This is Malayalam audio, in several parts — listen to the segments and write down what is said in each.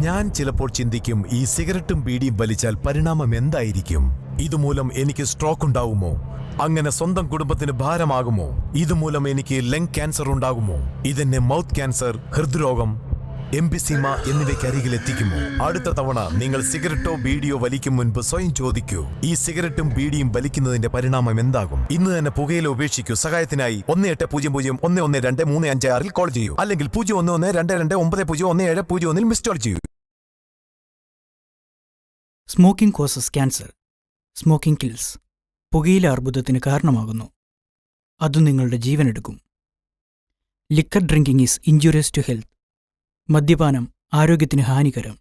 ഞാൻ ചിലപ്പോൾ ചിന്തിക്കും, ഈ സിഗരറ്റും ബീഡിയും വലിച്ചാൽ പരിണാമം എന്തായിരിക്കും? ഇതുമൂലം എനിക്ക് സ്ട്രോക്ക് ഉണ്ടാകുമോ? അങ്ങനെ സ്വന്തം കുടുംബത്തിന് ഭാരമാകുമോ? ഇതുമൂലം എനിക്ക് ലങ് ക്യാൻസർ ഉണ്ടാകുമോ? ഇതെന്നെ മൗത്ത് ക്യാൻസർ, ഹൃദ്രോഗം, എംഫിസീമ എന്നിവയ്ക്കരികിൽ എത്തിക്കുമോ? അടുത്ത തവണ നിങ്ങൾ സിഗരറ്റോ ബീഡിയോ വലിക്കും മുൻപ് സ്വയം ചോദിക്കൂ, ഈ സിഗരറ്റും ബീഡിയും വലിക്കുന്നതിന്റെ പരിണാമം എന്താകും? ഇന്ന് തന്നെ പുകയില ഉപേക്ഷിക്കൂ. സഹായത്തിനായി 1800-112356 കോൾ ചെയ്യൂ, അല്ലെങ്കിൽ 011229011701 മിസ് കോൾ ചെയ്യൂ. Smoking causes cancer. Smoking kills. പുകയില അർബുദത്തിന് കാരണമാകുന്നു. അത് നിങ്ങളുടെ ജീവനെടുക്കും. Liquor drinking is injurious to health. മദ്യപാനം ആരോഗ്യത്തിന് ഹാനികരം.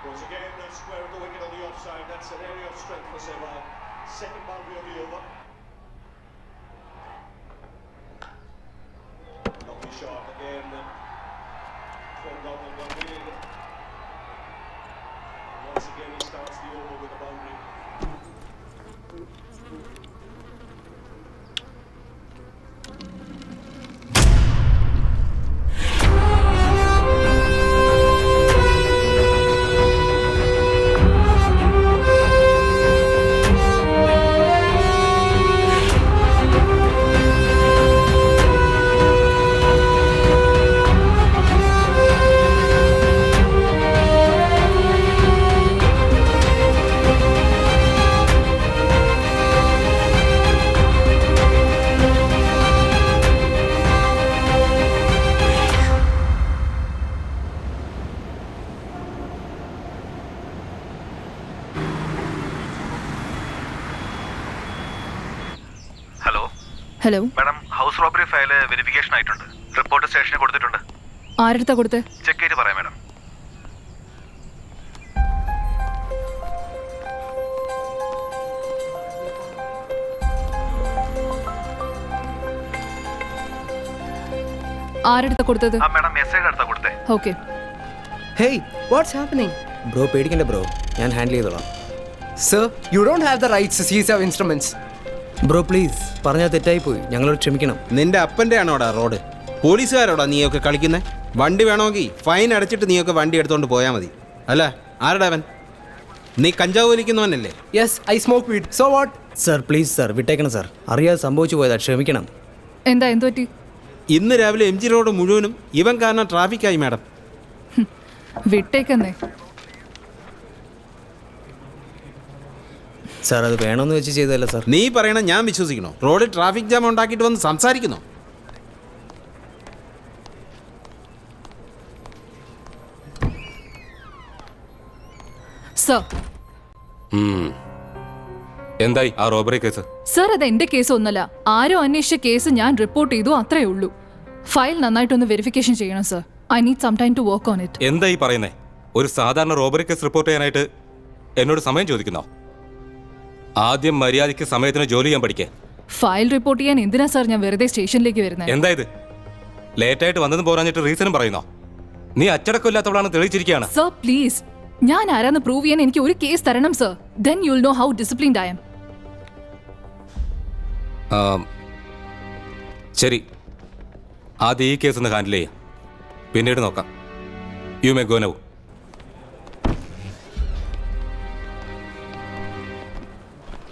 Once again, square of the wicket on the offside. That's an area of strength for Sehwag. Second boundary of the over. Lovely shot again. From Donald Gambhir. Once again, he starts the over with a boundary. Hello madam, house robbery file verification ആയിട്ടുണ്ട്. റിപ്പോർട്ട് സ്റ്റേഷനിൽ കൊടുത്തിട്ടുണ്ട്. ആരെടുത്താ കൊടുത്തേ? ചെക്ക് ചെയ്ത് പറയാം മാഡം. ആരെടുത്താ കൊടുത്തത്? ആ മാഡം, എസ്ഐയുടെ അടുത്താ കൊടുത്തേ. Okay. Hey, what's happening? Bro പേടിക്കണ്ട ബ്രോ, ഞാൻ ഹാൻഡിൽ ചെയ്തോളാം. Sir, you don't have the rights to seize our instruments. Bro please, പറഞ്ഞാൽ തെറ്റായിപ്പോയി, ഞങ്ങളോട് ക്ഷമിക്കണം. നിന്റെ അപ്പൻ്റെ ആണോടാ റോഡ്? പോലീസുകാരോടാ നീയൊക്കെ കളിക്കുന്നേ? വണ്ടി വേണമെങ്കിൽ ഫൈൻ അടച്ചിട്ട് നീയൊക്കെ വണ്ടി എടുത്തോണ്ട് പോയാൽ മതി. അല്ല, ആരുടെ അവൻ? നീ കഞ്ചാവ് വലിക്കുന്നവനല്ലേ? Yes, I smoke weed. So what? Sir please sir, വിട്ടേക്കണം സർ, അറിയാതെ സംഭവിച്ചു പോയതാ, ക്ഷമിക്കണം. എന്തു പറ്റി? ഇന്ന് രാവിലെ MG റോഡ് മുഴുവനും ഇവൻ കാരണം ട്രാഫിക്കായി മാഡം. വിട്ടേക്കെന്നേ. സാർ അത് വേണമെന്ന് വെച്ച് ചെയ്തതല്ല സാർ. നീ പറയണ ഞാൻ വിശ്വസിക്കണോ? റോഡിൽ ട്രാഫിക് ജാം ഉണ്ടാക്കിയിട്ട് വന്ന് സംസാരിക്കുന്നോ? സർ, എന്തായി ആ റോബറി കേസ്? സർ അത് എന്റെ കേസ് ഒന്നല്ല. ആരോ അന്വേഷിച്ച കേസ് ഞാൻ റിപ്പോർട്ട് ചെയ്തു, അത്രേ ഉള്ളൂ. ഫയൽ നന്നായിട്ടൊന്ന് വെരിഫിക്കേഷൻ ചെയ്യണം sir. I need some time to work on it. എന്തായി പറയുന്നേ? ഒരു സാധാരണ റോബറി കേസ് റിപ്പോർട്ട് ചെയ്യാനായിട്ട് എന്നോട് സമയം ചോദിക്കുന്നോ? ആദ്യം മര്യാദയ്ക്ക് സമയത്തിന് ജോലി ചെയ്യാൻ പഠിക്കേ. ഫയൽ റിപ്പോർട്ട് ചെയ്യാൻ എന്തിനാ സർ ഞാൻ വെറുതെ സ്റ്റേഷനിലേക്ക് വരുന്നത്? എന്തായത് ലേറ്റായിട്ട് വന്നതും പോരാഞ്ഞിട്ട് റീസണും പറയുന്നോ? നീ അച്ചടക്കമില്ലാത്തവളാണ് തെളിയിച്ചിരിക്കുകയാണ്. സർ പ്ലീസ്, ഞാൻ ആരാന്ന് പ്രൂവ് ചെയ്യാൻ എനിക്ക് ഒരു കേസ് തരണം sir. Then you will know how disciplined I am. ശരി, ആദ്യം ഈ കേസ് ഒന്ന് ഹാൻഡിൽ ചെയ്യാം, പിന്നീട് നോക്കാം. You may go now.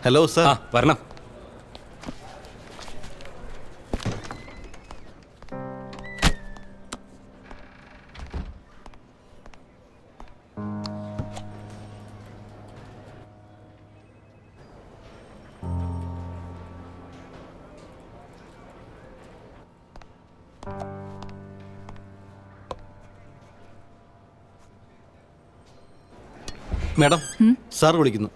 Hello sir. വരണം. മാഡം, സാർ വിളിക്കുന്നു.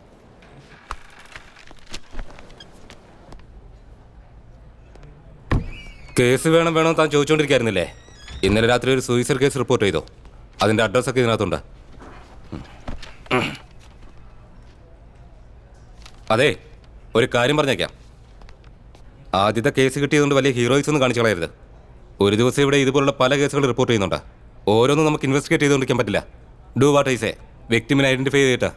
കേസ് വേണം താൻ ചോദിച്ചുകൊണ്ടിരിക്കായിരുന്നില്ലേ? ഇന്നലെ രാത്രി ഒരു സൂയിസൈഡ് കേസ് റിപ്പോർട്ട് ചെയ്തോ? അതിൻ്റെ അഡ്രസ്സൊക്കെ ഇതിനകത്തുണ്ട്. അതെ, ഒരു കാര്യം പറഞ്ഞേക്കാം. ആദ്യത്തെ കേസ് കിട്ടിയതുകൊണ്ട് വലിയ ഹീറോയിസ് ഒന്നും കാണിച്ചു കളയരുത്. ഒരു ദിവസം ഇവിടെ ഇതുപോലുള്ള പല കേസുകൾ റിപ്പോർട്ട് ചെയ്യുന്നുണ്ട്. ഓരോന്നും നമുക്ക് ഇൻവെസ്റ്റിഗേറ്റ് ചെയ്തുകൊണ്ടിരിക്കാൻ പറ്റില്ല. Do what I say. വ്യക്തിമിനെ ഐഡൻറ്റിഫൈ ചെയ്തിട്ട്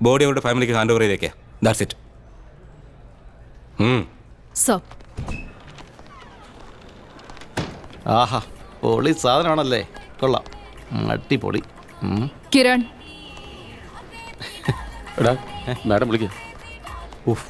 ബോഡി അവരുടെ ഫാമിലിക്ക് ഹാൻഡ് ഓവർ ചെയ്തേക്കേ. That's it. സർ, ആഹാ, പൊളി സാധനമാണല്ലേ. കൊള്ളാം, അടിപൊളി. കിരൺ. എടാ മാഡം വിളിക്കുക. ഉഫ്.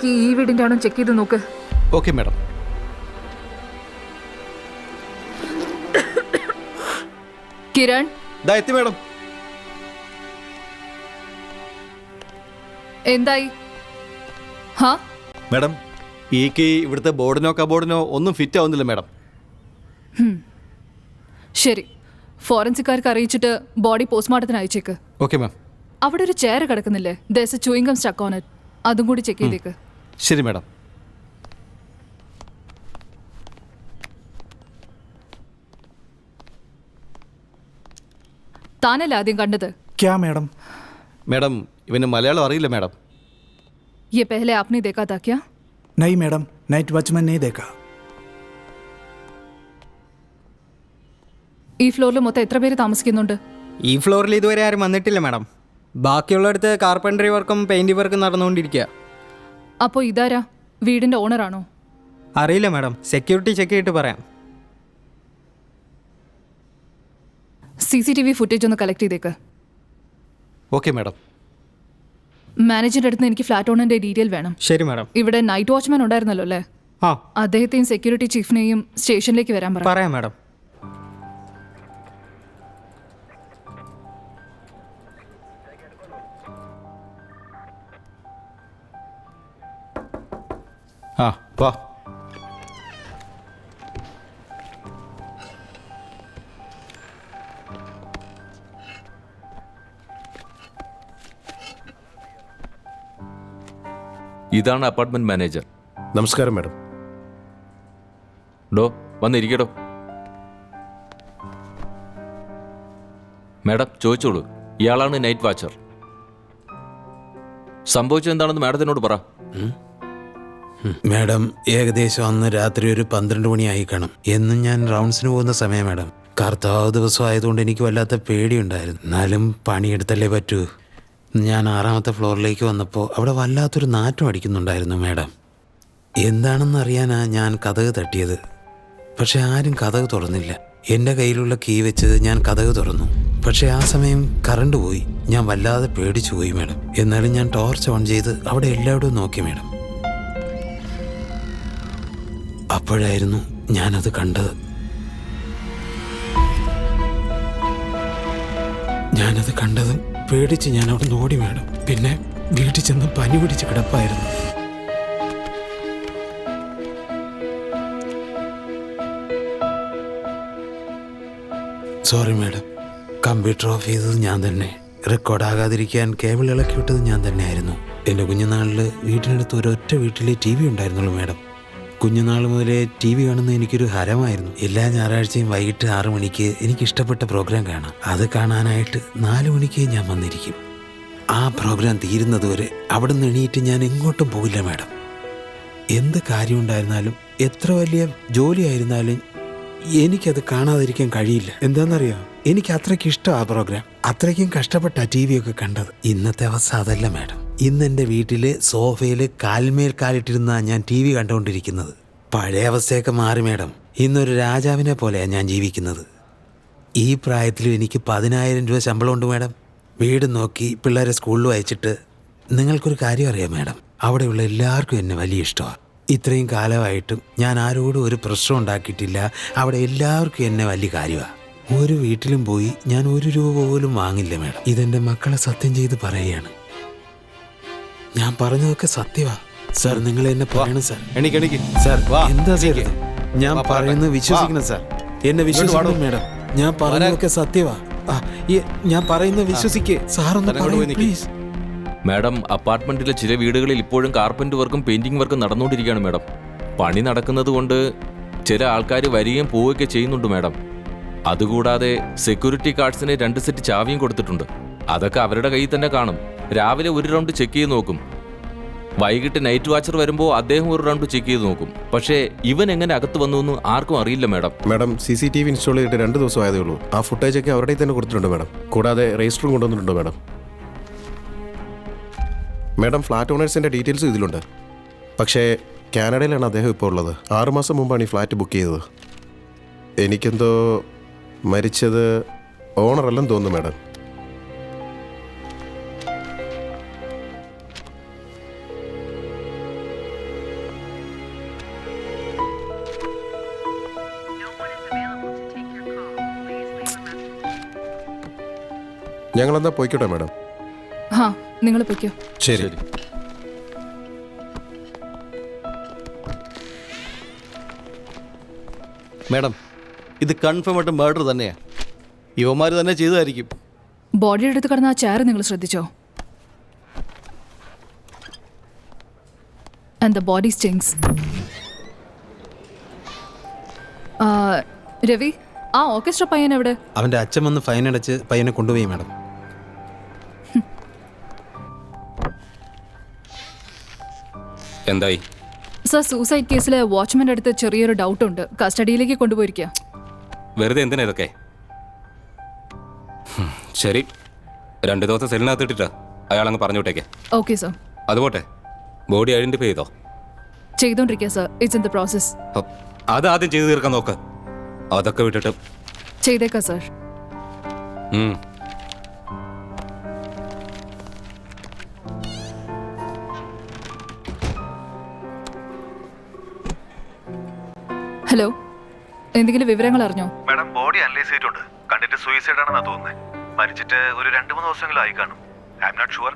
ഈ വീടിന്റെ ആണോ ചെക്ക് ചെയ്ത് നോക്ക്. Okay madam. കിരൺ. ദാ എത്തി മാഡം. എന്തായി? ഹാ മാഡം, ഈ കീ ഇവിടുത്തെ ബോർഡിനോ കബോർഡിനോ ഒന്നും ഫിറ്റ് ആവുന്നില്ല മാഡം. ശരി, ഫോറൻസിക്കാർക്ക് അറിയിച്ചിട്ട് ബോഡി പോസ്റ്റ്മോർട്ടത്തിന് അയച്ചേക്ക്. Okay ma'am. അവിടെ ഒരു ചെയർ കിടക്കുന്നില്ലേ, there's a chewing gum stuck on it, അതും കൂടി ചെക്ക് ചെയ്തേക്ക്. ശരി മാഡം. താനല്ലേ ആദ്യം കണ്ടത്? ക്യാ മാഡം? മാഡം ഇവന് മലയാളം അറിയില്ല മാഡം. ये पहले आपने देखा था क्या? नहीं मैडम, नाइट वॉचमैन नहीं देखा. ഈ ഫ്ലോറിൽ മൊത്തം എത്ര പേര് താമസിക്കുന്നുണ്ട്? ഈ ഫ്ലോറിൽ ഇതുവരെ ആരും വന്നിട്ടില്ല മാഡം. ബാക്കിയുള്ളടത്ത് കാർപ്പൻട്രി വർക്കും പെയിൻറ് വർക്കും നടന്നുകൊണ്ടിരിക്കുക. അപ്പോൾ ഇതാരാ, വീടിൻ്റെ ഓണറാണോ? അറിയില്ല മാഡം, സെക്യൂരിറ്റി ചെക്ക് ചെയ്തിട്ട് പറയാം. CCTV ഫുട്ടേജ് ഒന്ന് കളക്ട് ചെയ്തേക്ക്. Okay madam. മാനേജറിൻ്റെ അടുത്ത് എനിക്ക് ഫ്ലാറ്റ് ഓണറിൻ്റെ ഡീറ്റെയിൽ വേണം. ശരി മാഡം. ഇവിടെ നൈറ്റ് വാച്ച്മാൻ ഉണ്ടായിരുന്നല്ലോ അല്ലേ? ആ അദ്ദേഹത്തെയും സെക്യൂരിറ്റി ചീഫിനെയും സ്റ്റേഷനിലേക്ക് വരാൻ പറയാം. പറയാം മാഡം. ആ വാ. ഇതാണ് അപ്പാർട്ട്മെന്റ് മാനേജർ. നമസ്കാരം മാഡം. ഡോ വന്നിരിക്കടോ. മാഡം ചോദിച്ചോളൂ, ഇയാളാണ് നൈറ്റ് വാച്ചർ. സംഭവിച്ചത് എന്താണെന്ന് മാഡത്തിനോട് പറ. മാഡം, ഏകദേശം അന്ന് രാത്രി ഒരു 12 മണിയായി കാണും. എന്നും ഞാൻ റൗണ്ട്സിന് പോകുന്ന സമയം മാഡം. കർത്താവ് ദിവസം ആയതുകൊണ്ട് എനിക്ക് വല്ലാത്ത പേടിയുണ്ടായിരുന്നു. എന്നാലും പണിയെടുത്തല്ലേ പറ്റൂ. ഞാൻ 6ാമത്തെ ഫ്ലോറിലേക്ക് വന്നപ്പോൾ അവിടെ വല്ലാത്തൊരു നാറ്റം അടിക്കുന്നുണ്ടായിരുന്നു മാഡം. എന്താണെന്ന് അറിയാനാ ഞാൻ കതക് തട്ടിയത്. പക്ഷെ ആരും കതക് തുറന്നില്ല. എൻ്റെ കയ്യിലുള്ള കീ വെച്ച് ഞാൻ കതക് തുറന്നു. പക്ഷെ ആ സമയം കറണ്ട് പോയി. ഞാൻ വല്ലാതെ പേടിച്ചു പോയി മാഡം. എന്നാലും ഞാൻ ടോർച്ച് ഓൺ ചെയ്ത് അവിടെ എല്ലായിടവും നോക്കി മാഡം. അപ്പോഴായിരുന്നു ഞാനത് കണ്ടത്. ഞാനത് കണ്ടതും പേടിച്ച് ഞാൻ അവിടെ നിന്ന് ഓടി മാഡം. പിന്നെ വീട്ടിൽ ചെന്ന് പനി പിടിച്ച് കിടപ്പായിരുന്നു. Sorry madam. കമ്പ്യൂട്ടർ ഓഫ് ചെയ്തത് ഞാൻ തന്നെ. റെക്കോർഡാകാതിരിക്കാൻ കേബിൾ ഇളക്കി വിട്ടത് ഞാൻ തന്നെയായിരുന്നു. എൻ്റെ കുഞ്ഞുനാളിൽ വീട്ടിനടുത്ത് ഒരൊറ്റ വീട്ടിലെ TV ഉണ്ടായിരുന്നുള്ളൂ മാഡം. കുഞ്ഞുനാൾ മുതലേ TV കാണുന്നത് എനിക്കൊരു ഹരമായിരുന്നു. എല്ലാ ഞായറാഴ്ചയും വൈകിട്ട് 6 മണിക്ക് എനിക്കിഷ്ടപ്പെട്ട പ്രോഗ്രാം കാണാം. അത് കാണാനായിട്ട് 4 മണിക്ക് ഞാൻ വന്നിരിക്കും. ആ പ്രോഗ്രാം തീരുന്നതുവരെ അവിടെ നിന്ന് എണീറ്റ് ഞാൻ എങ്ങോട്ടും പോകില്ല മാഡം. എന്ത് കാര്യമുണ്ടായിരുന്നാലും എത്ര വലിയ ജോലിയായിരുന്നാലും എനിക്കത് കാണാതിരിക്കാൻ കഴിയില്ല. എന്താണെന്നറിയോ, എനിക്ക് അത്രയ്ക്ക് ഇഷ്ടം ആ പ്രോഗ്രാം. അത്രയ്ക്കും കഷ്ടപ്പെട്ട TV ഒക്കെ കണ്ടത്. ഇന്നത്തെ അവസ്ഥ അതല്ല മാഡം. ഇന്ന് എൻ്റെ വീട്ടിൽ സോഫയിൽ കാൽമേൽ കാലിട്ടിരുന്നാണ് ഞാൻ TV കണ്ടുകൊണ്ടിരിക്കുന്നത്. പഴയ അവസ്ഥയൊക്കെ മാറി മാഡം. ഇന്നൊരു രാജാവിനെ പോലെയാണ് ഞാൻ ജീവിക്കുന്നത്. ഈ പ്രായത്തിലും എനിക്ക് 10,000 രൂപ ശമ്പളമുണ്ട് മാഡം. വീട് നോക്കി പിള്ളേരെ സ്കൂളിൽ അയച്ചിട്ട്. നിങ്ങൾക്കൊരു കാര്യം അറിയാം മാഡം, അവിടെയുള്ള എല്ലാവർക്കും എന്നെ വലിയ ഇഷ്ടമാണ്. ഇത്രയും കാലമായിട്ടും ഞാൻ ആരോടും ഒരു പ്രശ്നം ഉണ്ടാക്കിയിട്ടില്ല. അവിടെ എല്ലാവർക്കും എന്നെ വലിയ കാര്യമാണ്. ഒരു വീട്ടിലും പോയി ഞാൻ 1 രൂപ പോലും വാങ്ങില്ല മാഡം. ഇതെൻ്റെ മക്കളെ സത്യം ചെയ്ത് പറയുകയാണ്. ഞാൻ പറഞ്ഞതൊക്കെ സത്യമാ സാർ. നിങ്ങൾ എന്നെ പറയണം സാർ. എണീക്ക് സാർ വാ. എന്താ സാർ ഇത്? ഞാൻ പറയുന്നത് വിശ്വസിക്കണം സാർ. എന്നെ വിശ്വസിക്കണം മാഡം. ഞാൻ പറഞ്ഞതൊക്കെ സത്യമാ. ഞാൻ പറയുന്നത് വിശ്വസിക്കേ സാറൊന്ന് പറയൂ പ്ലീസ്. മാഡം, അപ്പാർട്ട്മെന്റിലെ ചില വീടുകളിൽ ഇപ്പോഴും കാർപ്പൻറ്റ് വർക്കും പെയിന്റിംഗ് വർക്കും നടന്നുകൊണ്ടിരിക്കുകയാണ് മാഡം. പണി നടക്കുന്നത് കൊണ്ട് ചില ആൾക്കാർ വരികയും പോവുകയൊക്കെ ചെയ്യുന്നുണ്ട് മാഡം. അതുകൂടാതെ സെക്യൂരിറ്റി ഗാർഡ്സിന് 2 സെറ്റ് ചാവിയും കൊടുത്തിട്ടുണ്ട്. അതൊക്കെ അവരുടെ കയ്യിൽ തന്നെ കാണും. രാവിലെ 1 റൗണ്ട് ചെക്ക് ചെയ്ത് നോക്കും. വൈകിട്ട് നൈറ്റ് വാച്ചർ വരുമ്പോൾ അദ്ദേഹം 1 റൗണ്ട് ചെക്ക് ചെയ്ത് നോക്കും. പക്ഷേ ഇവൻ എങ്ങനെ അകത്ത് വന്നു എന്ന് ആർക്കും അറിയില്ല മാഡം. മാഡം, CCTV ഇൻസ്റ്റാൾ ചെയ്തിട്ട് 2 ദിവസം ആയതേ ഉള്ളൂ. ആ ഫുട്ടേജൊക്കെ അവരുടെ തന്നെ കൊടുത്തിട്ടുണ്ട് മാഡം. കൂടാതെ രജിസ്റ്ററും കൊണ്ടുവന്നിട്ടുണ്ട് മാഡം. മാഡം, ഫ്ലാറ്റ് ഓണേഴ്സിൻ്റെ ഡീറ്റെയിൽസ് ഇതിലുണ്ട്. പക്ഷേ കാനഡയിലാണ് അദ്ദേഹം ഇപ്പോൾ ഉള്ളത്. 6 മാസം മുമ്പാണ് ഈ ഫ്ലാറ്റ് ബുക്ക് ചെയ്തത്. എനിക്കെന്തോ മരിച്ചത് ഓണറല്ലെന്ന് തോന്നുന്നു മാഡം. ഞങ്ങളെന്താ പോയിക്കോട്ടെ മാഡം? ഹാ, നിങ്ങൾ പൊയ്ക്കോ. ശരി. മാഡം, ഇത് കൺഫേം ആയിട്ട് മർഡർ തന്നെയാണ്. ഇവന്മാർ തന്നെ ചെയ്തതായിരിക്കും. ബോഡി എടുത്ത് കിടന്ന ആ ചെയർ നിങ്ങൾ ശ്രദ്ധിച്ചോ? And the body stings. Ravi, ആ ഓർക്കസ്ട്ര പയ്യൻ എവിടെ? അവൻ്റെ അച്ഛൻ വന്ന് ഫൈൻ അടച്ച് പയ്യനെ കൊണ്ടുപോയി മാഡം. എന്തായി? സർ, സൂസൈഡ് കേസിലെ വാച്ച്മാൻ്റെ അടുത്ത് ചെറിയൊരു ഡൗട്ട് ഉണ്ട്. കസ്റ്റഡിയിലേക്ക് കൊണ്ടുപോയിരിക്കുക. വെറുതെ എന്തിനാ ഇതൊക്കെ? ശരി, 2 ദിവസം സെല്ലിനകത്ത് ഇട്ടിട്ട് അയാളങ്ങ് പറഞ്ഞു വിട്ടേക്കെ. Okay sir. അതുപോട്ടെ, ബോഡി ഐഡന്റിഫൈ ചെയ്തോ? ചെയ്തോണ്ടിരിക്കുക sir. It's in the process. അത് ആദ്യം ചെയ്തു തീർക്കാൻ നോക്ക്. അതൊക്കെ വിട്ടിട്ട് ചെയ്തേക്കാം സർ. ഹലോ, എന്തെങ്കിലും വിവരങ്ങൾ അറിഞ്ഞോ? മാഡം, ബോഡി അനലൈസ് ചെയ്തിട്ടുണ്ട്. കണ്ടിട്ട് സൂയിസൈഡ് ആണെന്നാ തോന്നുന്നത്. മരിച്ചിട്ട് ഒരു 2-3 ദിവസമെങ്കിലും ആയി കാണും. I'm not sure.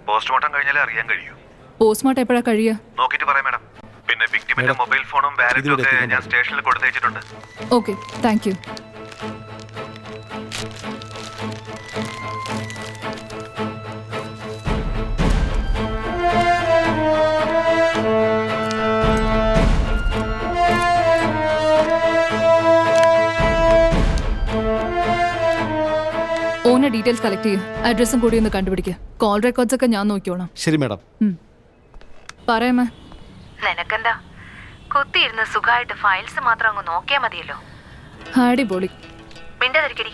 Postmortem കഴിഞ്ഞാലേ അറിയാൻ കഴിയൂ. പോസ്റ്റ്മോർട്ടം എപ്പോഴാണ് കഴിയുക? നോക്കിയിട്ട് പറയാം മാഡം. പിന്നെ വിക്ടിമിന്റെ മൊബൈൽ ഫോണും വാലറ്റും ഒക്കെ ഞാൻ സ്റ്റേഷനിൽ കൊടുത്തയച്ചിട്ടുണ്ട്. Okay, thank you. Owner details collect ചെയ്യുക. അഡ്രസ്സും കൂടി ഒന്ന് കണ്ടുപിടിക്കുക. കോൾ റെക്കോർഡ്സ് ഒക്കെ ഞാൻ നോക്കിക്കോളാം. ശരി മാഡം. പറയാമേ. നിനക്കെന്താ, കുത്തിയിരുന്ന് സുഖമായിട്ട് ഫയൽസ് മാത്രം അങ്ങ് നോക്കിയാൽ മതിയല്ലോ. അടിപൊളി. മിണ്ടതിരിക്കടി.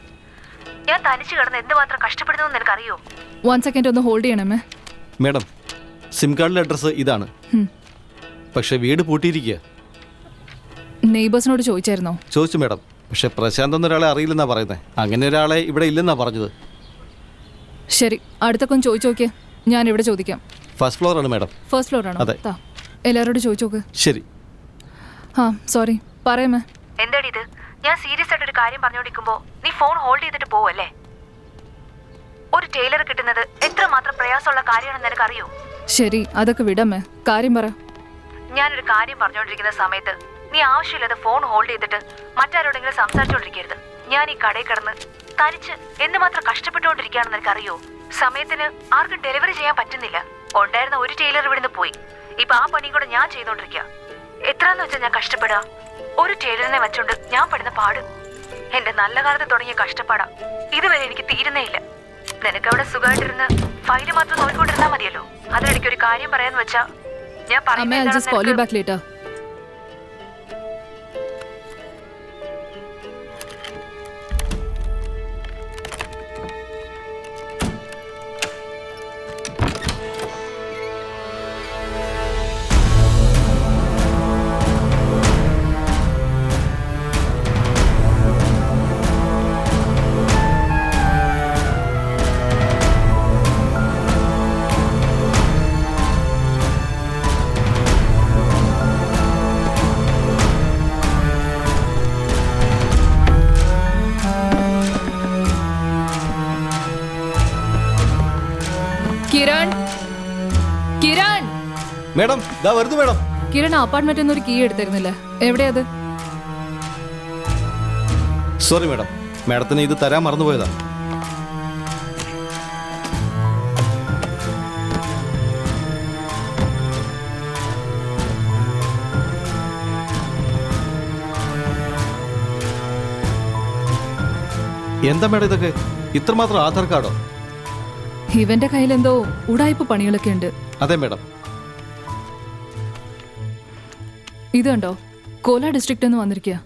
ഞാൻ തനിച്ച് കിടന്ന് എന്തുമാത്രം കഷ്ടപ്പെടുന്നു നിനക്കറിയോ? 1 സെക്കൻഡ് ഒന്ന് ഹോൾഡ് ചെയ്യണമേ. മാഡം, സിം കാർഡിലെ അഡ്രസ്സ് ഇതാണ്. പക്ഷെ വീട് പൂട്ടിയിരിക്കുക. നെയ്ബേഴ്സിനോട് ചോദിച്ചായിരുന്നോ? ചോദിച്ചു മാഡം. പക്ഷെ പ്രശാന്ത് എന്നൊരാളെ അറിയില്ലെന്നാ പറയുന്നത്. അങ്ങനെ ഒരാളെ ഇവിടെ ഇല്ലെന്നാ പറഞ്ഞത്. ശരി, അടുത്തൊക്കെ ഒന്ന് ചോദിച്ചു നോക്കിയേ. ഞാൻ ഇവിടെ ചോദിക്കാം. ഫസ്റ്റ് ഫ്ലോർ ആണ് മാഡം. ഫസ്റ്റ് ഫ്ലോർ ആണോ? അതെ. എല്ലാവരോടും ചോദിച്ചു നോക്ക്. ശരി. ആ, സോറി, പറയാമേ. എന്താടി ഇത്? ഞാൻ സീരിയസ് ആയിട്ട് ഒരു കാര്യം പറഞ്ഞോണ്ടിരിക്കുമ്പോ നീ ഫോൺ ഹോൾഡ് ചെയ്തിട്ട് പോവല്ലേ? ഒരു ടൈലർ കിട്ടുന്നത് എത്രമാത്രം പ്രയാസമുള്ള കാര്യമാണെന്ന് നിനക്കറിയോ? ശരി, അതൊക്കെ വിടമ്മേ. കാര്യം പറ. ഞാനൊരു കാര്യം പറഞ്ഞോണ്ടിരിക്കുന്ന സമയത്ത് നീ ആവശ്യമില്ലാതെ ഫോൺ ഹോൾഡ് ചെയ്തിട്ട് മറ്റാരോടെങ്കിലും സംസാരിച്ചോണ്ടിരിക്കരുത്. ഞാൻ ഈ കടയിൽ കിടന്ന് തനിച്ച് എന്തുമാത്രം കഷ്ടപ്പെട്ടുകൊണ്ടിരിക്കുകയാണെന്ന് നിനക്കറിയോ? സമയത്തിന് ആർക്കും ഡെലിവറി ചെയ്യാൻ പറ്റുന്നില്ല. ഉണ്ടായിരുന്ന ഒരു ടൈലർ ഇവിടുന്ന് പോയി. ഇപ്പൊ ആ പണിയും കൂടെ ഞാൻ ചെയ്തോണ്ടിരിക്കുക. എത്രന്ന് വെച്ചാൽ ഞാൻ കഷ്ടപ്പെടാ? ഒരു ടൈലറിനെ വെച്ചോണ്ട് ഞാൻ പെടുന്ന പാട് എന്റെ നല്ല കാലത്ത് തുടങ്ങിയ കഷ്ടപ്പാടാ. ഇതുവരെ എനിക്ക് തീരുന്നേ ഇല്ല. നിനക്കവിടെ സുഖമായിട്ടിരുന്ന് ഫയല് മാത്രം നോക്കിക്കൊണ്ടിരുന്നാ മതിയല്ലോ. അതിനിടയ്ക്ക് ഒരു കാര്യം പറയാന്ന് വെച്ചാ ഞാൻ പറയുന്നത്. കിരൺ, കിരൺ. മാഡം, ദാ വരുന്നു മാഡം. കിരൺ അപ്പാർട്ട്മെന്റിൽ നിന്ന് ഒരു കീ എടുത്തിരുന്നില്ല. എവിടെയത്? സോറി മാഡം, മാഡത്തിന് ഇത് തരാൻ മറന്നുപോയതാ. എന്താ മാഡം ഇതൊക്കെ? ഇത്രമാത്രം ആധാർ കാർഡോ? ഇവന്റെ കയ്യിൽ എന്തോ ഉടായ്പ പണികളൊക്കെ ഉണ്ട്. അതെ മാഡം. ഇത് കണ്ടോ, കോല ഡിസ്ട്രിക്റ്റ് എന്ന് വന്നിരിക്കുക.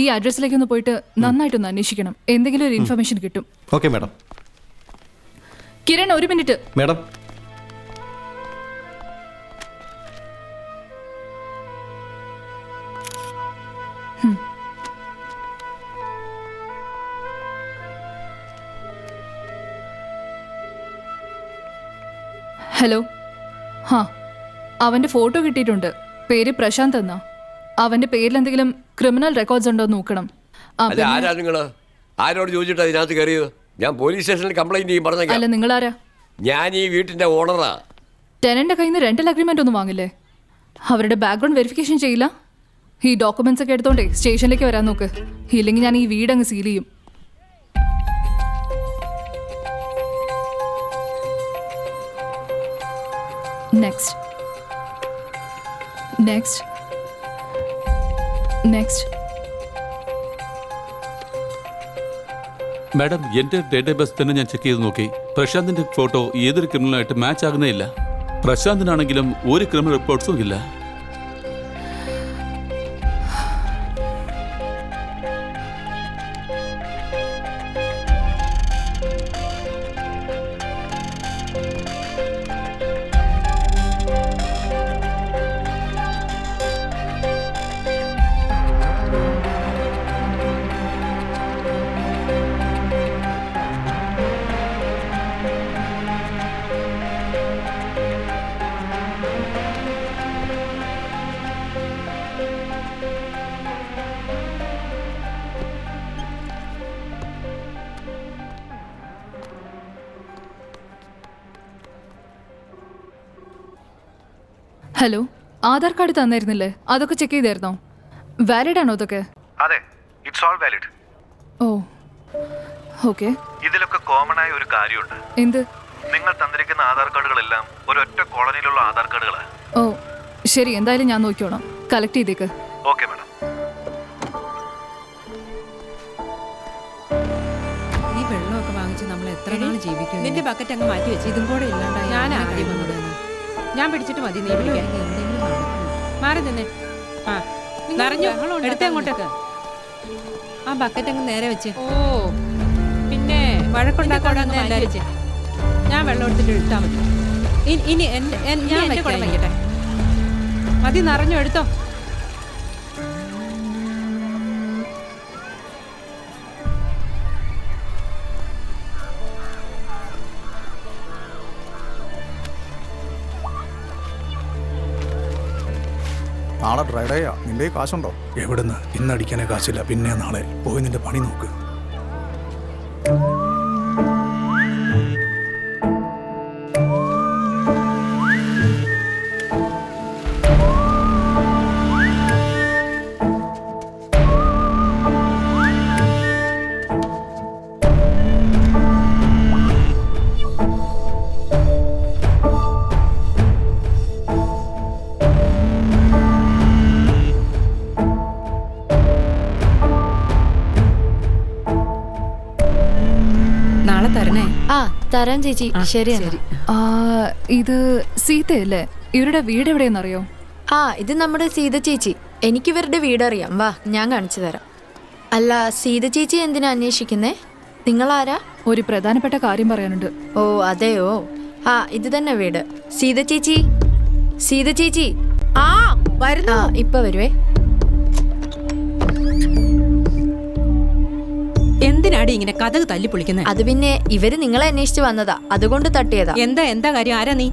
ഈ അഡ്രസ്സിലേക്ക് ഒന്ന് പോയിട്ട് നന്നായിട്ടൊന്ന് അന്വേഷിക്കണം. എന്തെങ്കിലും ഒരു ഇൻഫർമേഷൻ കിട്ടും. Okay madam. കിരൺ, ഒരു മിനിറ്റ്. Madam, hello. ഹാ, അവന്റെ ഫോട്ടോ കിട്ടിയിട്ടുണ്ട്. പേര് പ്രശാന്ത് എന്നാ. അവന്റെ പേരിൽ എന്തെങ്കിലും ക്രിമിനൽ റെക്കോർഡ്സ് ഉണ്ടോ നോക്കണം. ആരാ നിങ്ങള്? ആരോട് ചോദിച്ചിട്ട് അതിനകത്ത് കയറിയത്? ഞാൻ പോലീസ് സ്റ്റേഷനിൽ കംപ്ലൈന്റ് ചെയ്യും. പറഞ്ഞേക്കാം. അല്ല, നിങ്ങളാരാ? ഞാൻ ഈ വീട്ടിന്റെ ഓണറാ. ടെനന്റെ കയ്യിൽ നിന്ന് റെന്റൽ അഗ്രിമെന്റ് ഒന്നും വാങ്ങില്ലേ? അവരുടെ ബാക്ക്ഗ്രൗണ്ട് വെരിഫിക്കേഷൻ ചെയ്യില്ല? ഈ ഡോക്യുമെന്റ്സ് ഒക്കെ എടുത്തോണ്ടേ സ്റ്റേഷനിലേക്ക് വരാൻ നോക്ക്. ഇല്ലെങ്കിൽ ഞാൻ ഈ വീട് അങ്ങ് സീൽ ചെയ്യും. Next next next. മാഡം, എൻ്റെ ഡേറ്റ് ഓഫ് ബർത്ത് തന്നെ ഞാൻ ചെക്ക് ചെയ്ത് നോക്കി. പ്രശാന്തിന്റെ ഫോട്ടോ ഏതൊരു ക്രിമിനലായിട്ട് മാച്ച് ആകുന്നേ ഇല്ല. പ്രശാന്തിനാണെങ്കിലും ഒരു ക്രിമിനൽ റിപ്പോർട്ട്സും ഇല്ല. ഹലോ, ആധാർ കാർഡ് തന്നിരുന്നില്ലേ? അതൊക്കെ ചെക്ക് ചെയ്തായിരുന്നോ? വാലിഡ് ആണോ അതൊക്കെ? അതെ, it's all valid. Oh okay. ഇതിലൊക്കെ കോമൺ ആയ ഒരു കാര്യമുണ്ട്. എന്ത്? നിങ്ങൾ തന്നിരിക്കുന്ന ആധാർ കാർഡുകളെല്ലാം ഒരൊറ്റ കോളനിയിലുള്ള ആധാർ കാർഡുകളാണ്. ഓ ശരി, എന്തായാലും ഞാൻ നോക്കിക്കോണം. കളക്ട് ചെയ്തേക്ക്. Okay madam. ഈ വെള്ളമൊക്കെ വാങ്ങിച്ച് നമ്മൾ എത്ര നാൾ ജീവിക്കും? നിന്റെ ബക്കറ്റ് അങ്ങ് മാറ്റി വെച്ച് ഇതും കൂടെ ഇല്ലാണ്ടായി. ഞാൻ ആദ്യം വന്നത് ഞാൻ പിടിച്ചിട്ട് മതി. നീ വിളിക്കാൻ മാറി നിന്നെ. ആ നിറഞ്ഞു, എടുത്തേ അങ്ങോട്ടേക്ക്. ആ ബക്കറ്റ് അങ്ങ് നേരെ വെച്ച്. ഓ പിന്നെ വഴക്കുണ്ടാക്കാതെ എല്ലാവരും വെച്ച്. ഞാൻ വെള്ളം എടുത്തിട്ട് എടുത്താൽ മതി. ഇനി ഞാൻ എൻ്റെ കൂടെ വയ്ക്കട്ടെ. മതി, നിറഞ്ഞു, എടുത്തോ. നാളെ ഡ്രൈഡേയാ. നിന്റെ കാശുണ്ടോ? എവിടുന്ന്? ഇന്ന് അടിക്കാനേ കാശില്ല. പിന്നെ നാളെ പോയി നിന്റെ പണി നോക്ക്. തരാം ചേച്ചി. ശരിയാണ്. ഇത് സീതയല്ലേ? ഇവരുടെ വീട് എവിടെയെന്നറിയോ? ആ, ഇത് നമ്മുടെ സീത ചേച്ചി. എനിക്ക് ഇവരുടെ വീട് അറിയാം. വാ, ഞാൻ കാണിച്ചു തരാം. അല്ല, സീത ചേച്ചി എന്തിനാ അന്വേഷിക്കുന്നേ? നിങ്ങളാരാ? ഒരു പ്രധാനപ്പെട്ട കാര്യം പറയാനുണ്ട്. ഓ അതെയോ. ആ, ഇത് തന്നെ വീട്. സീത ചേച്ചി, സീത ചേച്ചി. ആ വരുന്നു. ഇപ്പൊ വരുവേ. എന്തിനാടി ഇങ്ങനെ കഥക് തല്ലി പൊളിക്കുന്നത്? അത് പിന്നെ ഇവര് നിങ്ങളെ അന്വേഷിച്ച് വന്നതാ, അതുകൊണ്ട് തട്ടിയതാ. എന്താ കാര്യം? ആരാ നീ?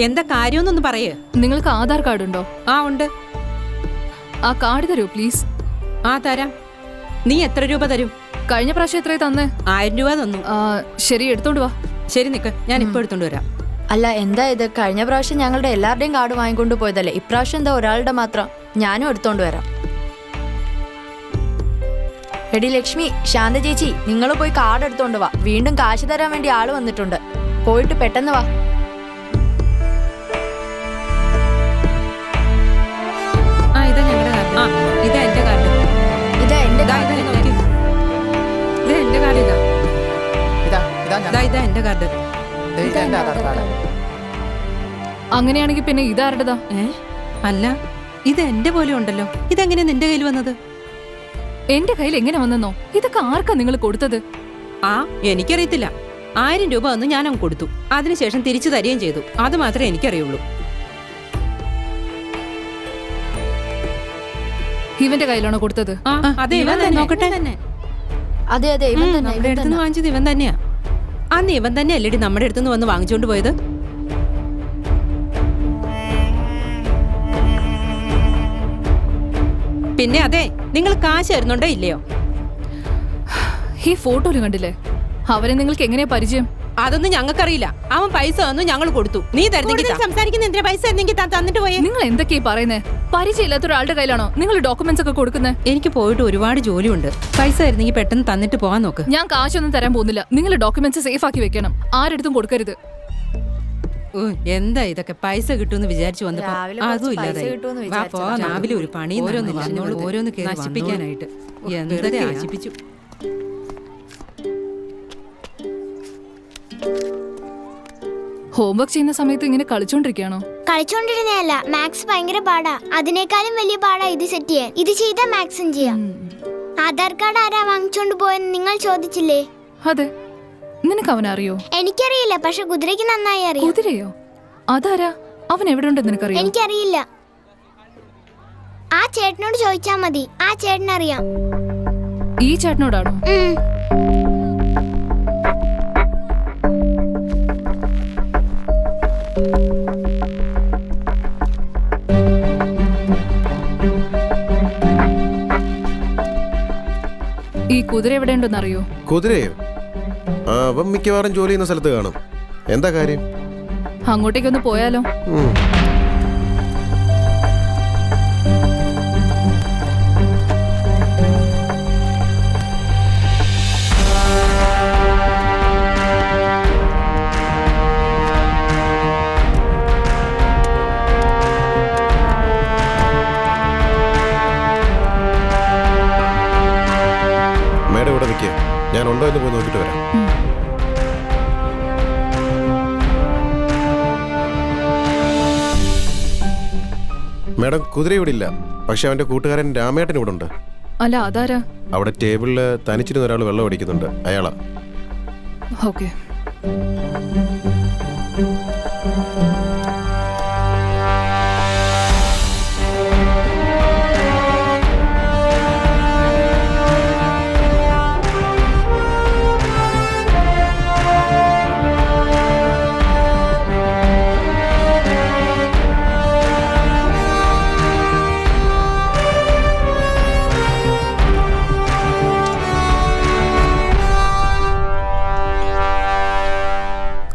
എന്താ കാര്യമെന്നൊന്ന് പറയേ. നിങ്ങൾക്ക് ആധാർ കാർഡ് ഉണ്ടോ? ആ ഉണ്ട്. ആ കാർഡ് തരൂ പ്ലീസ്. ആ തരാം. നീ എത്ര രൂപ തരും? കഴിഞ്ഞ പ്രാവശ്യം എത്രയാ തന്നെ? 1000 രൂപ തന്നു. ശരി, എടുത്തോണ്ട് വാ. ശരി, നിക്ക്, ഞാൻ ഇപ്പൊ എടുത്തോണ്ട് വരാം. അല്ല, എന്താ ഇത്? കഴിഞ്ഞ പ്രാവശ്യം ഞങ്ങളുടെ എല്ലാവരുടെയും കാർഡ് വാങ്ങിക്കൊണ്ട് പോയതല്ലേ, ഇപ്രാവശ്യം എന്താ ഒരാളുടെ മാത്രം? ഞാനും എടുത്തോണ്ട് വരാം. എടി ലക്ഷ്മി, ശാന്ത ചേച്ചി, നിങ്ങൾ പോയി കാർഡ് എടുത്തോണ്ട് വാ. വീണ്ടും കാശ് തരാൻ വേണ്ടി ആള് വന്നിട്ടുണ്ട്. പോയിട്ട് പെട്ടെന്ന് വാ. ഇതാ ഞങ്ങളുടെ കാർഡ്. ഇതാ എന്റെ കാർഡ്. ഇതാ എന്റെ കാർഡ്. ഇതാ എന്റെ കാർഡ്. ഇതാ എന്റെ കാർഡ്. അങ്ങനെയാണെങ്കിൽ പിന്നെ ഇതാരുടേതാ? അല്ല, ഇത് എന്റെ പോലെ ഉണ്ടല്ലോ. ഇതെങ്ങനെ നിന്റെ കയ്യിൽ വന്നത്? എന്റെ കയ്യിൽ എങ്ങനെ വന്നെന്നോ? ഇതൊക്കെ ആർക്കാ നിങ്ങൾ കൊടുത്തത്? എനിക്കറിയത്തില്ല. 1000 രൂപ വന്ന് ഞാൻ അങ്ങ് കൊടുത്തു. അതിനുശേഷം തിരിച്ചു തരികയും ചെയ്തു. അത് മാത്രമേ എനിക്കറിയുള്ളൂ. ഇവന്റെ കയ്യിലാണോ കൊടുത്തത്? അതെ, ഇവൻ തന്നെ. നോക്കട്ടെ. അതെ അതെ, ഇവൻ തന്നെ. നമ്മുടെ അടുത്തുനിന്ന് വാങ്ങിച്ചത് ഇവൻ തന്നെയാ. അന്ന് ഇവൻ തന്നെ അല്ലേടി നമ്മുടെ അടുത്തുനിന്ന് വന്ന് വാങ്ങിച്ചോണ്ട് പോയത്? പിന്നെ അതെ, നിങ്ങൾ കാശ് തരുന്നുണ്ടോ ഇല്ലയോ? ഈ ഫോട്ടോയില് കണ്ടില്ലേ? അവരെ നിങ്ങൾക്ക് എങ്ങനെയാ പരിചയം? അതൊന്നും ഞങ്ങൾക്കറിയില്ല. അവൻ പൈസ തന്നു, ഞങ്ങൾ കൊടുത്തു. നീ തരുന്നെങ്കിൽ സംസാരിക്കുന്ന എന്തിനാ? പൈസ തരുന്നെങ്കിൽ തന്നിട്ട് പോയേ. നിങ്ങൾ എന്തൊക്കെയാ പറയുന്നേ? പരിചയമില്ലാത്ത ഒരാളുടെ കയ്യിലാണോ നിങ്ങൾ ഡോക്യുമെന്റ്സ് ഒക്കെ കൊടുക്കുന്നത്? എനിക്ക് പോയിട്ട് ഒരുപാട് ജോലിയുണ്ട്. പൈസ തരുന്നെങ്കിൽ പെട്ടെന്ന് തന്നിട്ട് പോകാൻ നോക്ക്. ഞാൻ കാശൊന്നും തരാൻ പോകുന്നില്ല. നിങ്ങൾ ഡോക്യുമെന്റ്സ് സേഫ് ആക്കി വെക്കണം. ആരെടുത്തും കൊടുക്കരുത്. എന്താ ഇതൊക്കെ? പൈസ കിട്ടുമെന്ന് വിചാരിച്ചു വന്നപ്പോ അതും ഇല്ലാതെ. രാവിലെ ഒരു പണി ഓരോന്ന് നശിപ്പിക്കാനായിട്ട് എന്തൊക്കെ നശിപ്പിച്ചു. ഹോംവർക്ക് ചെയ്യുന്ന സമയത്ത് ഇങ്ങനെ കളിച്ചോണ്ടിരിക്കുകയാണോ? കളിച്ചോണ്ടിരുന്നല്ല, മാത്സ് ഭയങ്കര പാടാ. അതിനേക്കാളും വലിയ പാടാ ഇത് സെറ്റ് ചെയ്യാൻ. ഇത് ചെയ്താൽ മാത്സും ചെയ്യാം. ആധാർ കാർഡ് ആരാ വാങ്ങിച്ചോണ്ട് പോയെന്ന് നിങ്ങൾ ചോദിച്ചില്ലേ? അതെ. നിനക്ക് അവനറിയോ? എനിക്കറിയില്ല, പക്ഷെ കുതിരയ്ക്ക് നന്നായി അറിയാം. കുതിരയോ? അതാരാ? അവൻ എവിടെ ഉണ്ടെന്ന് നിനക്കറിയോ? എനിക്കറിയില്ല. ആ ചേട്ടനോട് ചോദിച്ചാ മതി. ആ ചേട്ടനറിയാം. ഈ ചേട്ടനോടാണോ? ഈ കുതിര എവിടെ ഉണ്ടെന്ന് അറിയോ? കുതിരയോ? അവൻ മിക്കവാറും ജോലി ചെയ്യുന്ന സ്ഥലത്ത് കാണും. എന്താ കാര്യം? അങ്ങോട്ടേക്കൊന്ന് പോയാലോ? മേഡം ഇവിടെ നിൽക്കുക. ഞാൻ ഉണ്ടോ എന്ന് പോയി നോക്കിയിട്ട് വരാം. മേഡം, കുതിര ഇവിടെ ഇല്ല. പക്ഷെ അവന്റെ കൂട്ടുകാരൻ രാമേട്ടൻ ഇവിടെ ഉണ്ട്. അല്ല, അതാരാ? അവിടെ ടേബിളിൽ തനിച്ചിരുന്ന ഒരാൾ വെള്ളം അടിക്കുന്നുണ്ട്. അയാളാ. ഓക്കെ.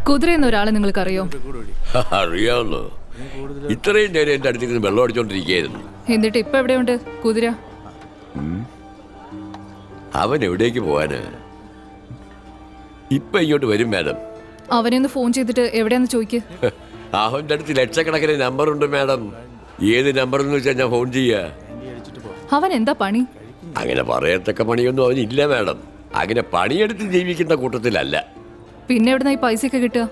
കുതിര എന്ന ഒരാളെ നിങ്ങൾക്കറിയോ? അറിയാമല്ലോ. ഇത്രയും നേരം എന്റെ അടുത്തേക്ക് വെള്ളം അടിച്ചോണ്ടിരിക്കുകയായിരുന്നു. എന്നിട്ട് ഇപ്പൊ എവിടെയുണ്ട് കുതിര? അവൻ എവിടേക്ക് പോവാന്? ഇപ്പൊ ഇങ്ങോട്ട് വരും മാഡം. അവനെ ഒന്ന് ഫോൺ ചെയ്തിട്ട് എവിടെയാന്ന് ചോദിക്ക്. അവന്റെ അടുത്ത് ലക്ഷക്കണക്കിന് നമ്പറുണ്ട് മാഡം. ഏത് നമ്പർ എന്ന് വെച്ചാൽ ഞാൻ ഫോൺ ചെയ്യാ. അവൻ എന്താ പണി? അങ്ങനെ പറയത്തക്ക പണിയൊന്നും അവനില്ല മാഡം. അങ്ങനെ പണിയെടുത്ത് ജീവിക്കുന്ന കൂട്ടത്തിലല്ല. പിന്നെ എവിടുന്ന ഈ പൈസയൊക്കെ കിട്ടുക?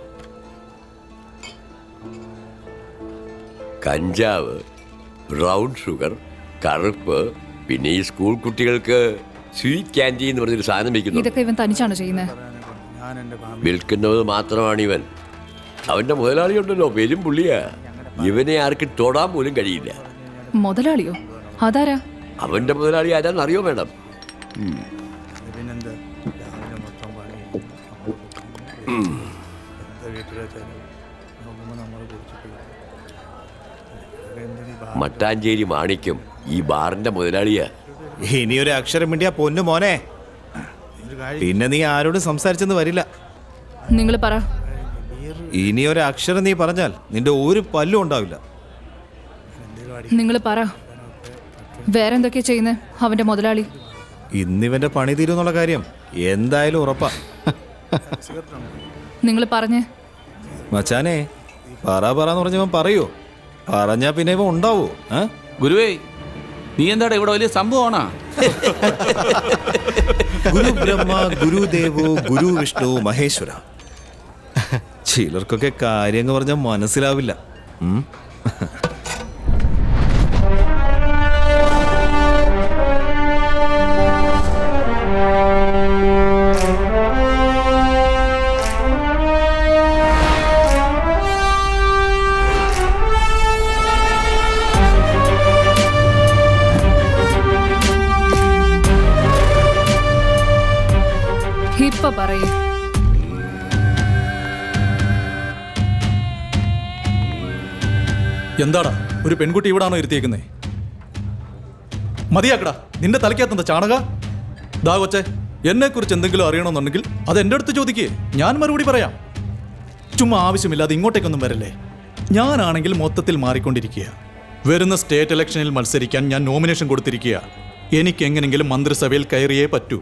കഞ്ചാവ്, ബ്രൗൺ ഷുഗർ, കറുപ്പ്, പിന്നെ ഈ സ്കൂൾ കുട്ടികൾക്ക് സ്വീറ്റ് ക്യാൻഡി എന്ന് പറഞ്ഞൊരു സാധനം വിൽക്കുന്നു. ഇതൊക്കെ ഇവൻ തനിച്ചാണ് ചെയ്യുന്നത്? വിൽക്കുന്നത് മാത്രമാണ് ഇവൻ. അവന്റെ മുതലാളി ഉണ്ടല്ലോ, പെരും പുള്ളിയാ. ഇവനെ ആർക്കും തൊടാൻ പോലും കഴിയില്ല. മുതലാളിയോ? അതാരാ? അവന്റെ മുതലാളി ആരാന്നറിയോ മാഡം? മട്ടാഞ്ചേരി മാണിക്യം ഈ ബാറിന്റെ മുതലാളിയാ. ഇനിയൊരു അക്ഷരം വേണ്ടിയാ പൊന്നു മോനെ. പിന്നെ നീ ആരോടും സംസാരിച്ചെന്ന് വരില്ല. നിങ്ങൾ പറ. ഇനിയൊരു അക്ഷരം നീ പറഞ്ഞാൽ നിന്റെ ഒരു പല്ലും ഉണ്ടാവില്ല. നിങ്ങൾ പറ. വേറെന്തൊക്കെയാ ചെയ്യുന്നേ അവന്റെ മുതലാളി? ഇന്നിവന്റെ പണി തീരുന്നുള്ള കാര്യം എന്തായാലും ഉറപ്പാ. നിങ്ങൾ പറഞ്ഞേ. മച്ചാനെ, പറയാന്ന് പറഞ്ഞവൻ പറയൂ. പറഞ്ഞാ പിന്നെ ഇവ ഉണ്ടാവോ? ഗുരുവേ, നീ എന്താടാ ഇവിടെ വലിയ സംഭവമാണാ? ഗുരു ബ്രഹ്മ ഗുരുദേവോ ഗുരു വിഷ്ണു മഹേശ്വര. ചിലർക്കൊക്കെ കാര്യങ്ങൾ പറഞ്ഞാൽ മനസ്സിലാവില്ല. ഇപ്പൊ പറയേ. എന്താടാ ഒരു പെൺകുട്ടി ഇവിടാണോ ഇരുത്തിയേക്കുന്നേ? മതിയാക്കടാ, നിന്റെ തലയ്ക്കകത്തെന്താ ചാണക? ദാ കൊച്ചേ, എന്നെക്കുറിച്ച് എന്തെങ്കിലും അറിയണമെന്നുണ്ടെങ്കിൽ അത് എൻ്റെ അടുത്ത് ചോദിക്കേ, ഞാൻ മറുപടി പറയാം. ചുമ്മാ ആവശ്യമില്ലാതെ ഇങ്ങോട്ടേക്കൊന്നും വരല്ലേ. ഞാനാണെങ്കിൽ മൊത്തത്തിൽ മാറിക്കൊണ്ടിരിക്കുക. വരുന്ന സ്റ്റേറ്റ് ഇലക്ഷനിൽ മത്സരിക്കാൻ ഞാൻ നോമിനേഷൻ കൊടുത്തിരിക്കുക. എനിക്ക് എങ്ങനെങ്കിലും മന്ത്രിസഭയിൽ കയറിയേ പറ്റൂ.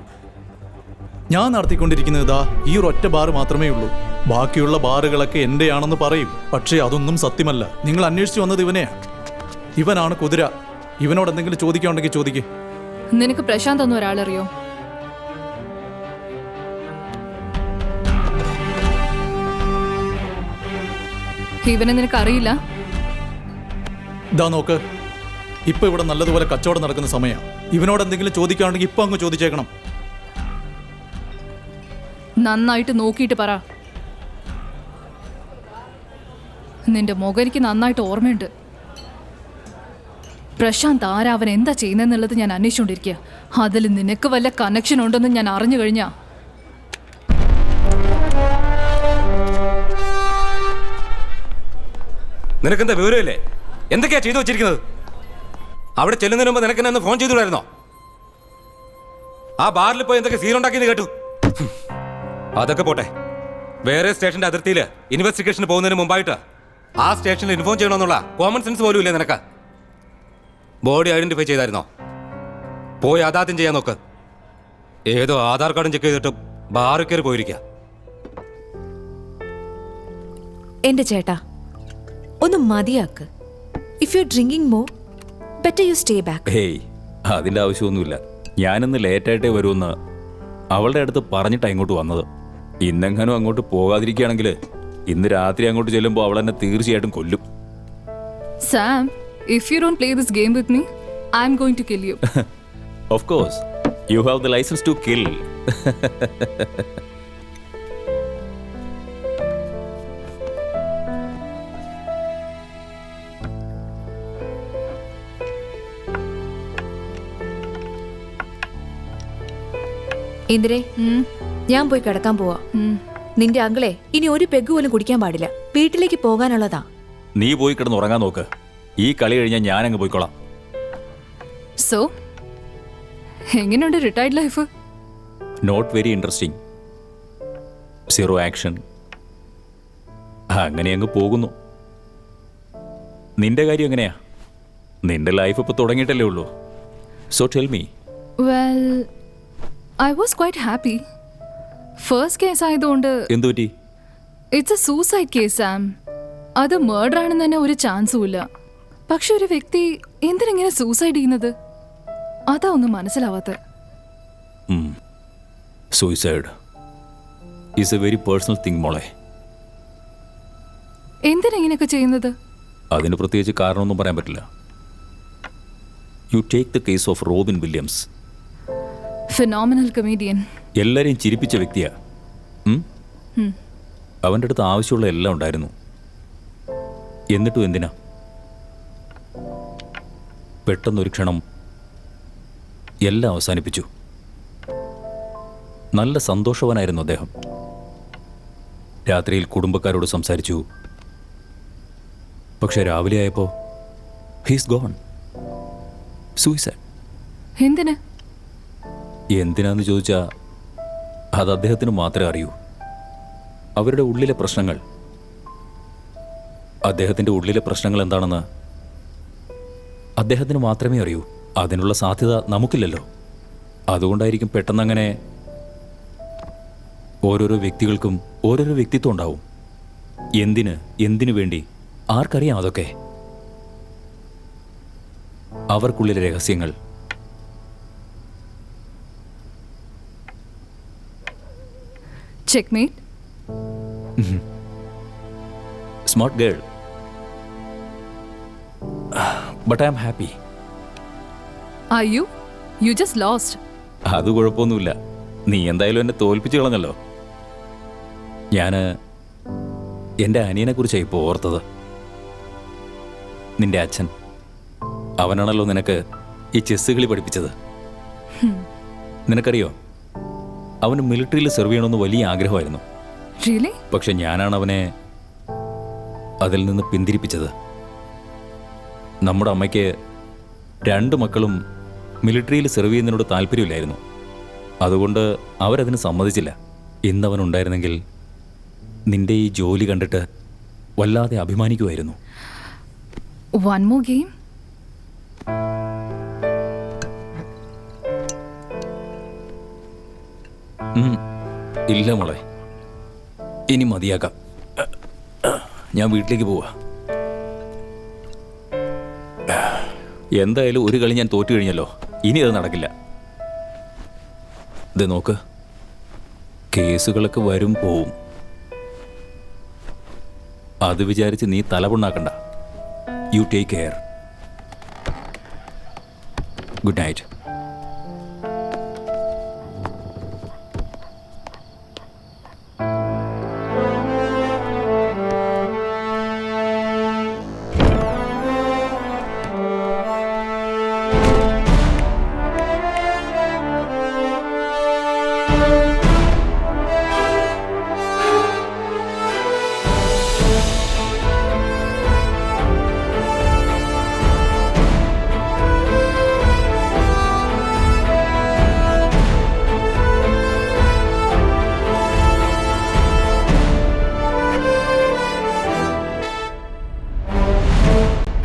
ഞാൻ നടത്തിക്കൊണ്ടിരിക്കുന്നത് ഇതാ ഈ ഒരൊറ്റ ബാർ മാത്രമേ ഉള്ളൂ. ബാക്കിയുള്ള ബാറുകളൊക്കെ എൻ്റെയാണെന്ന് പറയും, പക്ഷേ അതൊന്നും സത്യമല്ല. നിങ്ങൾ അന്വേഷിച്ചു വന്നത് ഇവനെയാ. ഇവനാണ് കുതിര. ഇവനോട് എന്തെങ്കിലും ചോദിക്കാനുണ്ടെങ്കിൽ ചോദിക്കേ. നിനക്ക് പ്രശാന്ത് എന്ന ഒരാളറിയോ? ഇവനെ നിനക്ക് അറിയില്ല? ഇതാ നോക്ക്, ഇപ്പൊ ഇവിടെ നല്ലതുപോലെ കച്ചവടം നടക്കുന്ന സമയം. ഇവനോട് എന്തെങ്കിലും ചോദിക്കാനുണ്ടെങ്കിൽ ഇപ്പൊ അങ്ങ് ചോദിച്ചേക്കണം. നന്നായിട്ട് നോക്കിയിട്ട് പറ. നിന്റെ മുഖം എനിക്ക് നന്നായിട്ട് ഓർമ്മയുണ്ട്. പ്രശാന്ത് ആരാ, അവൻ എന്താ ചെയ്യുന്നതെന്നുള്ളത് ഞാൻ അന്വേഷിച്ചുകൊണ്ടിരിക്കുക. അതിൽ നിനക്ക് വല്ല കണക്ഷൻ ഉണ്ടെന്ന് ഞാൻ അറിഞ്ഞു കഴിഞ്ഞാ നിനക്കെന്താ വിവരമില്ലേ? എന്തൊക്കെയാ ചെയ്തു വെച്ചിരിക്കുന്നത്? അവിടെ ചെല്ലുന്നതിന് മുമ്പ് നിനക്ക് എന്നെ ഫോൺ ചെയ്തുകൂടായിരുന്നോ? ആ ബാറിൽ പോയി എന്തൊക്കെ സീനുണ്ടാക്കിയെന്ന് കേട്ടു. അതൊക്കെ പോട്ടെ, വേറെ സ്റ്റേഷന്റെ അതിർത്തിയിൽ ഇൻവെസ്റ്റിഗേഷന് പോകുന്നതിന് മുമ്പായിട്ട് ആ സ്റ്റേഷനിൽ ഇൻഫോം ചെയ്യണമെന്നുള്ള കോമൺ സെൻസ് പോലും ഇല്ലേ നിനക്ക്? ബോഡി ഐഡന്റിഫൈ ചെയ്തായിരുന്നോ? പോയി അതാദ്യം ചെയ്യാൻ നോക്ക്. ഏതോ ആധാർ കാർഡും ചെക്ക് ചെയ്തിട്ട് ബാറിൽ കയറി പോയിരിക്കുക. എന്റെ ചേട്ടാ, ഒന്ന് മതിയാക്ക്. If you drinking more better you stay back. Hey, അതിൻ്റെ ആവശ്യമൊന്നുമില്ല. ഞാനിന്ന് ലേറ്റായിട്ടേ വരുമെന്ന് അവളുടെ അടുത്ത് പറഞ്ഞിട്ടാണ് ഇങ്ങോട്ട് വന്നത്. ഇന്നെങ്ങാനും അങ്ങോട്ട് പോകാതിരിക്കുകയാണെങ്കിൽ ഇന്ന് രാത്രി അങ്ങോട്ട് ചെല്ലുമ്പോൾ അവൾ എന്നെ തീർച്ചയായിട്ടും കൊല്ലും. Sam, if you don't play this game with me, I'm going to kill you. Of course, you have the license to kill. ഇന്ദിരേ, ഞാൻ പോയി കിടക്കാൻ പോവാ. നിന്റെ അങ്കിളെ ഇനി ഒരു പെഗ് പോലും കുടിക്കാൻ പാടില്ല. വീട്ടിലേക്ക് പോകാനുള്ളതാ. നീ പോയി കിടന്ന് ഉറങ്ങാൻ നോക്ക്. ഈ കളി കഴിഞ്ഞാൽ ഞാനങ്ങ് പോയിക്കോളാം. സോ എങ്ങനെയുണ്ട് retired life? Not very interesting. Zero action. അങ്ങനെ അങ്ങ് പോകുന്നു. നിന്റെ കാര്യം എങ്ങനെയാ? നിന്റെ ലൈഫ് ഇപ്പോൾ തുടങ്ങിയിട്ടല്ലേ ഉള്ളൂ. So tell me. Well, I was quite happy. First case ആയതുകൊണ്ട്. എന്തു പറ്റി? It's A suicide case Sam. അത് മർഡർ ആണെന്ന് തന്നെ ഒരു ചാൻസും ഇല്ല. പക്ഷെ ഒരു വ്യക്തി എന്തിനെങ്ങനെ സൂസൈഡ് ചെയ്യുന്നത്? അതാ ഒന്നും മനസ്സിലാവാത്ത. Suicide is a very personal thing മോളെ. എന്തിനെങ്ങനെയൊക്കെ ചെയ്യുന്നത്? അതിന് പ്രത്യേകിച്ച് കാരണമൊന്നും പറയാൻ പറ്റില്ല. You take the case of Robin Williams. Phenomenal comedian. എല്ലാരെയും ചിരിപ്പിച്ച വ്യക്തിയാ. അവൻ്റെ അടുത്ത് ആവശ്യമുള്ള എല്ലാം ഉണ്ടായിരുന്നു. എന്നിട്ടും എന്തിനാ പെട്ടെന്നൊരു ക്ഷണം എല്ലാം അവസാനിപ്പിച്ചു. നല്ല സന്തോഷവാനായിരുന്നു അദ്ദേഹം. രാത്രിയിൽ കുടുംബക്കാരോട് സംസാരിച്ചു. പക്ഷെ രാവിലെ ആയപ്പോൾ ഹീസ് ഗോൺ. സൂയിസൈഡ്. എന്തിനാന്ന് ചോദിച്ചാൽ അത് അദ്ദേഹത്തിന് മാത്രമേ അറിയൂ. അവരുടെ ഉള്ളിലെ പ്രശ്നങ്ങൾ, അദ്ദേഹത്തിൻ്റെ ഉള്ളിലെ പ്രശ്നങ്ങൾ എന്താണെന്ന് അദ്ദേഹത്തിന് മാത്രമേ അറിയൂ. അതിനുള്ള സാധ്യത നമുക്കില്ലല്ലോ. അതുകൊണ്ടായിരിക്കും പെട്ടെന്നങ്ങനെ. ഓരോരോ വ്യക്തികൾക്കും ഓരോരോ വ്യക്തിത്വം ഉണ്ടാവും. എന്തിനു വേണ്ടി ആർക്കറിയാം അതൊക്കെ? അവർക്കുള്ളിലെ രഹസ്യങ്ങൾ. Checkmate. Smart girl. But I am happy. Are you? You just lost. അത് കുഴപ്പമൊന്നുമില്ല. നീ എന്തായാലും എന്നെ തോൽപ്പിച്ചു കളഞ്ഞല്ലോ. ഞാൻ എൻ്റെ അനിയനെക്കുറിച്ചാണ് ഇപ്പോൾ ഓർത്തത്. നിന്റെ അച്ഛൻ. അവനാണല്ലോ നിനക്ക് ഈ ചെസ് കളി പഠിപ്പിച്ചത്. നിനക്കറിയോ, അവന് മിലിറ്ററിയിൽ സെർവ് ചെയ്യണമെന്ന് വലിയ ആഗ്രഹമായിരുന്നു. പക്ഷെ ഞാനാണ് അവനെ അതിൽ നിന്ന് പിന്തിരിപ്പിച്ചത്. നമ്മുടെ അമ്മയ്ക്ക് 2 മക്കളും മിലിറ്ററിയിൽ സെർവ് ചെയ്യുന്നതിനോട് താല്പര്യമില്ലായിരുന്നു. അതുകൊണ്ട് അവരതിന് സമ്മതിച്ചില്ല. ഇന്നവനുണ്ടായിരുന്നെങ്കിൽ നിന്റെ ഈ ജോലി കണ്ടിട്ട് വല്ലാതെ അഭിമാനിക്കുമായിരുന്നു. One more game. ഇല്ല മോളെ, ഇനി മതിയാക്കാം. ഞാൻ വീട്ടിലേക്ക് പോവാ. എന്തായാലും ഒരു കളി ഞാൻ തോറ്റു കഴിഞ്ഞല്ലോ, ഇനി അത് നടക്കില്ല. ഇത് നോക്ക്, കേസുകളൊക്കെ വരും പോവും. അത് വിചാരിച്ച് നീ തലപുണ്ണാക്കണ്ട. You take care. Good night.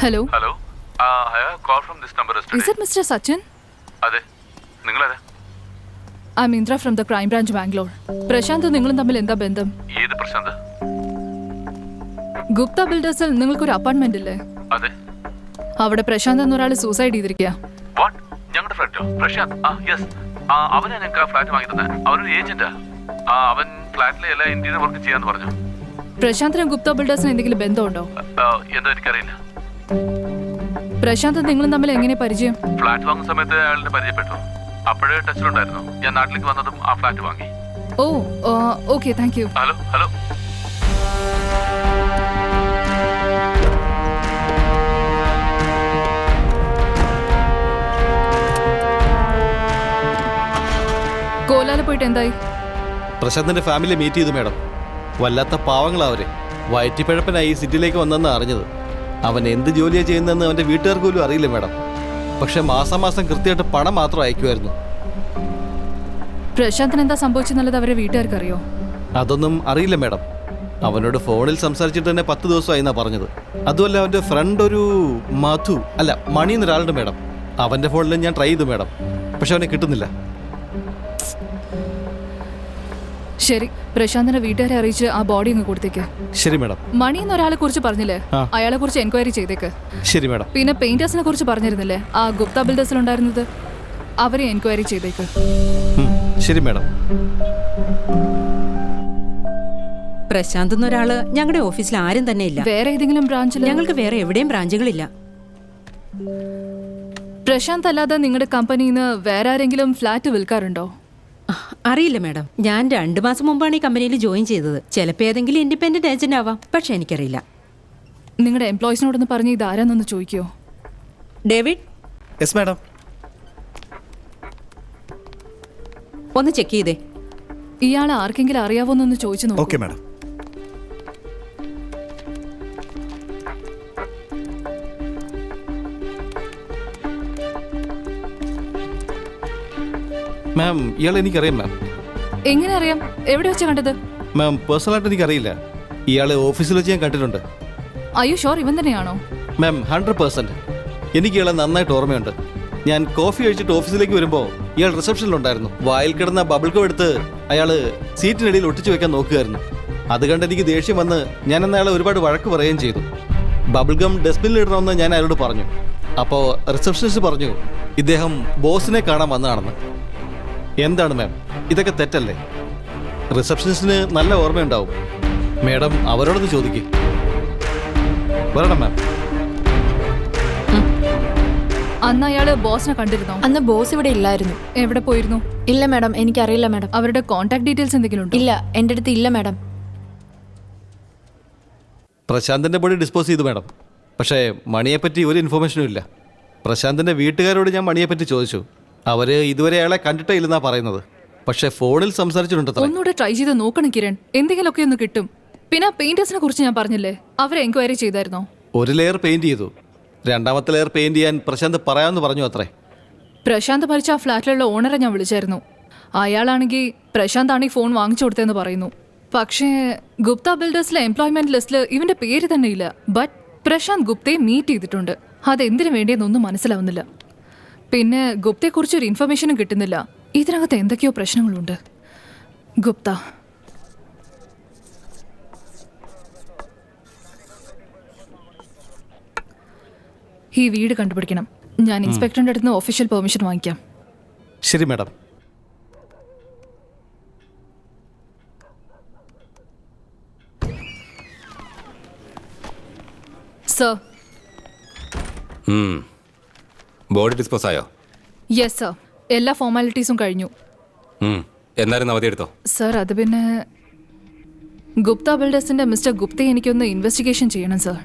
Hello. Hello, call from this number. Is it Mr. Sachin? അതെ, നിങ്ങളാരാ? I'm Indra from the Crime Branch, Bangalore. Prashant നിങ്ങളും തമ്മിൽ എന്താ ബന്ധം? ഏത് പ്രശാന്ത്? ഗുപ്ത ബിൽഡേഴ്സിൽ നിങ്ങൾക്കൊരു അപ്പാർട്ട്മെന്റ് ഇല്ലേ? അതെ. അവിടെ പ്രശാന്ത് എന്നൊരാൾ സൂസൈഡ് ചെയ്തിരിക്കുക. വാട്ട്? ഞങ്ങളുടെ ഫ്ലാറ്റോ? പ്രശാന്ത്? യെസ്. അവനാ ഞങ്ങൾക്ക് ആ ഫ്ലാറ്റ് വാങ്ങി തന്നെ. അവനൊരു ഏജന്റാ. അവൻ ഫ്ലാറ്റിലെ എല്ലാ ഇന്റീരിയർ വർക്ക് ചെയ്യാന്ന് പറഞ്ഞു. പ്രശാന്തിനും ഗുപ്ത ബിൽഡേഴ്സിനും എന്തെങ്കിലും ബന്ധമുണ്ടോ? എന്തോ എനിക്കറിയില്ല. പ്രശാന്ത് നിങ്ങളും തമ്മിൽ എങ്ങനെ പരിചയം? ഫ്ലാറ്റ് വാങ്ങുന്ന സമയത്ത് അയാളിനെ പരിചയപ്പെട്ടു. അപ്പോഴേ ടച്ചിലുണ്ടായിരുന്നു. ഞാൻ നാട്ടിലേക്ക് വന്നതും ആ ഫ്ലാറ്റ് വാങ്ങി. Oh okay, thank you. Hello hello. കോലാല പോയിട്ട് എന്തായി? പ്രശാന്തിന്റെ ഫാമിലി മീറ്റ് ചെയ്തു മാഡം. വല്ലാത്ത പാവങ്ങളാ അവര്. വയറ്റിപ്പഴപ്പനായി ഈ സിറ്റിയിലേക്ക് വന്നെന്ന് അറിഞ്ഞത്. അവൻ എന്ത് ജോലിയാണ് ചെയ്യുന്നതെന്ന് അവൻ്റെ വീട്ടുകാർക്ക് പോലും അറിയില്ല മാഡം. പക്ഷെ മാസം കൃത്യമായിട്ട് പണം മാത്രം അയക്കുമായിരുന്നു. പ്രശാന്തിന് എന്താ സംഭവിച്ചെന്നുള്ളത് അവരെ വീട്ടുകാർക്ക് അറിയോ? അതൊന്നും അറിയില്ല മാഡം. അവനോട് ഫോണിൽ സംസാരിച്ചിട്ട് തന്നെ 10 ദിവസമായി എന്നാ പറഞ്ഞത്. അതുമല്ല, അവൻ്റെ ഫ്രണ്ട് ഒരു മണി എന്നൊരാളുണ്ട് മാഡം. അവൻ്റെ ഫോണിൽ ഞാൻ ട്രൈ ചെയ്തു മാഡം, പക്ഷെ അവനെ കിട്ടുന്നില്ല. ശരി, പ്രശാന്തിന്റെ വീട്ടുകാരെ അറിയിച്ച് ആ ബോഡി അങ്ങ് കൊടുത്തേക്ക്. ശരി മാഡം. മണി എന്നൊരാളെ കുറിച്ച് പറഞ്ഞില്ലേ, അയാളെ കുറിച്ച് എൻക്വയറി ചെയ്തേക്ക്. ശരി മാഡം. പിന്നെ പെയിന്റേഴ്സിനെ കുറിച്ച് പറഞ്ഞിരുന്നില്ലേ, ആ ഗുപ്ത ബിൽഡേഴ്സിൽ ഉണ്ടായിരുന്നത്, അവരെ എൻക്വയറി ചെയ്തേക്ക്. ശരി മാഡം. പ്രശാന്ത് എന്നൊരാള് ഞങ്ങളുടെ ഓഫീസിൽ ആരും തന്നെ ഇല്ല. വേറെ ഏതെങ്കിലും ബ്രാഞ്ചിൽ? ഞങ്ങൾക്ക് വേറെ എവിടെയും ബ്രാഞ്ചുകളില്ല. പ്രശാന്ത് അല്ലാതെ നിങ്ങളുടെ കമ്പനിയിൽ നിന്ന് വേറെ ആരെങ്കിലും ഫ്ലാറ്റ് വിൽക്കാറുണ്ടോ? അറിയില്ല മാഡം. ഞാൻ 2 മാസം മുമ്പാണ് ഈ കമ്പനിയിൽ ജോയിൻ ചെയ്തത്. ചിലപ്പോൾ ഏതെങ്കിലും ഇൻഡിപെൻഡന്റ് ഏജന്റ് ആവാം, പക്ഷെ എനിക്കറിയില്ല. നിങ്ങളുടെ എംപ്ലോയീസിനോടൊന്ന് പറഞ്ഞ് ഇതാരാന്നൊന്ന് ചോദിക്കോ? ഡേവിഡ്. Yes madam. ഒന്ന് ചെക്ക് ചെയ്തേ. ഇയാൾ ആർക്കെങ്കിലും അറിയാവോന്നൊന്ന് ചോദിച്ചു നോക്കൂ. Okay madam. മാം, ഇയാൾ എനിക്കറിയാം മാം. എങ്ങനെ അറിയാം? എവിടെ വെച്ചാ കണ്ടത്? മാം, പേഴ്സണലായിട്ട് എനിക്കറിയില്ല. ഇയാളെ ഓഫീസിൽ വെച്ച് ഞാൻ കണ്ടിട്ടുണ്ട്. അയ്യോ ഷോർ, ഇവൻ തന്നെയാണോ? മാം, 100%. എനിക്ക് ഇയാളെ നന്നായിട്ട് ഓർമ്മയുണ്ട്. ഞാൻ കോഫി കഴിച്ചിട്ട് ഓഫീസിലേക്ക് വരുമ്പോൾ ഇയാൾ റിസപ്ഷനിലുണ്ടായിരുന്നു. വായിൽ കിടന്ന ബബിൾ ഗം എടുത്ത് അയാൾ സീറ്റിനിടയിൽ ഒട്ടിച്ചു വെക്കാൻ നോക്കുകയായിരുന്നു. അത് കണ്ട് എനിക്ക് ദേഷ്യം വന്ന് ഞാൻ അന്ന് അയാളെ ഒരുപാട് വഴക്ക് പറയുകയും ചെയ്തു. ബബിൾ ഗം ഡസ്റ്റ്ബിനിൽ ഇടണമെന്ന് ഞാൻ അയാളോട് പറഞ്ഞു. അപ്പോൾ റിസപ്ഷനിസ്റ്റ് പറഞ്ഞു ഇദ്ദേഹം ബോസിനെ കാണാൻ വന്നതാണെന്ന്. എന്താണ് മാം, ഇതൊക്കെ തെറ്റല്ലേ? റിസപ്ഷനിസ്റ്റിന് നല്ല ഓർമ്മയുണ്ടാവും. മാഡം അവരോടൊന്ന് ചോദിക്കും. വരണം മാം. അന്ന് അയാള് ബോസിനെ കണ്ടിരുന്നോ? അന്ന് ബോസ് ഇവിടെ ഇല്ലായിരുന്നു. എവിടെ പോയിരുന്നു? ഇല്ല മാഡം, എനിക്കറിയില്ല മാഡം. അവരുടെ കോൺടാക്ട് ഡീറ്റെയിൽസ് എന്തെങ്കിലും ഉണ്ടോ? ഇല്ല, എൻ്റെ അടുത്ത് ഇല്ല മാഡം. പ്രശാന്തിൻ്റെ ബോഡി ഡിസ്പോസ് ചെയ്തു മാഡം. പക്ഷേ മണിയെപ്പറ്റി ഒരു ഇൻഫർമേഷനും ഇല്ല. പ്രശാന്തിൻ്റെ വീട്ടുകാരോട് ഞാൻ മണിയെപ്പറ്റി ചോദിച്ചു. അവർ ഇതുവരെ അയാളെ കണ്ടിട്ടേ ഇല്ലെന്നാ പറയുന്നത്. പക്ഷേ ഫോണിൽ സംസാരിച്ചിട്ടുണ്ട്. ഒന്നുകൂടെ ട്രൈ ചെയ്ത് നോക്കണം കിരൺ, എന്തെങ്കിലുമൊക്കെ ഒന്ന് കിട്ടും. പിന്നെ പെയിന്റേഴ്സിനെ കുറിച്ച് ഞാൻ പറഞ്ഞില്ലേ, അവരെ എൻക്വയറി ചെയ്തായിരുന്നോ? ഒരു ലെയർ പെയിന്റ് ചെയ്തു. 2ാമത്തെ ലെയർ പെയിന്റ് ചെയ്യാൻ പ്രശാന്ത് പറയാമെന്ന് പറഞ്ഞു അത്രേ. പ്രശാന്ത് മരിച്ച ആ ഫ്ലാറ്റിലുള്ള ഓണറെ ഞാൻ വിളിച്ചായിരുന്നു. അയാളാണെങ്കിൽ പ്രശാന്താണ് ഈ ഫോൺ വാങ്ങിച്ചു കൊടുത്തതെന്ന് പറയുന്നു. പക്ഷേ ഗുപ്ത ബിൽഡേഴ്സിലെ എംപ്ലോയ്മെന്റ് ലിസ്റ്റിൽ ഇവന്റെ പേര് തന്നെ ഇല്ല. ബട്ട് പ്രശാന്ത് ഗുപ്തയെ മീറ്റ് ചെയ്തിട്ടുണ്ട്. അതെന്തിനു വേണ്ടിയെന്നൊന്നും മനസ്സിലാവുന്നില്ല. പിന്നെ ഗുപ്തയെക്കുറിച്ച് ഒരു ഇൻഫർമേഷനും കിട്ടുന്നില്ല. ഇതിനകത്ത് എന്തൊക്കെയോ പ്രശ്നങ്ങളുണ്ട്. ഗുപ്ത ഈ വീട് കണ്ടുപിടിക്കണം. ഞാൻ ഇൻസ്പെക്ടറിന്റെ അടുത്ത് നിന്ന് ഒഫീഷ്യൽ പെർമിഷൻ വാങ്ങിക്കാം. ശരി മാഡം. സർ. ബോഡി ഡിസ്പോസ് ആയോ? യെസ് സർ, എല്ലാ ഫോർമാലിറ്റീസും കഴിഞ്ഞു. എന്നാലും അവധി എടുത്തോ? സർ അത് പിന്നെ ഗുപ്ത ബിൽഡേഴ്സിന്റെ മിസ്റ്റർ ഗുപ്തയെ എനിക്കൊന്ന് ഇൻവെസ്റ്റിഗേഷൻ ചെയ്യണം സർ.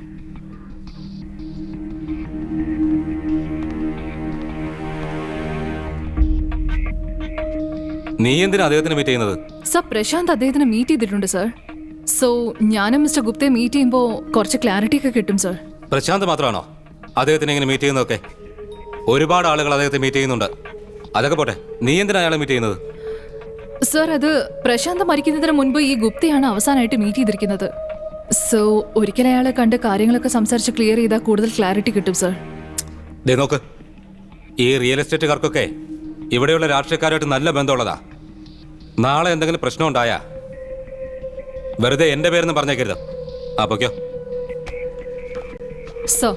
നീ എന്തിനാ അദ്ദേഹത്തിന് മീറ്റ് ചെയ്യുന്നത്? സർ പ്രശാന്ത് അദ്ദേഹത്തിനെ മീറ്റ് ചെയ്തിട്ടുണ്ട് സർ. സോ ഞാനും മിസ്റ്റർ ഗുപ്തയെ മീറ്റ് ചെയ്യുമ്പോൾ കുറച്ച് ക്ലാരിറ്റി ഒക്കെ കിട്ടും സർ. പ്രശാന്ത് മാത്രമാണോ അദ്ദേഹത്തിന് ഇങ്ങനെ മീറ്റ് ചെയ്യുന്നതൊക്കെ? ഒരുപാട് ആളുകൾ അദ്ദേഹത്തെ മീറ്റ് ചെയ്യുന്നുണ്ട്. അതൊക്കെ പോട്ടെ, നീ എന്തിനാ അയാളെ മീറ്റ് ചെയ്യുന്നത്? സർ അത് പ്രശാന്ത് മരിക്കുന്നതിന് മുൻപ് ഈ ഗുപ്തയാണ് അവസാനമായിട്ട് മീറ്റ് ചെയ്തിരിക്കുന്നത്. സോ ഒരിക്കൽ അയാളെ കണ്ട് കാര്യങ്ങളൊക്കെ സംസാരിച്ച് ക്ലിയർ ചെയ്താൽ കൂടുതൽ ക്ലാരിറ്റി കിട്ടും സർ. നോക്ക്, ഈ റിയൽ എസ്റ്റേറ്റുകാർക്കൊക്കെ ഇവിടെയുള്ള രാഷ്ട്രീയക്കാരുമായിട്ട് നല്ല ബന്ധമുള്ളതാ. നാളെ എന്തെങ്കിലും പ്രശ്നം ഉണ്ടായാ വെറുതെ എന്റെ പേരെന്ന് പറഞ്ഞേക്കരുത്. അപ്പൊക്കോ സർ.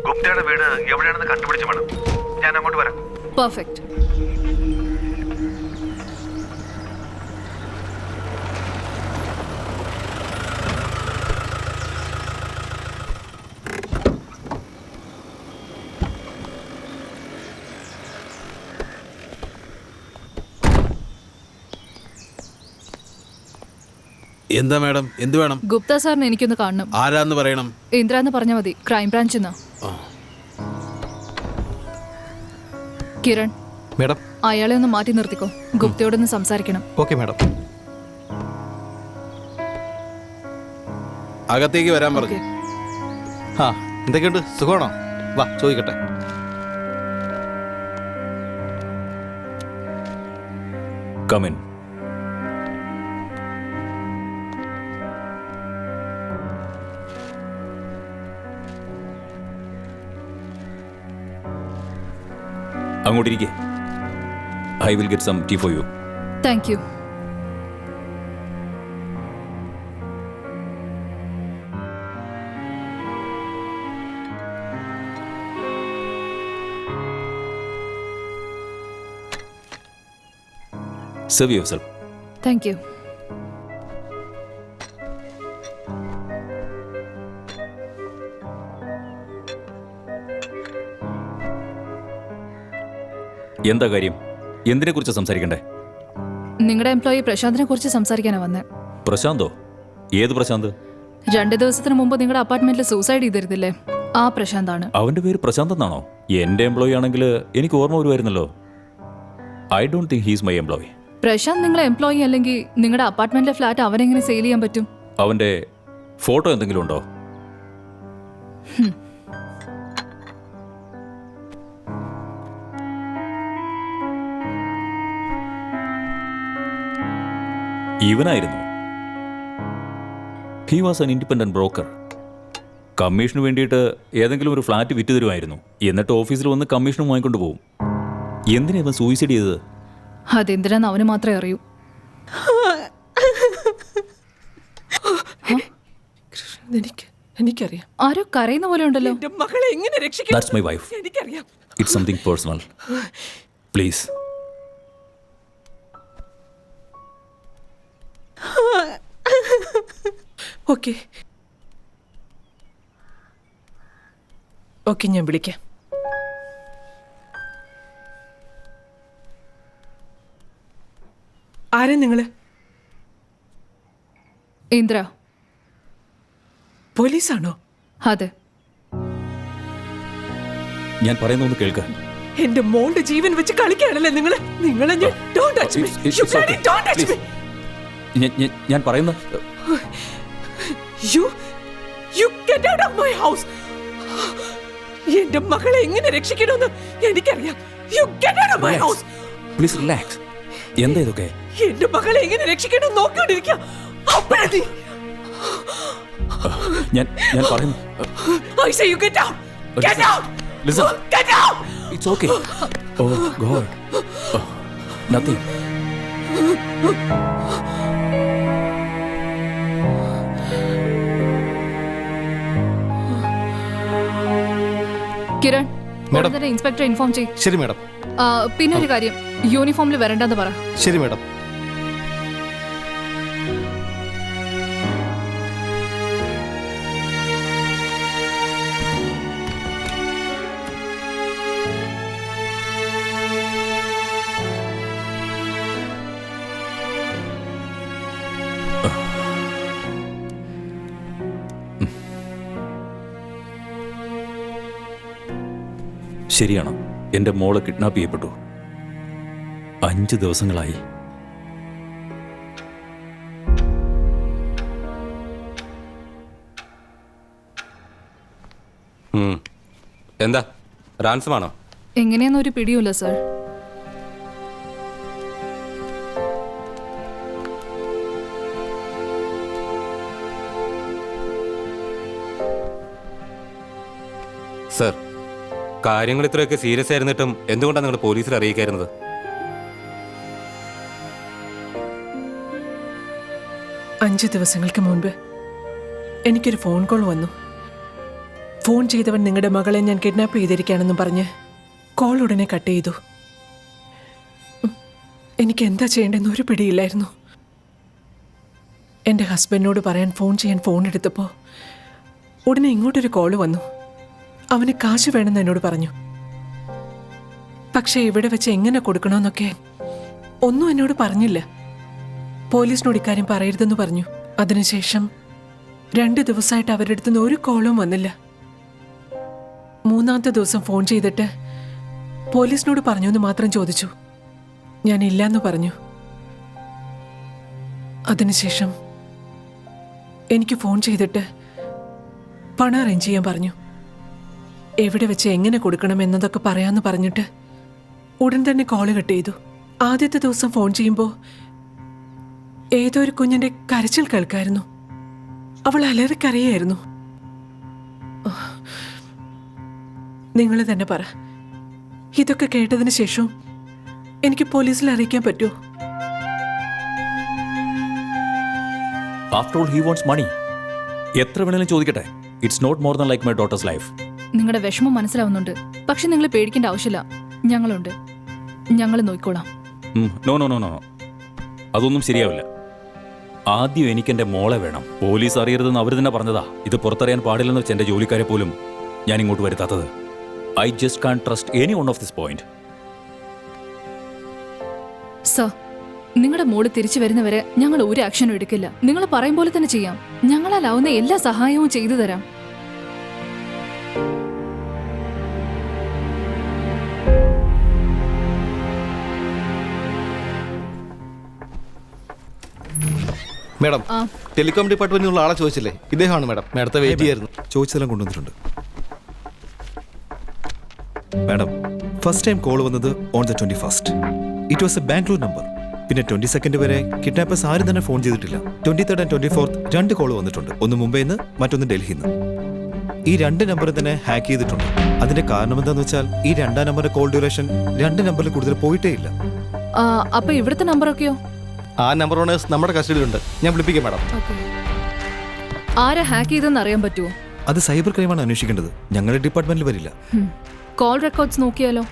ഗുപ്തയുടെ വീട് എവിടെയാണെന്ന് കണ്ടുപിടിച്ചു വേണം, ഞാൻ അങ്ങോട്ട് വരാം. പെർഫെക്റ്റ്. എന്താ മാഡം, എന്ത് വേണം? ഗുപ്ത സാറിന് എനിക്കൊന്ന് കാണണം. ആരാന്ന് പറയണം? ഇന്ദ്ര എന്ന് പറഞ്ഞാൽ മതി, ക്രൈംബ്രാഞ്ചിൽ നിന്ന്. കിരൺ മാഡം, അയാളെ ഒന്ന് മാറ്റി നിർത്തിക്കോ. ഗുപ്തയോടൊന്ന് സംസാരിക്കണം. Okay madam. അകത്തേക്ക് വരാൻ പറഞ്ഞു. ആ എന്തൊക്കെയുണ്ട്, സുഖമാണോ? വാ ചോദിക്കട്ടെ. കമിൻ. അങ്ങോട്ടിരിക്കെ. I will get some tea for you. Thank you. Serve yourself. Thank you. എന്താ കാര്യം? എന്തിനെ കുറിച്ച് സംസാരിക്കണ്ടേ? നിങ്ങളുടെ എംപ്ലോയി പ്രശാന്തിനെ കുറിച്ച് സംസാരിക്കാനാ വന്നേ. പ്രശാന്തോ? ഏത് പ്രശാന്ത്? 2 ദിവസത്തിന് മുമ്പ് നിങ്ങളുടെ അപ്പാർട്ട്മെന്റിൽ സൂസൈഡ് ചെയ്തിരുന്നില്ലേ, ആ പ്രശാന്താണ്. അവന്റെ പേര് പ്രശാന്ത് എന്നാണോ? എന്റെ എംപ്ലോയി ആണെങ്കിൽ എനിക്ക് ഓർമ്മ വരുമായിരുന്നല്ലോ. I don't think he's my employee. Prashanth നിങ്ങളെ എംപ്ലോയി അല്ലെങ്കിൽ നിങ്ങളുടെ അപ്പാർട്ട്മെന്റിലെ ഫ്ലാറ്റ് അവനെങ്ങനെ സെയിൽ ചെയ്യാൻ പറ്റും? അവന്റെ ഫോട്ടോ എന്തെങ്കിലും ഉണ്ടോ? ഇവനായിരുന്നു. He was an independent broker. കമ്മീഷന് വേണ്ടിയിട്ട് ഏതെങ്കിലും ഒരു ഫ്ലാറ്റ് വിറ്റ് തരുമായിരുന്നു. എന്നിട്ട് ഓഫീസിൽ വന്ന് കമ്മീഷനും വാങ്ങിക്കൊണ്ട് പോകും. എന്തിനാ ഇവൻ സൂയിസൈഡ് ചെയ്തത്? അതെന്തിനാന്ന് അവന് മാത്രമേ അറിയൂ. എനിക്കറിയാം. ആരോ കരയുന്ന പോലെ ഉണ്ടല്ലോ. മകളെ എങ്ങനെ രക്ഷിക്കും? That's my wife. എനിക്കറിയാം. It's something personal. Please. Okay okay, ഞാൻ വിളിക്കാം. ആരാ നിങ്ങള്? ഇന്ദ്ര. പോലീസാണോ? അതെ. ഞാൻ പറയുന്നൊന്ന് കേൾക്ക. എന്റെ മോളുടെ ജീവൻ വെച്ച് കളിക്കുകയാണല്ലേ നിങ്ങള്? നിങ്ങളെ ഞാൻ don't touch me. You bloody don't touch me. ഞാൻ പറയുന്ന You get out of my house. എന്റെ മകളെ എങ്ങനെ രക്ഷിക്കണമെന്ന് എനിക്കറിയാം. You get out of my house. Please relax. എന്താ ഇതൊക്കെ? എന്റെ മകളെ എങ്ങനെ രക്ഷിക്കണം നോക്കിക്കൊണ്ടിരിക്കുക. ഞാൻ പറയുന്നു. I say you get out. Get out. Listen. Get out. It's okay. Oh God. Nothing. Kiran, madam. ഉടനെ ഇൻസ്പെക്ടറെ ഇൻഫോം ചെയ്യും. ശരി മാഡം. പിന്നെ ഒരു കാര്യം, യൂണിഫോമിൽ വരണ്ടെന്ന് പറ. ശരി മാഡം. ശരിയാണ്, എൻ്റെ മോള് കിഡ്നാപ്പ് ചെയ്യപ്പെട്ടു. 5 ദിവസങ്ങളായി. എന്താ റാൻസമാണോ? എങ്ങനെയാന്ന് ഒരു പിടിയുമില്ല സർ. സർ, കാര്യങ്ങൾ ഇത്രയൊക്കെ സീരിയസ് ആയിരുന്നിട്ടും എന്തുകൊണ്ടാണ് നിങ്ങൾ പോലീസിൽ അറിയിക്കായിരുന്നത്? അഞ്ച് ദിവസങ്ങൾക്ക് മുൻപ് എനിക്കൊരു ഫോൺ കോൾ വന്നു. ഫോൺ ചെയ്തവൻ നിങ്ങളുടെ മകളെ ഞാൻ കിഡ്നാപ്പ് ചെയ്തിരിക്കുകയാണെന്നും പറഞ്ഞ് കോൾ ഉടനെ കട്ട് ചെയ്തു. എനിക്ക് എന്താ ചെയ്യേണ്ടതെന്ന് ഒരു പിടിയില്ലായിരുന്നു. എൻ്റെ ഹസ്ബൻഡിനോട് പറയാൻ ഫോൺ ചെയ്യാൻ ഫോൺ എടുത്തപ്പോൾ ഉടനെ ഇങ്ങോട്ടൊരു കോൾ വന്നു. അവന് കാശ് വേണമെന്ന് എന്നോട് പറഞ്ഞു. പക്ഷേ ഇവിടെ വെച്ച് എങ്ങനെ കൊടുക്കണമെന്നൊക്കെ ഒന്നും എന്നോട് പറഞ്ഞില്ല. പോലീസിനോട് ഇക്കാര്യം പറയരുതെന്ന് പറഞ്ഞു. അതിനുശേഷം 2 ദിവസമായിട്ട് അവരുടെ അടുത്ത് നിന്ന് ഒരു കോളും വന്നില്ല. 3-ാമത്തെ ദിവസം ഫോൺ ചെയ്തിട്ട് പോലീസിനോട് പറഞ്ഞു എന്ന് മാത്രം ചോദിച്ചു. ഞാൻ ഇല്ലാന്ന് പറഞ്ഞു. അതിനുശേഷം എനിക്ക് ഫോൺ ചെയ്തിട്ട് പണം അറേഞ്ച് ചെയ്യാൻ പറഞ്ഞു. എവിടെ വെച്ച് എങ്ങനെ കൊടുക്കണം എന്നതൊക്കെ പറയാമെന്ന് പറഞ്ഞിട്ട് ഉടൻ തന്നെ കോള് കട്ട് ചെയ്തു. ആദ്യത്തെ ദിവസം ഫോൺ ചെയ്യുമ്പോൾ ഏതോ ഒരു കുഞ്ഞിൻ്റെ കരച്ചിൽ കേൾക്കായിരുന്നു. അവൾ അലറിക്കരയായിരുന്നു. നിങ്ങൾ തന്നെ പറ, ഇതൊക്കെ കേട്ടതിന് ശേഷം എനിക്ക് പോലീസിൽ അറിയിക്കാൻ പറ്റുമോ? After all he wants money. എത്ര വേണേലും ചോദിക്കട്ടെ. It's not more than like my daughter's life. നിങ്ങളുടെ വിഷമം മനസ്സിലാവുന്നുണ്ട്. പക്ഷെ നിങ്ങൾ പേടിക്കേണ്ട ആവശ്യമില്ല. ഞങ്ങളുണ്ട്. ഞങ്ങൾ നോക്കിക്കോളാം. നോ നോ നോ നോ അതൊന്നും ശരിയാവില്ല. ആദ്യം എനിക്ക് എൻ്റെ മോളെ വേണം. പോലീസ് അറിയരുതെന്ന് അവർ തന്നെ പറഞ്ഞതാ. ഇത് പുറത്തറിയാൻ പാടില്ലെന്ന് വെച്ച് എൻ്റെ ജോലിക്കാരെ പോലും ഞാൻ ഇങ്ങോട്ട് വരുത്താത്തത്. I just can't trust any one of this point. Sir, നിങ്ങളുടെ മോള് തിരിച്ചു വരുന്നവരെ ഞങ്ങൾ ഒരു ആക്ഷനും എടുക്കില്ല. നിങ്ങൾ പറയും പോലെ തന്നെ ചെയ്യാം. ഞങ്ങളാലാവുന്ന എല്ലാ സഹായവും ചെയ്തു തരാം. മാഡം, ടെലികോം ഡിപ്പാർട്ട്മെന്റിലുള്ള ആളെ ചോദിച്ചില്ലേ? ഇദ്ദേഹമാണ് മാഡം. മാഡത്തെ വെയിറ്റ് ചെയ്യായിരുന്നു. ചോദിച്ചതെല്ലാം കൊണ്ടുവന്നിട്ടുണ്ട്. മാഡം, ഫസ്റ്റ് ടൈം കോൾ വന്നത് on the 21st. It was A Bangalore number. പിന്നെ 22nd വരെ കിഡ്നാപ്പേഴ്സ് ആരും തന്നെ ഫോൺ ചെയ്തിട്ടില്ല. 23rd and 24th 2 കോൾ വന്നിട്ടുണ്ട്. ഒന്ന് മുംബൈയിൽ നിന്ന്, മറ്റൊന്ന് ഡൽഹിയിൽ നിന്ന്. ഈ 2 നമ്പറും തന്നെ ഹാക്ക് ചെയ്തിട്ടുണ്ട്. അതിന്റെ കാരണം എന്താണെന്ന് വെച്ചാൽ ഈ 2ാം നമ്പറിന്റെ കോൾ ഡ്യൂറേഷൻ 2 നമ്പറിൽ കൂടുതൽ പോയിട്ടേ ഇല്ല. അപ്പൊ ഇവിടുത്തെ നമ്പറൊക്കെയോ? ആ നമ്പർ ഓണേഴ്സ് നമ്മുടെ കസ്റ്റഡിയിലുണ്ട്. ഞാൻ വിളിപ്പിക്കാം മാഡം. ആരെ ഹാക്ക് ചെയ്തെന്ന് അറിയാൻ പറ്റുമോ? അത് സൈബർ ക്രൈമാണ് അന്വേഷിക്കേണ്ടത്. ഞങ്ങളുടെ ഡിപ്പാർട്ട്മെന്റിൽ വരില്ല. കോൾ റെക്കോർഡ്സ് നോക്കിയാലോ?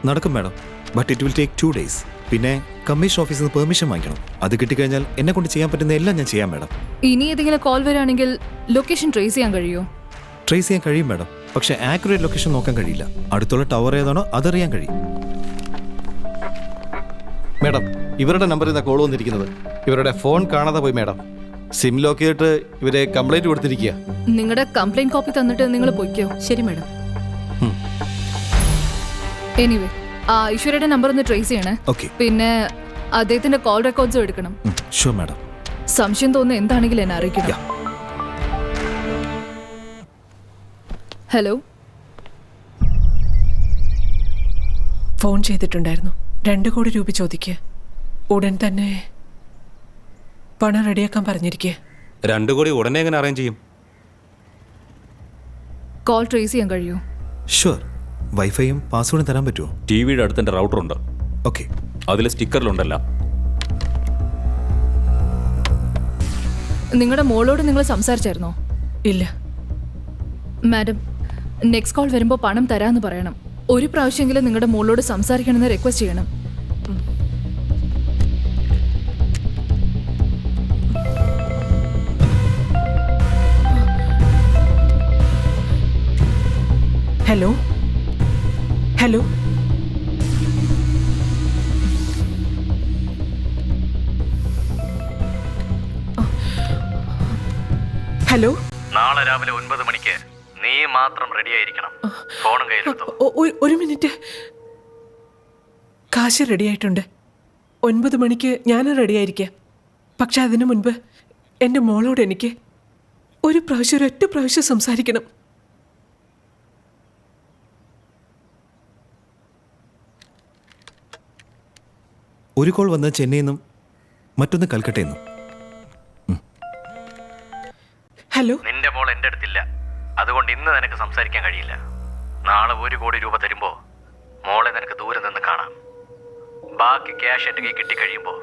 നടക്കും madam, but it will take 2 days. പിന്നെ കമ്മീഷൻ ഓഫീസിൽ നിന്ന് പെർമിഷൻ വാങ്ങിക്കണം. അത് കിട്ടിക്കഴിഞ്ഞാൽ എന്നെ കൊണ്ട് ചെയ്യാൻ പറ്റുന്ന എല്ലാം ഞാൻ ചെയ്യാം മാഡം. ഇനി ഏതെങ്കിലും കോൾ വരാണെങ്കിൽ ലൊക്കേഷൻ ട്രേസ് ചെയ്യാൻ കഴിയുമോ? ട്രേസ് ചെയ്യാൻ കഴിയും മാഡം, പക്ഷേ ആക്യുറേറ്റ് ലൊക്കേഷൻ നോക്കാൻ കഴിയില്ല. അടുത്തുള്ള ടവർ ഏതാണോ അതറിയാൻ കഴിയും. മാഡം, ഇവരുടെ നമ്പറിൽ നിന്നാണ് കോൾ വന്നിരിക്കുന്നത്. ഇവരുടെ ഫോൺ കാണാതെ പോയി മാഡം. സിം ലോക്ക് ചെയ്തിട്ട് ഇവരെ കംപ്ലൈന്റ് കൊടുത്തിരിക്കുക. നിങ്ങളുടെ കംപ്ലൈന്റ് കോപ്പി തന്നിട്ട് നിങ്ങൾ പോയിക്കോ. ശരി മാഡം. എനിവേ, ഈശ്വരയുടെ നമ്പർ ഒന്ന് ട്രേസ് ചെയ്യണേ. പിന്നെ അദ്ദേഹത്തിന്റെ കോൾ റെക്കോർഡ്സും എടുക്കണം. Sure madam. സംശയം തോന്നുന്ന എന്താണെങ്കിലും എന്നെ അറിയിക്കണം. ഹലോ, ഫോൺ ചെയ്തിട്ടുണ്ടായിരുന്നു. 2 കോടി രൂപ ചോദിക്കുക. ഉടൻ തന്നെ പണം റെഡിയാക്കാൻ പറഞ്ഞിരിക്കുക. 2 കോടി ഉടനെ എങ്ങനെ അറേഞ്ച് ചെയ്യും? കോൾ ട്രേസ് ചെയ്യാൻ കഴിയൂ? ഷുവർ. വൈഫൈയും പാസ്വേഡും തരാൻ പറ്റുമോ? ടി വിയുടെ അടുത്തെൻ്റെ റൗട്ടറുണ്ട്. ഓക്കെ. അതിൽ സ്റ്റിക്കറിലുണ്ടല്ല. നിങ്ങളുടെ മോളോട് നിങ്ങൾ സംസാരിച്ചായിരുന്നോ? ഇല്ല. മാഡം, നെക്സ്റ്റ് കോൾ വരുമ്പോൾ പണം തരാമെന്ന് പറയണം. ഒരു പ്രാവശ്യമെങ്കിലും നിങ്ങളുടെ മോളോട് സംസാരിക്കണമെന്ന് റിക്വസ്റ്റ് ചെയ്യണം. Hello hello hello. നാളെ രാവിലെ 9 മണിക്ക് നീ മാത്രം റെഡി ആയിരിക്കണം. ഫോണും കയ്യിലെടുത്തോ. ഒരു മിനിറ്റ്. കാശ് റെഡി ആയിട്ടുണ്ട്. 9 മണിക്ക് ഞാൻ റെഡി ആയിരിക്കാം. പക്ഷെ അതിനു മുൻപ് എൻ്റെ മോളോട് എനിക്ക് ഒരൊറ്റ പ്രാവശ്യം സംസാരിക്കണം. ഒരു കോൾ വന്നത് ചെന്നൈയിൽ നിന്നും, മറ്റൊന്ന് കൽക്കട്ടയിൽ നിന്നും. ഹലോ. നിന്റെ മോൾ എൻ്റെ അടുത്തില്ല. അതുകൊണ്ട് ഇന്ന് നിനക്ക് സംസാരിക്കാൻ കഴിയില്ല. നാളെ 1 കോടി രൂപ തരുമ്പോൾ മോളെ നിനക്ക് ദൂരെ നിന്ന് കാണാം. ബാക്കി ക്യാഷ് എൻ്റെ കൈ കിട്ടിക്കഴിയുമ്പോൾ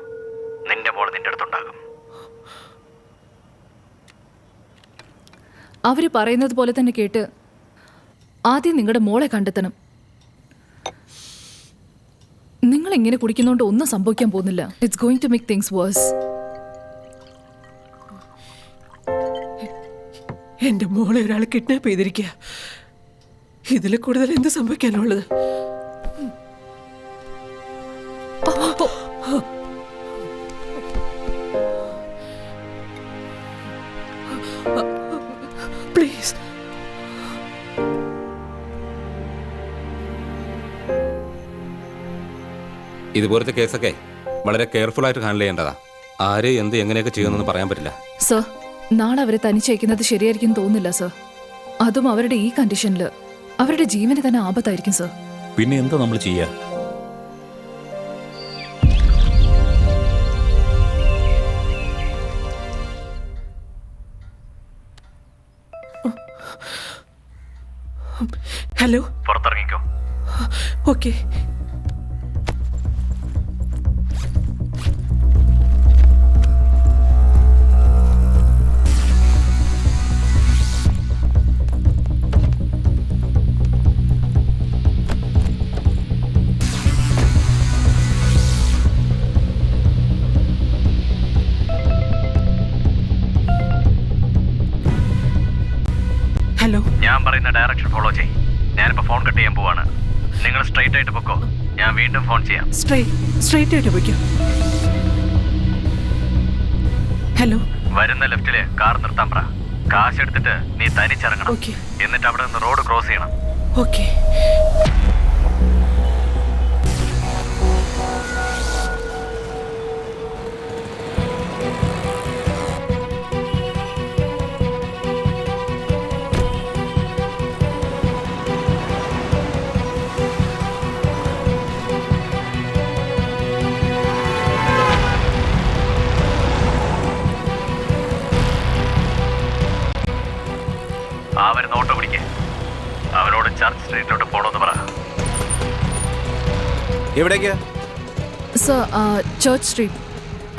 നിന്റെ മോൾ നിന്റെ അടുത്തുണ്ടാകും. അവര് പറയുന്നത് പോലെ തന്നെ കേട്ട് ആദ്യം നിങ്ങളുടെ മോളെ കണ്ടെത്തണം. നിങ്ങൾ ഇങ്ങനെ കുടിക്കുന്നോണ്ട് ഒന്നും സംഭവിക്കാൻ പോകുന്നില്ല. It's going to make things worse. എൻ്റെ മോളെ ഒരാൾ കിഡ്നാപ്പ് ചെയ്തിരിക്കുക. ഇതിൽ കൂടുതൽ എന്ത് സംഭവിക്കാനുള്ളത്? പ്ലീസ്. ഇതുപോലത്തെ കേസൊക്കെ വളരെ കെയർഫുൾ ആയിട്ട് ഹാൻഡിൽ ചെയ്യേണ്ടതാ. ആര് എന്ത് എങ്ങനെയൊക്കെ ചെയ്യുമെന്നൊന്നും പറയാൻ പറ്റില്ല. സർ, നാളെ അവരെ തനിച്ചയക്കുന്നത് ശരിയായിരിക്കും തോന്നില്ല സർ. അതും അവരുടെ ഈ കണ്ടീഷനിൽ അവരുടെ ജീവന് തന്നെ ആപത്തായിരിക്കും സർ. പിന്നെ എന്താ നമ്മൾ ചെയ്യുക? ഹലോ. പുറത്തിറങ്ങിക്കോ. ഓക്കെ. ഹലോ. ഞാൻ പറയുന്ന ഡയറക്ഷൻ ഫോളോ ചെയ്യ്. ഞാനിപ്പോ ഫോൺ കട്ട് ചെയ്യാൻ പോവാണ്. നിങ്ങൾ സ്ട്രൈറ്റ് ആയിട്ട് പൊക്കോ. ഞാൻ വീണ്ടും ഫോൺ ചെയ്യാം. സ്ട്രൈറ്റ് ആയിട്ട് പോയിക്കോ. ഹലോ. വരുന്ന ലെഫ്റ്റില് കാർ നിർത്താൻ പറ. കാശ് എടുത്തിട്ട് നീ തനിച്ചിറങ്ങണം. എന്നിട്ട് അവിടെ നിന്ന് റോഡ് ക്രോസ് ചെയ്യണം. ഓക്കെ. അവരുന്ന് ഓട്ടോ പിടിക്കേ. അവരോട് ചർച്ച് സ്ട്രീറ്റിലോട്ട് പോണോന്ന് പറ. എവിടേക്കാ? Sir, church street.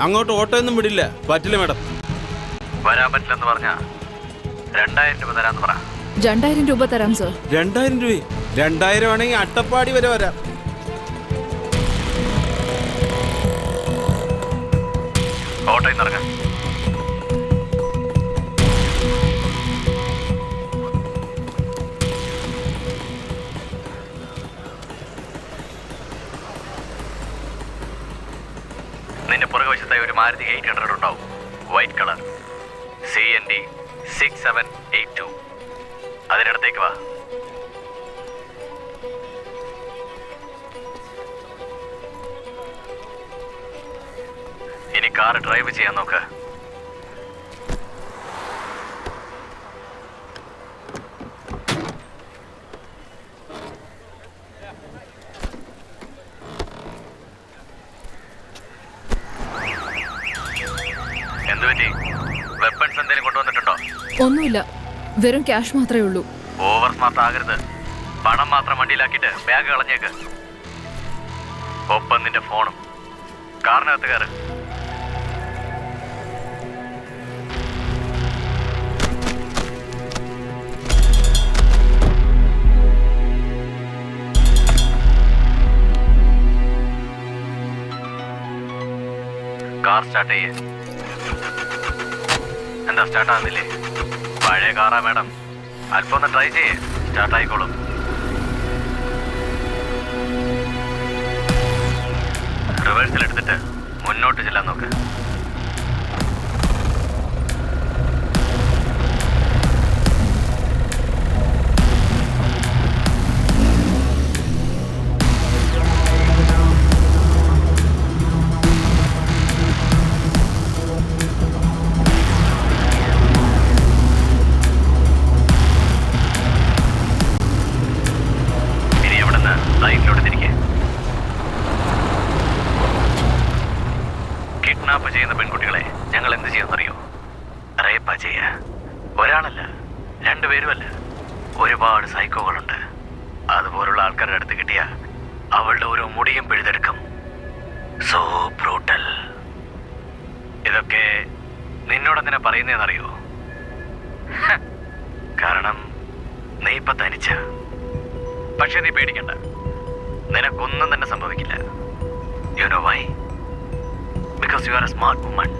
അങ്ങോട്ട് ഓട്ടോ ഒന്നും വിടില്ല. പറ്റില്ല മാഡം. വരാൻ പറ്റില്ലെന്ന് പറഞ്ഞാ 2000 രൂപ തരാന്ന് പറ. 2000 രൂപ തരാം സർ. 2000 രൂപ? 2000 ആണെങ്കിൽ അട്ടപ്പാടി വരെ വരാം. ഓട്ടോയിൽ നിന്ന് ഇറങ്ങാം. നിന്റെ പുറകുവശത്തായി ഒരു മാരുതി 800 ഉണ്ടാവും. White colour, CND 6782. അതിനടുത്തേക്ക് വാ. ഇനി കാർ ഡ്രൈവ് ചെയ്യാൻ നോക്ക്. എന്തുപറ്റി? വെപ്പൺസ് എന്തെങ്കിലും കൊണ്ടുവന്നിട്ടുണ്ടോ? ഒന്നുമില്ല, വെറും ക്യാഷ് മാത്രമേ ഉള്ളൂ. ഓവർ സ്മാർട്ട് ആകരുത്. പണം മാത്രം വണ്ടിയിലാക്കിയിട്ട് ബാഗ് കളഞ്ഞേക്ക്. ഒപ്പം നിന്റെ ഫോണും. കാറിനകത്ത് കയറ്. കാർ സ്റ്റാർട്ട് ചെയ്യേ. എന്താ സ്റ്റാർട്ട് ആകുന്നില്ലേ? പഴയ കാറാ മാഡം, അല്പം ഒന്ന് ട്രൈ ചെയ്യേ, സ്റ്റാർട്ട് ആയിക്കോളും. റിവേഴ്സിൽ എടുത്തിട്ട് മുന്നോട്ട് ചെല്ലാൻ നോക്ക്. റൈറ്റിലോട്ട് തിരികെ. കിഡ്നാപ്പ് ചെയ്യുന്ന പെൺകുട്ടികളെ ഞങ്ങൾ എന്ത് ചെയ്യുമെന്നറിയോ? റേപ്പാ ചെയ്യ. ഒരാളല്ല, രണ്ടുപേരുമല്ല, ഒരുപാട് സൈക്കോകളുണ്ട്. അതുപോലുള്ള ആൾക്കാരുടെ അടുത്ത് കിട്ടിയ അവളുടെ ഓരോ മുടിയും പിഴുതെടുക്കും. So brutal. ഇതൊക്കെ നിന്നോടെന്തിനാ പറയുന്നതെന്നറിയോ? കാരണം നീ ഇപ്പൊ തനിച്ച. പക്ഷെ നീ പേടിക്കണ്ട, നിനക്കൊന്നും തന്നെ സംഭവിക്കില്ല. You know why? Because you are a smart woman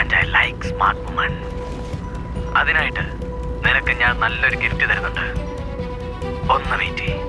and I like smart woman. അതിനായിട്ട് നിനക്ക് ഞാൻ നല്ലൊരു ഗിഫ്റ്റ് തരുന്നുണ്ട്. ഒന്ന് വെയിറ്റ് ചെയ്യ്.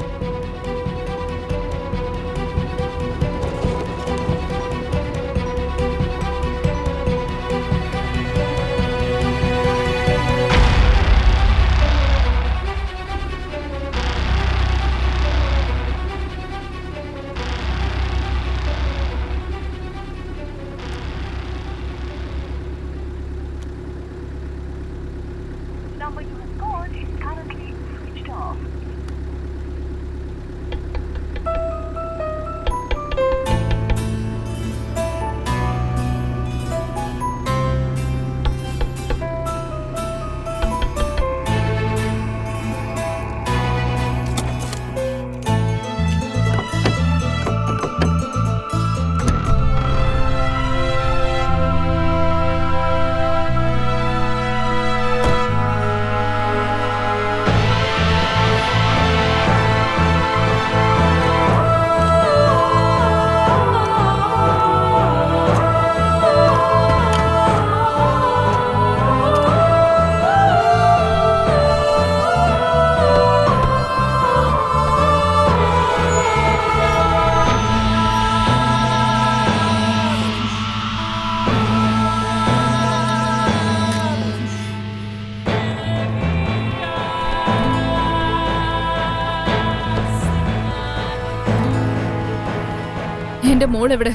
എന്റെ മോൾ എവിടെ?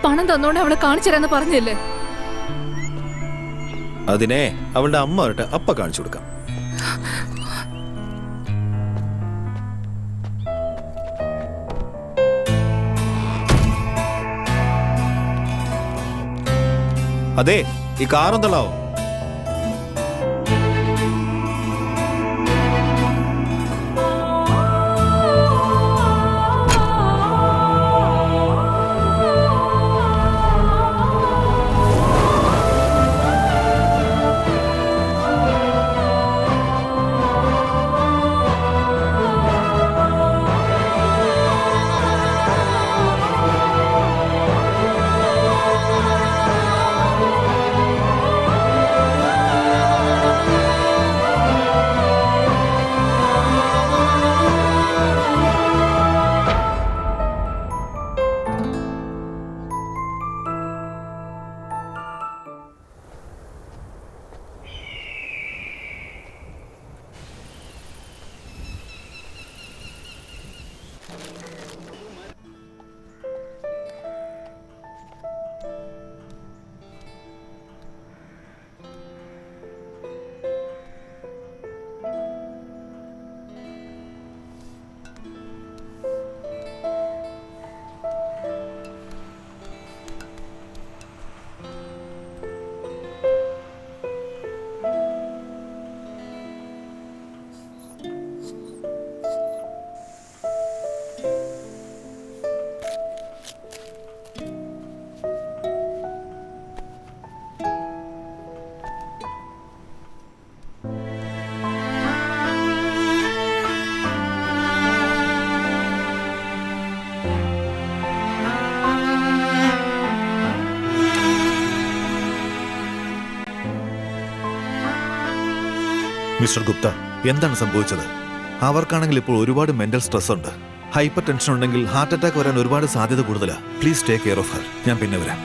പണം തന്നോണ്ട് അവളെ കാണിച്ചു തരാന്ന് പറഞ്ഞില്ലേ? അതിനെ അവളുടെ അമ്മ വരട്ടെ, അപ്പ കാണിച്ചു കൊടുക്കാം. അതെ, ഈ കാറൊന്നല്ലാവോ? മിസ്റ്റർ ഗുപ്ത, എന്താണ് സംഭവിച്ചത്? അവർക്കാണെങ്കിൽ ഇപ്പോൾ ഒരുപാട് മെന്റൽ സ്ട്രെസ് ഉണ്ട്. ഹൈപ്പർ ടെൻഷൻ ഉണ്ടെങ്കിൽ ഹാർട്ട് അറ്റാക്ക് വരാൻ ഒരുപാട് സാധ്യത കൂടുതലാണ്. Please take care of her. ഞാൻ പിന്നെ വരാം.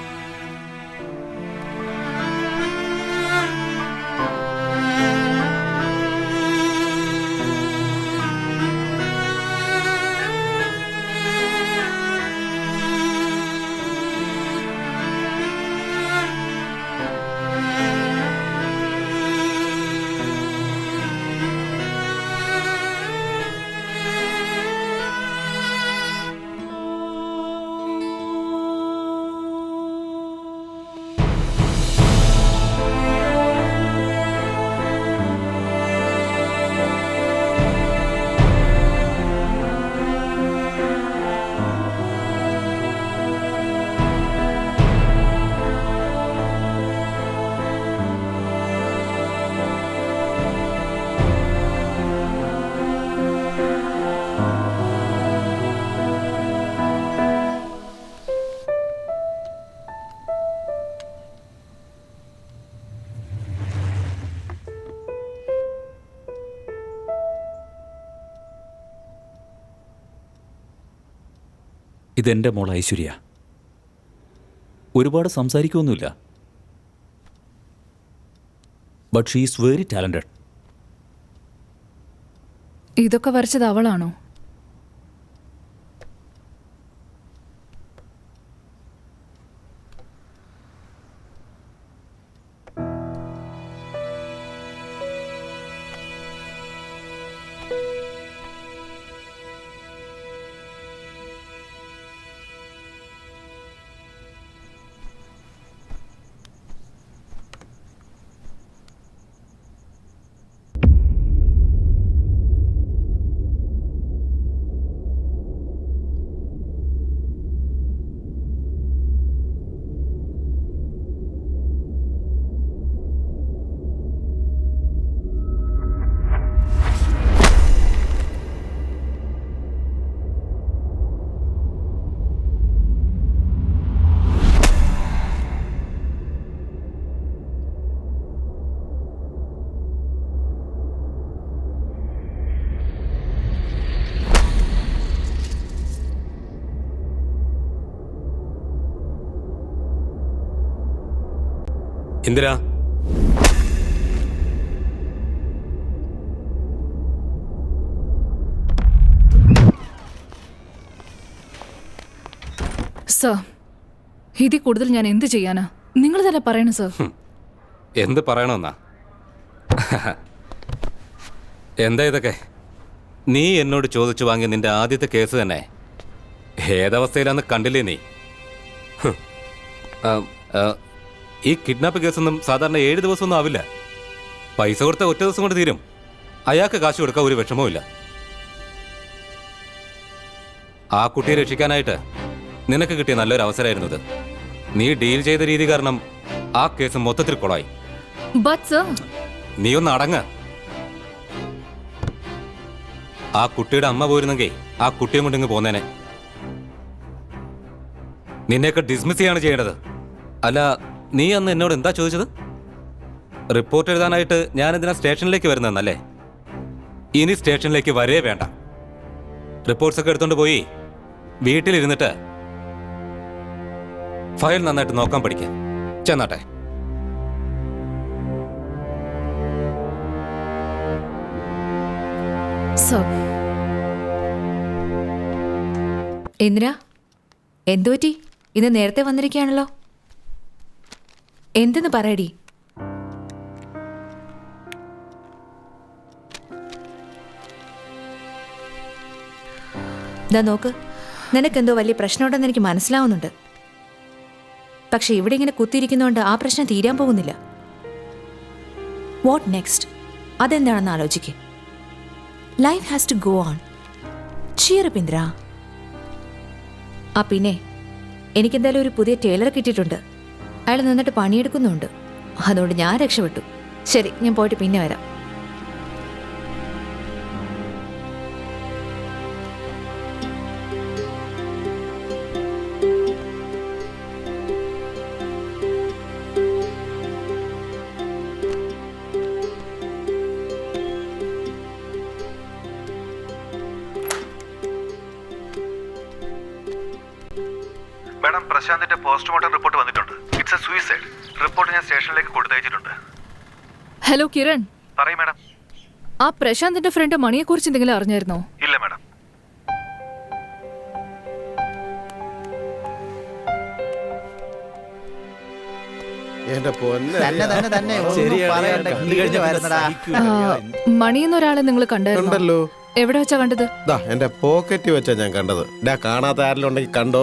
ഇതെൻ്റെ മോൾ ഐശ്വര്യ. ഒരുപാട് സംസാരിക്കുമൊന്നുമില്ല, but she is very talented. ഇതൊക്കെ വരച്ചത് അവളാണോ? ഇന്ദിര, സർ, ഇതിൽ കൂടുതൽ ഞാൻ എന്ത് ചെയ്യാനാ? നിങ്ങൾ തന്നെ പറയണം സർ. എന്ത് പറയണമെന്നാ? എന്താ ഇതൊക്കെ? നീ എന്നോട് ചോദിച്ചു വാങ്ങിയ നിന്റെ ആദ്യത്തെ കേസ് തന്നെ ഏതവസ്ഥയിലാന്ന് കണ്ടില്ലേ നീ? ഈ കിഡ്നാപ്പ് കേസൊന്നും സാധാരണ 7 ദിവസമൊന്നും ആവില്ല. പൈസ കൊടുത്ത ഒറ്റ ദിവസം കൊണ്ട് തീരും. അയാൾക്ക് കാശ് കൊടുക്കാൻ ഒരു വിഷമവുമില്ല. ആ കുട്ടിയെ രക്ഷിക്കാനായിട്ട് നിനക്ക് കിട്ടിയ നല്ലൊരു അവസരമായിരുന്നത്. നീ ഡീൽ ചെയ്ത രീതി കാരണം ആ കേസ് മൊത്തത്തിൽ കൊളായി. നീ ഒന്ന് അടങ്ങ. ആ കുട്ടിയുടെ അമ്മ പോയിരുന്നെങ്കിൽ ആ കുട്ടിയും കൊണ്ടിങ്ങ് പോന്നേനെ. നിന്നെയൊക്കെ ഡിസ്മിസ് ചെയ്യാണ് ചെയ്യേണ്ടത്. അല്ല, നീ അന്ന് എന്നോട് എന്താ ചോദിച്ചത്? റിപ്പോർട്ട് എഴുതാനായിട്ട് ഞാനെന്തിനാ സ്റ്റേഷനിലേക്ക് വരുന്നതെന്നല്ലേ? ഇനി സ്റ്റേഷനിലേക്ക് വരേ വേണ്ട. റിപ്പോർട്ട്സൊക്കെ എടുത്തോണ്ട് പോയി വീട്ടിലിരുന്നിട്ട് ഫയൽ നന്നായിട്ട് നോക്കാൻ പഠിക്കാം. ചെന്നാട്ടെ. എന്തിനാ? എന്തുപറ്റി? ഇന്ന് നേരത്തെ വന്നിരിക്കുകയാണല്ലോ. എന്തെന്ന് പറയടി. ദാ നോക്ക്, നിനക്കെന്തോ വലിയ പ്രശ്നമുണ്ടെന്ന് എനിക്ക് മനസ്സിലാവുന്നുണ്ട്. പക്ഷെ ഇവിടെ ഇങ്ങനെ കുത്തിയിരിക്കുന്നതുകൊണ്ട് ആ പ്രശ്നം തീരാൻ പോകുന്നില്ല. What next? അതെന്താണെന്ന് ആലോചിക്കുക. Life has to go on. Cheer up Indira. ആ പിന്നെ എനിക്കെന്തായാലും ഒരു പുതിയ ടൈലറെ കിട്ടിയിട്ടുണ്ട്. അയാൾ നിന്നിട്ട് പണിയെടുക്കുന്നുണ്ട്. അതുകൊണ്ട് ഞാൻ രക്ഷപ്പെട്ടു. ശരി, ഞാൻ പോയിട്ട് പിന്നെ വരാം. പ്രശാന്തിന്റെ പോസ്റ്റ്മോർട്ടം റിപ്പോർട്ട് വന്നിട്ടുണ്ട്. It's A suicide. റിപ്പോർട്ട് ഞാൻ സ്റ്റേഷനിലേക്ക് കൊടുത്തയച്ചിട്ടുണ്ട്. ഹലോ കിരൺ, പറയൂ മാഡം. ആ പ്രശാന്തിന്റെ ഫ്രണ്ട് മണിയെ കുറിച്ച് എന്തെങ്കിലും അറിഞ്ഞായിരുന്നോ? ഇല്ല മാഡം. എന്റെ പൊന്നെ മണി എന്നൊരാളെ നിങ്ങൾ കണ്ടായിരുന്നോ? കണ്ടല്ലോ. എവിടെ വെച്ചാ കണ്ടത്? എന്റെ പോക്കറ്റ് വെച്ചാ ഞാൻ കണ്ടത്. കാണാത്ത ആരെങ്കിലും ഉണ്ടെങ്കിൽ കണ്ടോ?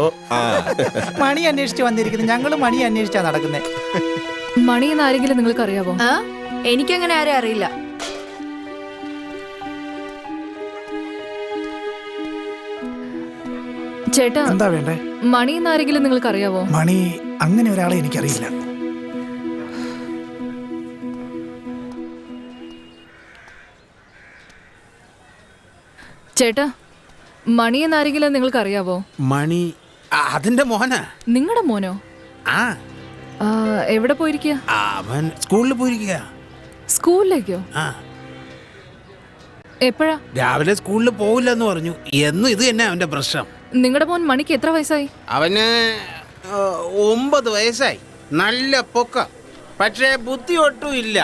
മണി അന്വേഷിച്ച് വന്നിരിക്കുന്നത്. ഞങ്ങള് മണി അന്വേഷിച്ചാ നടക്കുന്നേ. മണി എന്ന് ആരെങ്കിലും നിങ്ങൾക്ക് അറിയാവോ? എനിക്കങ്ങനെ ആരും അറിയില്ല. ചേട്ടാ, എന്താ വേണ്ടേ? മണി എന്ന് ആരെങ്കിലും നിങ്ങൾക്ക് അറിയാവോ? മണി അങ്ങനെ ഒരാളെ എനിക്കറിയില്ല. ചേട്ടാ, മണി എന്ന് ആരെങ്കിലും നിങ്ങൾക്ക് അറിയാവോ? മണി അതിന്റെ മോനാ. നിങ്ങളുടെ മോനോ? ആ. എവിടെ പോയിരിക്കുക? അവൻ സ്കൂളിൽ പോയിരിക്കുക. സ്കൂളിലേക്കോ? എപ്പോഴാ? രാവിലെ സ്കൂളിൽ പോവില്ലെന്ന് പറഞ്ഞു. എന്നും ഇത് തന്നെ അവന്റെ പ്രശ്നം. നിങ്ങളുടെ മോൻ മണിക്ക് എത്ര വയസ്സായി? അവന് 9 വയസ്സായി. നല്ല പൊക്ക, പക്ഷേ ബുദ്ധി ഒട്ടും ഇല്ല.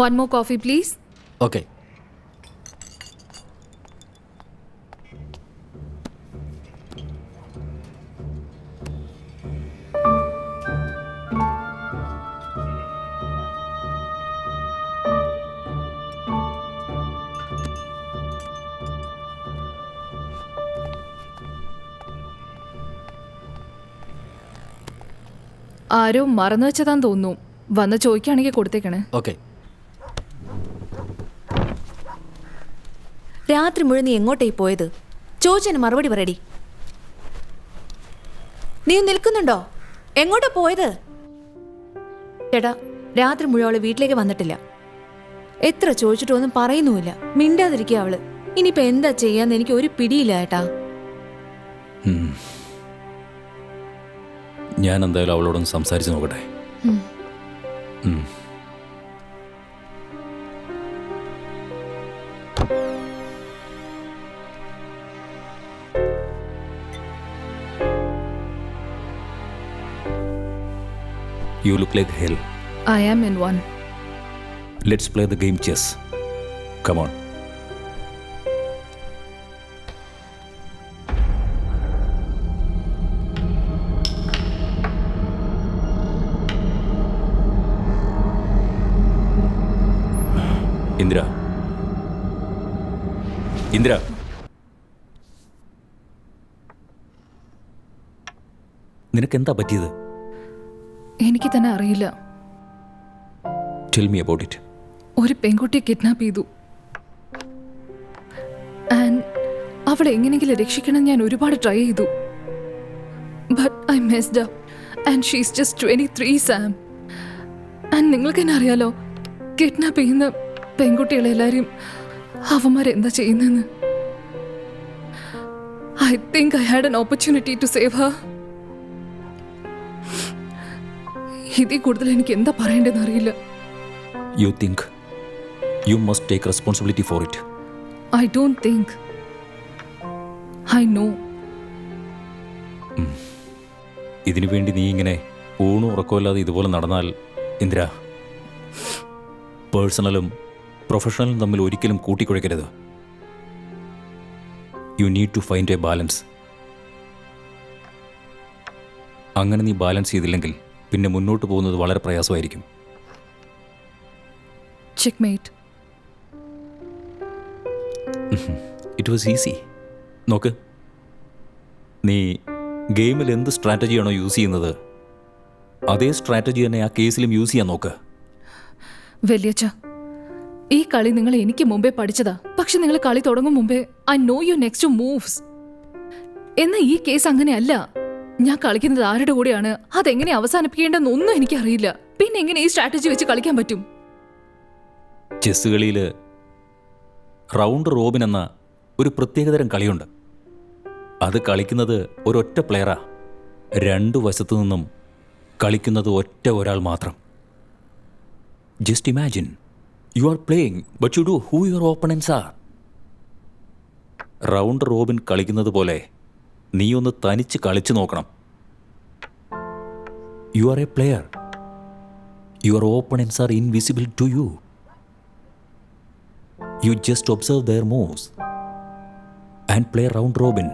One more coffee, please. Okay. ആരോ മറന്നു വെച്ചതാന്ന് തോന്നുന്നു. വന്ന് ചോദിക്കുകയാണെങ്കിൽ കൊടുത്തേക്കണേ. ഓക്കെ. രാത്രി മുഴുവൻ നീ എങ്ങോട്ടേക്ക് പോയത്? ചോദിച്ചതിന് മറുപടി പറയടി. നീ നിൽക്കുന്നുണ്ടോ? എങ്ങോട്ടാ പോയത്? ചേട്ടാ, രാത്രി മുഴുവൻ അവള് വീട്ടിലേക്ക് വന്നിട്ടില്ല. എത്ര ചോദിച്ചിട്ടും ഒന്നും പറയുന്നുമില്ല. മിണ്ടാതിരിക്കുക അവള്. ഇനിയിപ്പോ എന്താ ചെയ്യാന്ന് എനിക്ക് ഒരു പിടിയില്ല ഏട്ടാ. ഞാൻ എന്തായാലും അവളോടൊന്ന് സംസാരിച്ച് നോക്കട്ടെ. You look like hell. I am in one. Let's play the game chess. Come on. Indra. Indra. നിനക്കെന്താ പറ്റിയത്? എനിക്ക് തന്നെ അറിയില്ല. Tell me about it. ഒരു പെൺകുട്ടിയെ കിഡ്നാപ്പ് ചെയ്തു. ആൻഡ് അവളെ എങ്ങനെയെങ്കിലും രക്ഷിക്കണം ഞാൻ ഒരുപാട് ട്രൈ ചെയ്തു. But I messed up and she is just 23 സാം. ആൻഡ് നിങ്ങൾക്ക് തന്നെ അറിയാലോ, കിഡ്നാപ്പ് ചെയ്യുന്ന പെൺകുട്ടികളെല്ലാവരും അവന്മാരെന്താ ചെയ്യുന്നതെന്ന്. I think I had an opportunity to save her. ഇതിൽ കൂടുതൽ എനിക്ക് എന്താ പറയേണ്ടതെന്ന് അറിയില്ല. You think you must take responsibility for it. I don't think. I know. ഇതിനു വേണ്ടി നീ ഇങ്ങനെ ഊണും ഉറക്കമില്ലാതെ ഇതുപോലെ നടന്നാൽ ഇന്ദിര, പേഴ്സണലും പ്രൊഫഷണലും തമ്മിൽ ഒരിക്കലും കൂട്ടിക്കുഴയ്ക്കരുത്. You need to find a balance. അങ്ങനെ നീ ബാലൻസ് ചെയ്തില്ലെങ്കിൽ പിന്നെ മുന്നോട്ട് പോകുന്നത് വളരെ പ്രയാസമായിരിക്കും. ചെക്ക്മേറ്റ്. It was easy. നോക്ക്, നീ ഗെയിമിൽ എന്ത് സ്ട്രാറ്റജിയാണോ യൂസ് ചെയ്യുന്നത് അതേ സ്ട്രാറ്റജി തന്നെ ആ കേസിലും യൂസ് ചെയ്യാൻ നോക്ക്. വലിയച്ഛ, ഈ കളി നിങ്ങൾ എനിക്ക് മുമ്പേ പഠിച്ചതാ. പക്ഷെ നിങ്ങൾ കളി തുടങ്ങും മുമ്പേ I know you next moves. എന്നാൽ ഈ കേസ് അങ്ങനെയല്ല. ഞാൻ കളിക്കുന്നത് ആരുടെ കൂടെയാണ്, അതെങ്ങനെ അവസാനിപ്പിക്കേണ്ടെന്നൊന്നും എനിക്കറിയില്ല. പിന്നെ എങ്ങനെ ഈ സ്ട്രാറ്റജി വെച്ച് കളിക്കാൻ പറ്റും? ചെസ് കളിയിൽ റൗണ്ട് റോബിൻ എന്ന ഒരു പ്രത്യേകതരം കളിയുണ്ട്. അത് കളിക്കുന്നത് ഒരൊറ്റ പ്ലെയറാ. രണ്ടു വശത്തു നിന്നും കളിക്കുന്നത് ഒറ്റ ഒരാൾ മാത്രം. Just imagine you are playing but you do who your opponents are. Round robin കളിക്കുന്നത് പോലെ നീ ഒന്ന് തനിച്ച് കളിച്ചു നോക്കണം. You are a player. Your opponents are invisible to you. You just observe their moves and play round robin.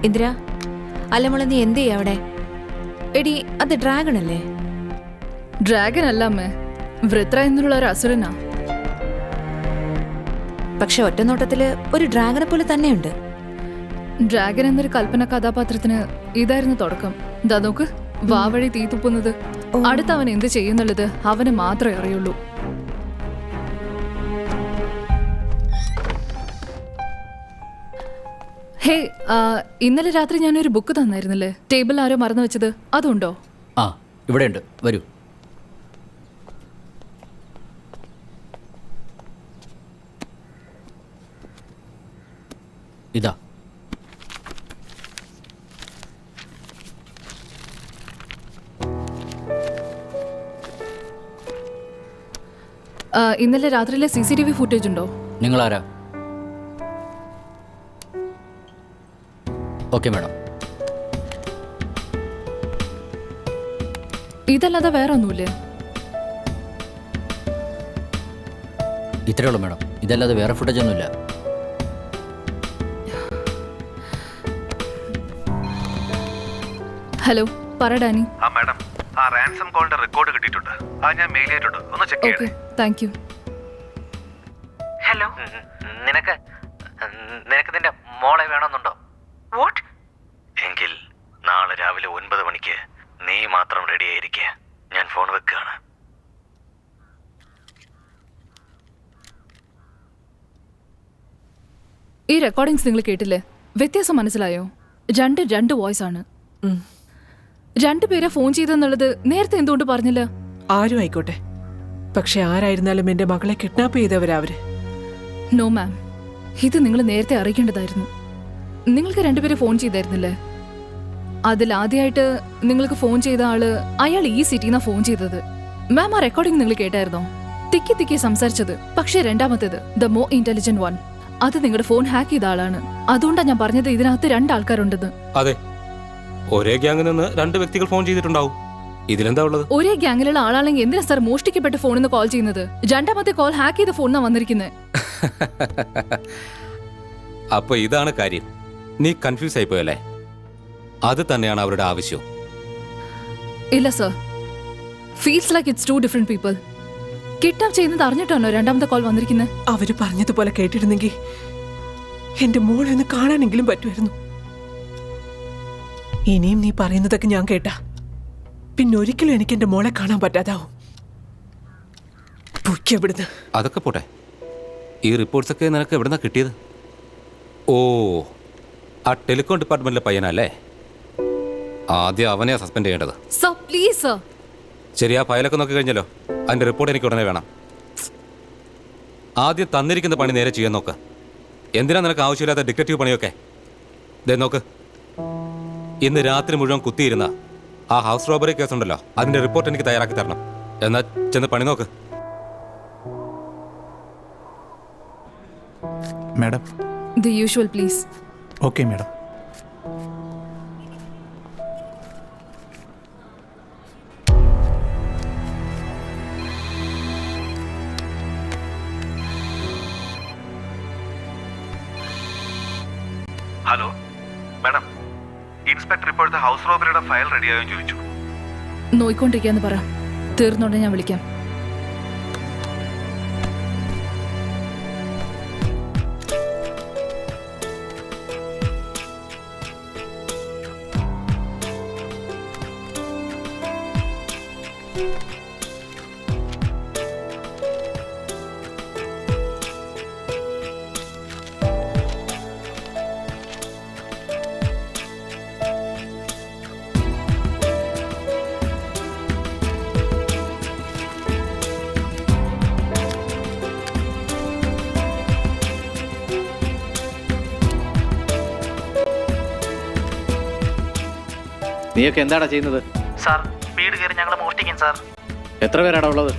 Indira, അല്ല മോളെ, നീ എന്ത് ചെയ്യാ അവിടെ? എടി, അത് ഡ്രാഗൺ അല്ലേ? ഡ്രാഗൺ അല്ല അമ്മേ, വൃത്ര എന്നുള്ള ഒരു അസുരനാ. പക്ഷെ ഒറ്റ നോട്ടത്തില് ഒരു ഡ്രാഗനെ പോലെ തന്നെയുണ്ട്. ഡ്രാഗൻ എന്നൊരു കൽപ്പന കഥാപാത്രത്തിന് ഇതായിരുന്നു തുടക്കം. ദാ നോക്ക്, വാവഴി തീ തുപ്പുന്നത്. അടുത്ത് അവൻ എന്ത് ചെയ്യുന്നുള്ളത് അവന് മാത്രമേ അറിയുള്ളൂ. ഹേ, ഇന്നലെ രാത്രി ഞാനൊരു ബുക്ക് തന്നായിരുന്നില്ലേ? ടേബിൾ ആരോ മറന്നു വെച്ചത്, അതുണ്ടോ? ആ, ഇവിടെയുണ്ട്, വരൂ. ഇതാ. ഇന്നലെ രാത്രിയിലെ CCTV ഫുട്ടേജ് ഉണ്ടോ? നിങ്ങളാരാ? Okay madam. ഇതല്ലാതെ വേറെ ഒന്നുമില്ലേ? ഇത്രയേ ഉള്ളൂ മാഡം, ഇതല്ലാതെ വേറെ ഫുട്ടേജ് ഒന്നുമില്ല. ഹലോ, പറ ഡാനി. ആ മാഡം, ആ റാൻസം കോളിന്റെ റെക്കോർഡ് കിട്ടിയിട്ടുണ്ട്. ആ ഞാൻ മെയിൽ ചെയ്തിട്ടുണ്ട്, ഒന്ന് check okay, thank you. Hello, നിനക്ക് നിന്റെ മോളെ വേണമെന്നുണ്ടോ? വാട്ട്? എങ്കിൽ നാളെ രാവിലെ 9 മണിക്ക് നീ മാത്രം റെഡി ആയിരിക്കുക. ഞാൻ ഫോൺ വെക്കുകയാണ്. ഈ റെക്കോർഡിങ്സ് നിങ്ങൾ കേട്ടില്ലേ? വ്യത്യാസം മനസ്സിലായോ? രണ്ട് വോയിസ് ആണ്. രണ്ടുപേരെ ഫോൺ ചെയ്തെന്നുള്ളത് നേരത്തെ എന്തുകൊണ്ട് പറഞ്ഞില്ല? ആരും ആയിക്കോട്ടെ, പക്ഷെ ആരായിരുന്നാലും എന്റെ മകളെ കിഡ്നാപ്പ് ചെയ്തവരവര്. നോ മാം, ഇത് നിങ്ങൾ നേരത്തെ അറിയിക്കേണ്ടതായിരുന്നു. നിങ്ങൾക്ക് രണ്ടുപേരെ ഫോൺ ചെയ്തായിരുന്നില്ലേ? അതിൽ ആദ്യമായിട്ട് നിങ്ങൾക്ക് ഫോൺ ചെയ്ത ആള് അയാൾ ഈ സിറ്റിന്നാ ഫോൺ ചെയ്തത്. മാം, ആ റെക്കോർഡിംഗ് നിങ്ങൾ കേട്ടായിരുന്നോ? തിക്കി സംസാരിച്ചത്. പക്ഷേ രണ്ടാമത്തേത്, ദ മോർ ഇന്റലിജന്റ് വൺ, അത് നിങ്ങളുടെ ഫോൺ ഹാക്ക് ചെയ്ത ആളാണ്. അതുകൊണ്ടാണ് ഞാൻ പറഞ്ഞത് ഇതിനകത്ത് 2 ആൾക്കാരുണ്ടെന്ന്. അതെ, ഒരേ ഗ്യാങ്ങിൽ നിന്ന് 2 വ്യക്തികൾ ഫോൺ ചെയ്തിട്ടുണ്ടാവും. ഇതിലെന്താ ഉള്ളത്? ഒരേ ഗ്യാങ്ങിലുള്ള ആളാണെങ്കിൽ എന്തിനാ സാർ മോഷ്ടിക്കപ്പെട്ട ഫോണിൽ നിന്ന് കോൾ ചെയ്യുന്നത്? രണ്ടാമത്തെ കോൾ ഹാക്ക് ചെയ്ത ഫോണിനാ വന്നിരിക്കുന്നത്. അപ്പൊ ഇതാണ് കാര്യം. നീ കൺഫ്യൂസ് ആയിപ്പോയല്ലേ? അത് തന്നെയാണ് അവരുടെ ആവശ്യം. ഇല്ല sir, feels like it's 2 different people. Kidnap ചെയ്യുന്നത് അറിഞ്ഞിട്ടാണോ രണ്ടാമത്തെ കോൾ വന്നിരിക്കുന്നത്? അവര് പറഞ്ഞതുപോലെ കേട്ടിരുന്നെങ്കിൽ എന്റെ മോളെ ഒന്ന് കാണാനെങ്കിലും പറ്റുമായിരുന്നു. ഇനിയും നീ പറയുന്നതൊക്കെ ഞാൻ കേട്ടാ പിന്നെ ഒരിക്കലും എനിക്ക് എന്റെ മോളെ കാണാൻ പറ്റാതാവും. അതൊക്കെ പോട്ടെ, ഈ റിപ്പോർട്ട്സ് ഒക്കെ നിനക്ക് എവിടുന്നാ കിട്ടിയത്? ഓ, ആ ടെലികോം ഡിപ്പാർട്ട്മെന്റിലെ പയ്യനല്ലേ? ആദ്യം അവനെയാ സസ്പെൻഡ് ചെയ്യേണ്ടത്. Sir please sir. ശരി, ആ ഫയലൊക്കെ നോക്കി കഴിഞ്ഞല്ലോ. അതിന്റെ റിപ്പോർട്ട് എനിക്ക് ഉടനെ വേണം. ആദ്യം തന്നിരിക്കുന്ന പണി നേരെ ചെയ്യാൻ നോക്ക്. എന്തിനാ നിനക്ക് ആവശ്യമില്ലാത്ത ഡിറ്റക്റ്റീവ് പണിയൊക്കെ? ദേ നോക്ക്, ഇന്ന് രാത്രി മുഴുവൻ കുത്തിയിരുന്ന ആ ഹൗസ് റോബറി കേസുണ്ടല്ലോ, അതിന്റെ റിപ്പോർട്ട് എനിക്ക് തയ്യാറാക്കി തരണം. എന്നാ ചെന്ന് പണി നോക്ക്. Madam. The usual please. Okay madam. Hello madam, inspector ഇപ്പോഴത്തെ ഹൗസ് റോബറിയുടെ ഫയൽ റെഡിയായോ ചോദിച്ചു. നോയിക്കൊണ്ടിരിക്കാന്ന് പറ. തീർന്നോടെ ഞാൻ വിളിക്കാം. നീയൊക്കെ എന്താടാ ചെയ്യുന്നത്? സാർ വീട് കയറി ഞങ്ങൾ മോഷ്ടിക്കും സാർ. എത്ര പേരാടാ ഉള്ളത്?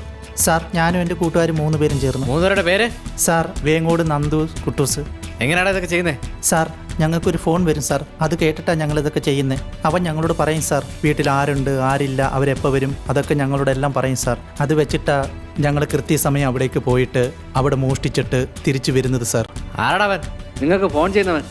സാർ ഞാനും എൻ്റെ കൂട്ടുകാരും 3 പേരും ചേർന്ന്. 3 പേരുടെ പേര്? സാർ വേങ്ങോട്, നന്ദു, കുട്ടൂസ്. എങ്ങനെയാടാ ഇതൊക്കെ ചെയ്യുന്നത്? സാർ ഞങ്ങൾക്കൊരു ഫോൺ വരും സാർ, അത് കേട്ടിട്ടാണ് ഞങ്ങൾ ഇതൊക്കെ ചെയ്യുന്നത്. അവൻ ഞങ്ങളോട് പറയും സാർ വീട്ടിൽ ആരുണ്ട് ആരില്ല, അവരെപ്പോൾ വരും, അതൊക്കെ ഞങ്ങളോട് എല്ലാം പറയും സാർ. അത് വെച്ചിട്ടാ ഞങ്ങൾ കൃത്യസമയം അവിടേക്ക് പോയിട്ട് അവിടെ മോഷ്ടിച്ചിട്ട് തിരിച്ചു വരുന്നത് സാർ. ആരാടാവൻ നിങ്ങൾക്ക് ഫോൺ ചെയ്യുന്നവൻ?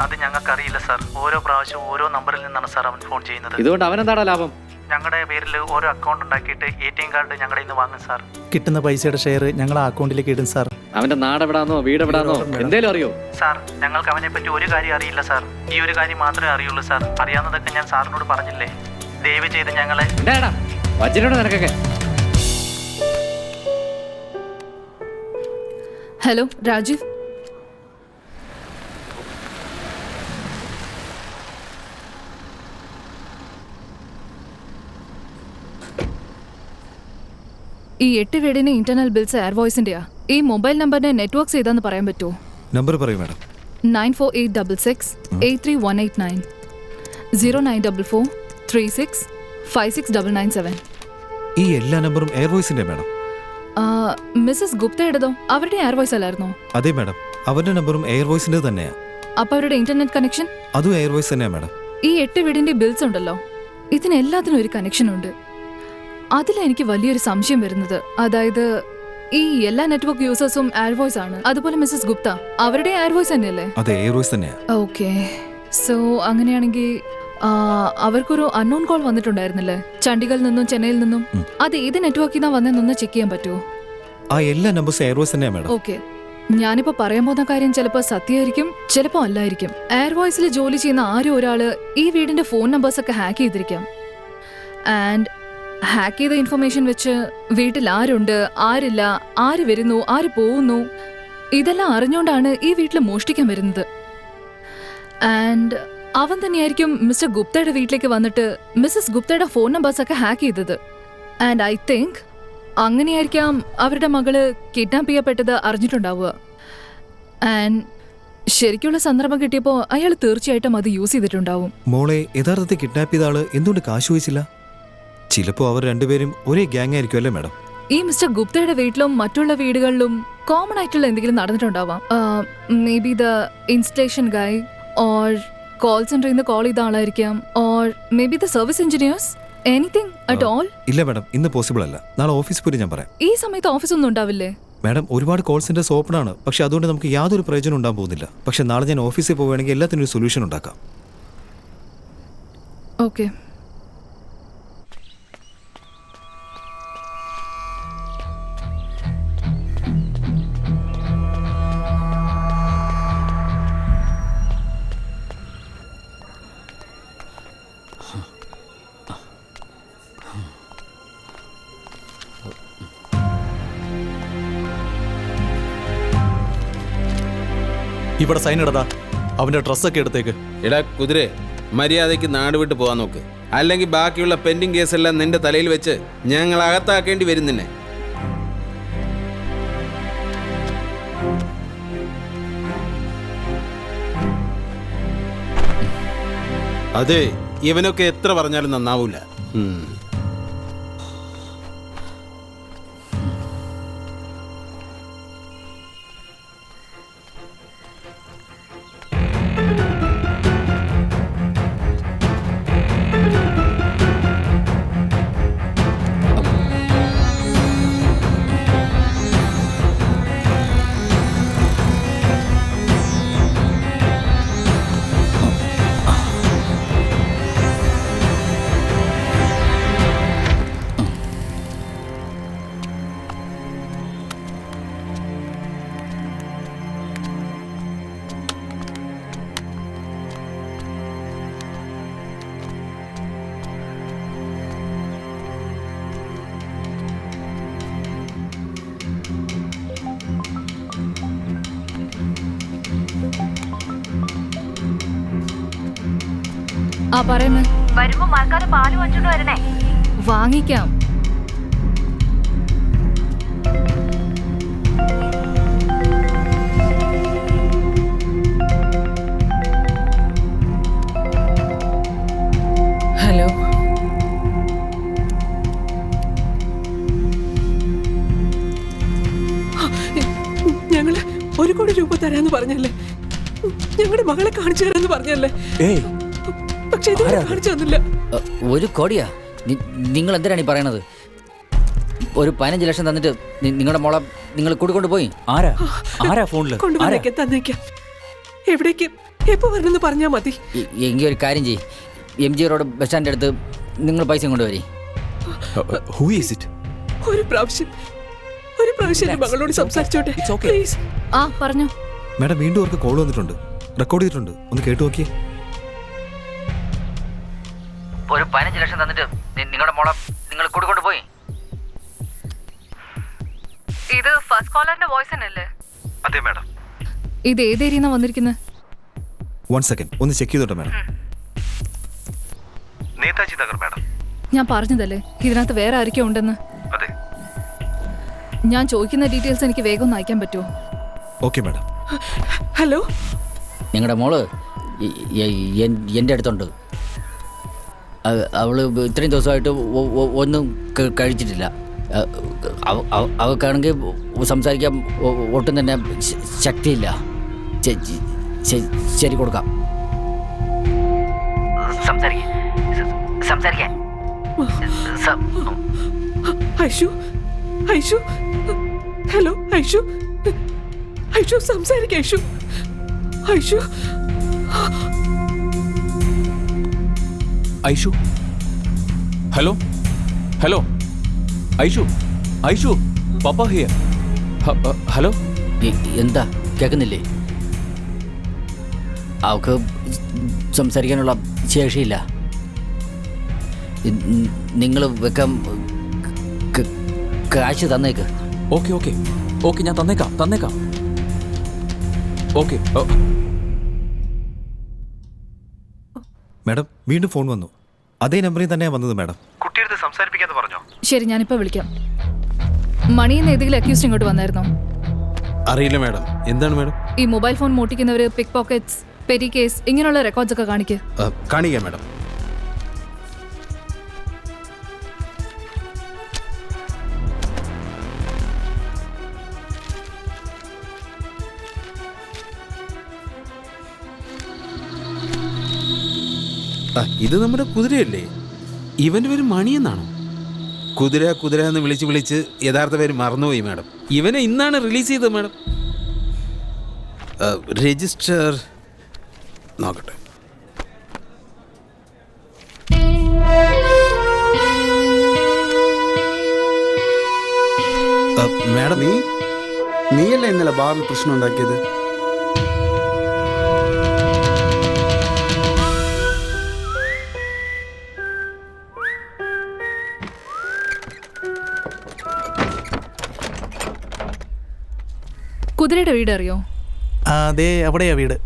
അത് ഞങ്ങൾക്കറിയില്ല സാർ. ഓരോ പ്രാവശ്യവും ഓരോ നമ്പറിൽ നിന്നാണ് സാർ അവൻ ഫോൺ ചെയ്യുന്നത്. ഇതുകൊണ്ട് അവനെന്താടാ ലാഭം? ഞങ്ങളുടെ പേരിൽ ഓരോ അക്കൗണ്ട് ഉണ്ടാക്കിയിട്ട് ATM കാർഡ് ഞങ്ങളുടെ ഇന്ന് വാങ്ങും സാർ. കിട്ടുന്ന പൈസയുടെ ഷെയർ ഞങ്ങൾ ആ അക്കൗണ്ടിലേക്ക് ഇടും സാർ. അവന്റെ നാട് എവിടാന്നോ വീട് എവിടാന്നോ എന്തേലും അറിയോ? സാർ ഞങ്ങൾക്ക് അവനെ പറ്റി ഒരു കാര്യം അറിയില്ല സാർ. ഈ ഒരു കാര്യം മാത്രമേ അറിയുള്ളൂ സാർ. അറിയാവുന്നതൊക്കെ ഞാൻ സാറിനോട് പറഞ്ഞില്ലേ. ദയവ് ചെയ്ത് ഞങ്ങളെ വച്ചിട്ടുണ്ട് നിനക്കൊക്കെ. ഹലോ രാജീവ്. ഈ 8 വീടിന് ഇന്റർണൽ ബിൽസ് എയർ വോയിസിന്റെയാ. ഈ മൊബൈൽ നമ്പറിനെ നെറ്റ്വർക്ക് ചെയ്താന്ന് പറയാൻ പറ്റുമോ? നമ്പർ പറയൂ മാഡം. 9486631889 0944365697. ഈ എല്ലാ നമ്പറും എയർ വോയിസിന്റെ മാഡം? മിസ്സസ് ഗുപ്തയുടേതോ? അവരുടെ എയർ വോയിസ് അല്ലായിരുന്നോ? അതെ മാഡം, അവരുടെ നമ്പറും എയർ വോയിസിന്റെ തന്നെയാ. അപ്പൊ അവരുടെ ഇന്റർനെറ്റ് കണക്ഷൻ? അതും എയർ വോയിസ് തന്നെയാ മാഡം. ഈ 8 വീടിന്റെ ബിൽസ് ഉണ്ടല്ലോ, ഇതിനെല്ലാത്തിനും ഒരു കണക്ഷൻ ഉണ്ട്. അതിലെനിക്ക് വലിയൊരു സംശയം വരുന്നത്, അതായത് ഈ എല്ലാ നെറ്റ്വർക്ക് യൂസേഴ്സും എയർ വോയിസ് ആണ്. അതുപോലെ മിസ്സസ് ഗുപ്ത അവരുടെ എയർ വോയിസ് തന്നെയല്ലേ? അതെ, എയർ വോയിസ് തന്നെയാ. ഓക്കെ, സോ അങ്ങനെയാണെങ്കിൽ അവർക്കൊരു അൺനോൺ കോൾ വന്നിട്ടുണ്ടായിരുന്നില്ലേ, ചണ്ഡീഗഡിൽ നിന്നും ചെന്നൈയിൽ നിന്നും? അത് ഏത് നെറ്റ്വർക്കിൽ നിന്നാ വന്നെന്നൊന്ന് ചെക്ക് ചെയ്യാൻ പറ്റുമോ? ആ എല്ലാ നമ്പേഴ്സും എയർ വോയിസ് തന്നെയാ മാഡം. ഓക്കെ, ഞാനിപ്പോ പറയാൻ പോകുന്ന കാര്യം ചിലപ്പോൾ സത്യമായിരിക്കും, ചിലപ്പോൾ അല്ലായിരിക്കും. എയർ വോയിസിൽ ജോലി ചെയ്യുന്ന ആരും ഒരാള് ഈ വീടിന്റെ ഫോൺ നമ്പേഴ്സ് ഒക്കെ ഹാക്ക് ചെയ്തിരിക്കാം. ആൻഡ് ഹാക്ക് ചെയ്ത ഇൻഫർമേഷൻ വെച്ച് വീട്ടിൽ ആരുണ്ട് ആരില്ല, ആര് വരുന്നു ആര് പോകുന്നു, ഇതെല്ലാം അറിഞ്ഞുകൊണ്ടാണ് ഈ വീട്ടിൽ മോഷ്ടിക്കാൻ വരുന്നത്. ആൻഡ് അവൻ തന്നെയായിരിക്കും മിസ്റ്റർ ഗുപ്തയുടെ വീട്ടിലേക്ക് വന്നിട്ട് മിസ്സസ് ഗുപ്തയുടെ ഫോൺ നമ്പേഴ്സ് ഒക്കെ ഹാക്ക് ചെയ്തത്. ആൻഡ് ഐ തിങ്ക് അങ്ങനെയായിരിക്കാം അവരുടെ മകള് കിഡ്നാപ്പ് ചെയ്യപ്പെട്ടത് അറിഞ്ഞിട്ടുണ്ടാവുക. ആൻഡ് ശരിക്കുള്ള സന്ദർഭം കിട്ടിയപ്പോൾ അയാൾ തീർച്ചയായിട്ടും അത് യൂസ് ചെയ്തിട്ടുണ്ടാവും. മോളെ യഥാർത്ഥത്തിൽ കിഡ്നാപ്പ് ചെയ്ത ആള് എന്തുകൊണ്ട് കാശ് ചോദിച്ചില്ല? ചിലപ്പോ അവർ രണ്ടുപേരും ഒരേ ഗ്യാങ് ആയിരിക്കും അല്ലേ മാഡം? ഈ മിസ്റ്റർ ഗുപ്തയുടെ വീട്ടിലും മറ്റുള്ള വീടുകളിലും കോമൺ ആയിട്ടുള്ള എന്തെങ്കിലും നടന്നിട്ടുണ്ടാവാം. Maybe the installation guy, or call സെന്ററിൽ നിന്ന് കോൾ ചെയ്ത ആളായിരിക്കാം, or maybe the service engineers, anything at all. ഇല്ല മാഡം, ഇന്ന് പോസിബിൾ അല്ല. നാളെ ഓഫീസിൽ പോയി ഞാൻ പറയാം. ഈ സമയത്ത് ഓഫീസ് ഒന്നും ഉണ്ടാവില്ലേ? മാഡം, ഒരുപാട് കോൾ സെന്റേഴ്സ് ഓപ്പൺ ആണ്, പക്ഷെ അതുകൊണ്ട് നമുക്ക് യാതൊരു പ്രയോജനം ഉണ്ടാകാൻ പോകുന്നില്ല. പക്ഷെ നാളെ ഞാൻ ഓഫീസിൽ പോവുകയാണെങ്കിൽ എല്ലാത്തിനും ഒരു സൊല്യൂഷൻ ഉണ്ടാക്കാം. ഓക്കെ. ഇവിടെ സൈൻ ഇടതാ. അവന്റെ ഡ്രസ്സൊക്കെ എടുത്തേക്ക്. എടാ കുതിരെ, മര്യാദയ്ക്ക് നാട് വിട്ട് പോകാൻ നോക്ക്. അല്ലെങ്കിൽ ബാക്കിയുള്ള പെൻഡിങ് കേസെല്ലാം നിന്റെ തലയിൽ വെച്ച് ഞങ്ങൾ അകത്താക്കേണ്ടി വരും നിന്നെ. അതെ, ഇവനൊക്കെ എത്ര പറഞ്ഞാലും നന്നാവൂല. ആ പറയുന്നേ. വരുമ്പോ മറക്കാതെ പാല് വാങ്ങിച്ചോണ്ട് വരണേ. വാങ്ങിക്കാം. ഹലോ. ഞങ്ങള് 1 കോടി രൂപ തരാന്ന് പറഞ്ഞല്ലേ? ഞങ്ങളുടെ മകളെ കാണിച്ചു തരാന്ന് പറഞ്ഞല്ലേ? പക്ഷെ ഇതുവരെ കാണിച്ചു തന്നില്ല. 1 കോടിയാ? നിങ്ങൾ എന്തിനാണ് ഈ പറയണത്? ഒരു 15 ലക്ഷം തന്നിട്ട് നിങ്ങളുടെ മോളെ നിങ്ങൾ കൂടിക്കൊണ്ട് പോയി. ആരാ ഫോണില്? കൊണ്ടുവന്നേക്കാം, തന്നേക്കാം. എവിടേക്ക് എപ്പോ വരണമെന്ന് പറഞ്ഞാൽ മതി. എങ്കിൽ ഒരു കാര്യം ചെയ്യ്, MG റോഡ് ബസ് സ്റ്റാൻഡ് അടുത്ത് നിങ്ങൾ പൈസ കൊണ്ടുവരി. ഒരു പ്രാവശ്യം മകളോട് സംസാരിച്ചോട്ടെ പ്ലീസ്. ആ പറഞ്ഞു. മാഡം വീണ്ടും അവർക്ക് കോൾ വന്നിട്ടുണ്ട്, റെക്കോർഡ് ചെയ്തിട്ടുണ്ട്. ഒന്ന് കേട്ടു നോക്കിയേ. ഒരു 15 ലക്ഷം തന്നിട്ട് നിങ്ങളുടെ മോളെ നിങ്ങൾ കൂടിക്കൊണ്ട് പോയി. ഇത് ഫസ്റ്റ് കോളറിന്റെ വോയിസ് തന്നെയല്ലേ? അതെ മാഡം. ഇത് ഏത് ഏരിയന്നാ വന്നിരിക്കുന്നത്? 1 സെക്കൻഡ്, ഒന്ന് ചെക്ക് ചെയ്തോട്ടെ മാഡം. നേതാജി നഗർ മാഡം. ഞാൻ പറഞ്ഞതല്ലേ ഇതിനകത്ത് വേറെ ആരൊക്കെ ഉണ്ടെന്ന്. അതെ. ഞാൻ ചോദിക്കുന്ന ഡീറ്റെയിൽസ് എനിക്ക് വേഗം ഒന്ന് അയക്കാൻ പറ്റുമോ? Okay madam. ഹലോ. നിങ്ങളുടെ മോള് എൻ്റെ അടുത്തുണ്ട്. അവള് ഇത്രയും ദിവസമായിട്ട് ഒന്നും കഴിച്ചിട്ടില്ല. അവൾക്കാണെങ്കിൽ സംസാരിക്കാൻ ഒട്ടും തന്നെ ശക്തിയില്ല. ശരി, കൊടുക്കാം. സംസാരിക്കാൻ. ഐഷു, ഐഷു, ഹലോ ഐഷു, ഐഷു സംസാരിക്കാം. Aishu, Aishu, Aishu, hello hello, Aishu papa here. Hello. എന്താ കേൾക്കുന്നില്ലേ? അവൾക്ക് സംസാരിക്കാനുള്ള ശേഷിയില്ല. നിങ്ങൾ വെക്കാൻ കാശ് തന്നേക്ക്. ഓക്കെ ഞാൻ തന്നേക്കാം. ഓക്കെ. മാഡം വീണ്ടും ഫോൺ വന്നു. അതേ നമ്പറിൽ തന്നെയാണ് വന്നത് മാഡം. കുട്ടിയെടുത്ത് സംസാരിപ്പിക്കാന്ന് പറഞ്ഞോ? ശരി, ഞാനിപ്പോ വിളിക്കാം. മണിന്ന് ഏതെങ്കിലും അക്യൂസ്റ്റ് ഇങ്ങോട്ട് വന്നായിരുന്നോ? അറിയില്ല മാഡം. എന്താണ് മാഡം? ഈ മൊബൈൽ ഫോൺ മോട്ടിക്കുന്നവര്, പിക് പോക്കറ്റ്സ്, പെരി കേസ് ഇങ്ങനെയുള്ള റെക്കോർഡ്സ് ഒക്കെ കാണിക്കുക. കാണിക്കാം മാഡം. ഇത് നമ്മുടെ കുതിരയല്ലേ? ഇവൻ്റെ പേര് മണിയെന്നാണോ? കുതിര എന്ന് വിളിച്ച് യഥാർത്ഥ പേര് മറന്നുപോയി മാഡം. ഇവനെ ഇന്നാണ് റിലീസ് ചെയ്തത് മാഡം. രജിസ്റ്റർ നോക്കട്ടെ. മാഡം, നീയല്ലേ ഇന്നലെ ബാറിൽ പ്രശ്നം ഉണ്ടാക്കിയത്? കുതിരയുടെ വീട് അറിയോ? അതെ, അവിടെയാ വീട്.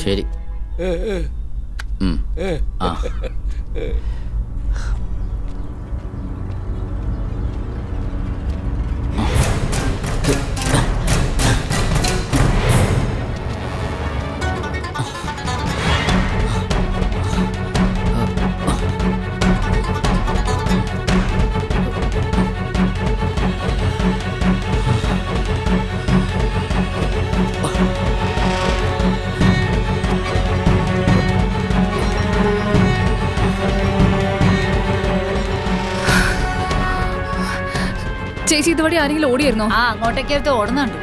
ശരി. ആ ചേച്ചി ഇതുവഴി ആരെങ്കിലും ഓടിയായിരുന്നോ? ആ, അങ്ങോട്ടേക്കടുത്ത് ഓടുന്നുണ്ട്.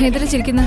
എന്തിനാ ചിരിക്കുന്ന?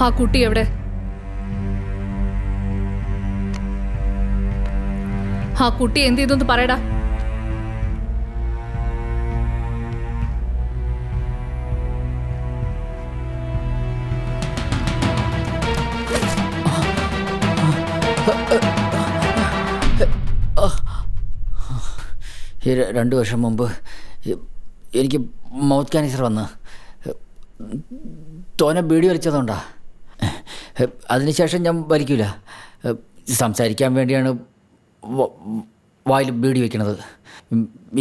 ആ കുട്ടി എവിടെ? ആ കുട്ടി എന്ത് ചെയ്തു പറയടാ. ഈ 2 വർഷം മുമ്പ് എനിക്ക് മൗത്ത് ക്യാൻസർ വന്ന് തോനെ ബീഡി വലിച്ചതുകൊണ്ടാ. അതിനുശേഷം ഞാൻ വലിക്കില്ല. സംസാരിക്കാൻ വേണ്ടിയാണ് വായിൽ ബീഡി വെക്കണത്.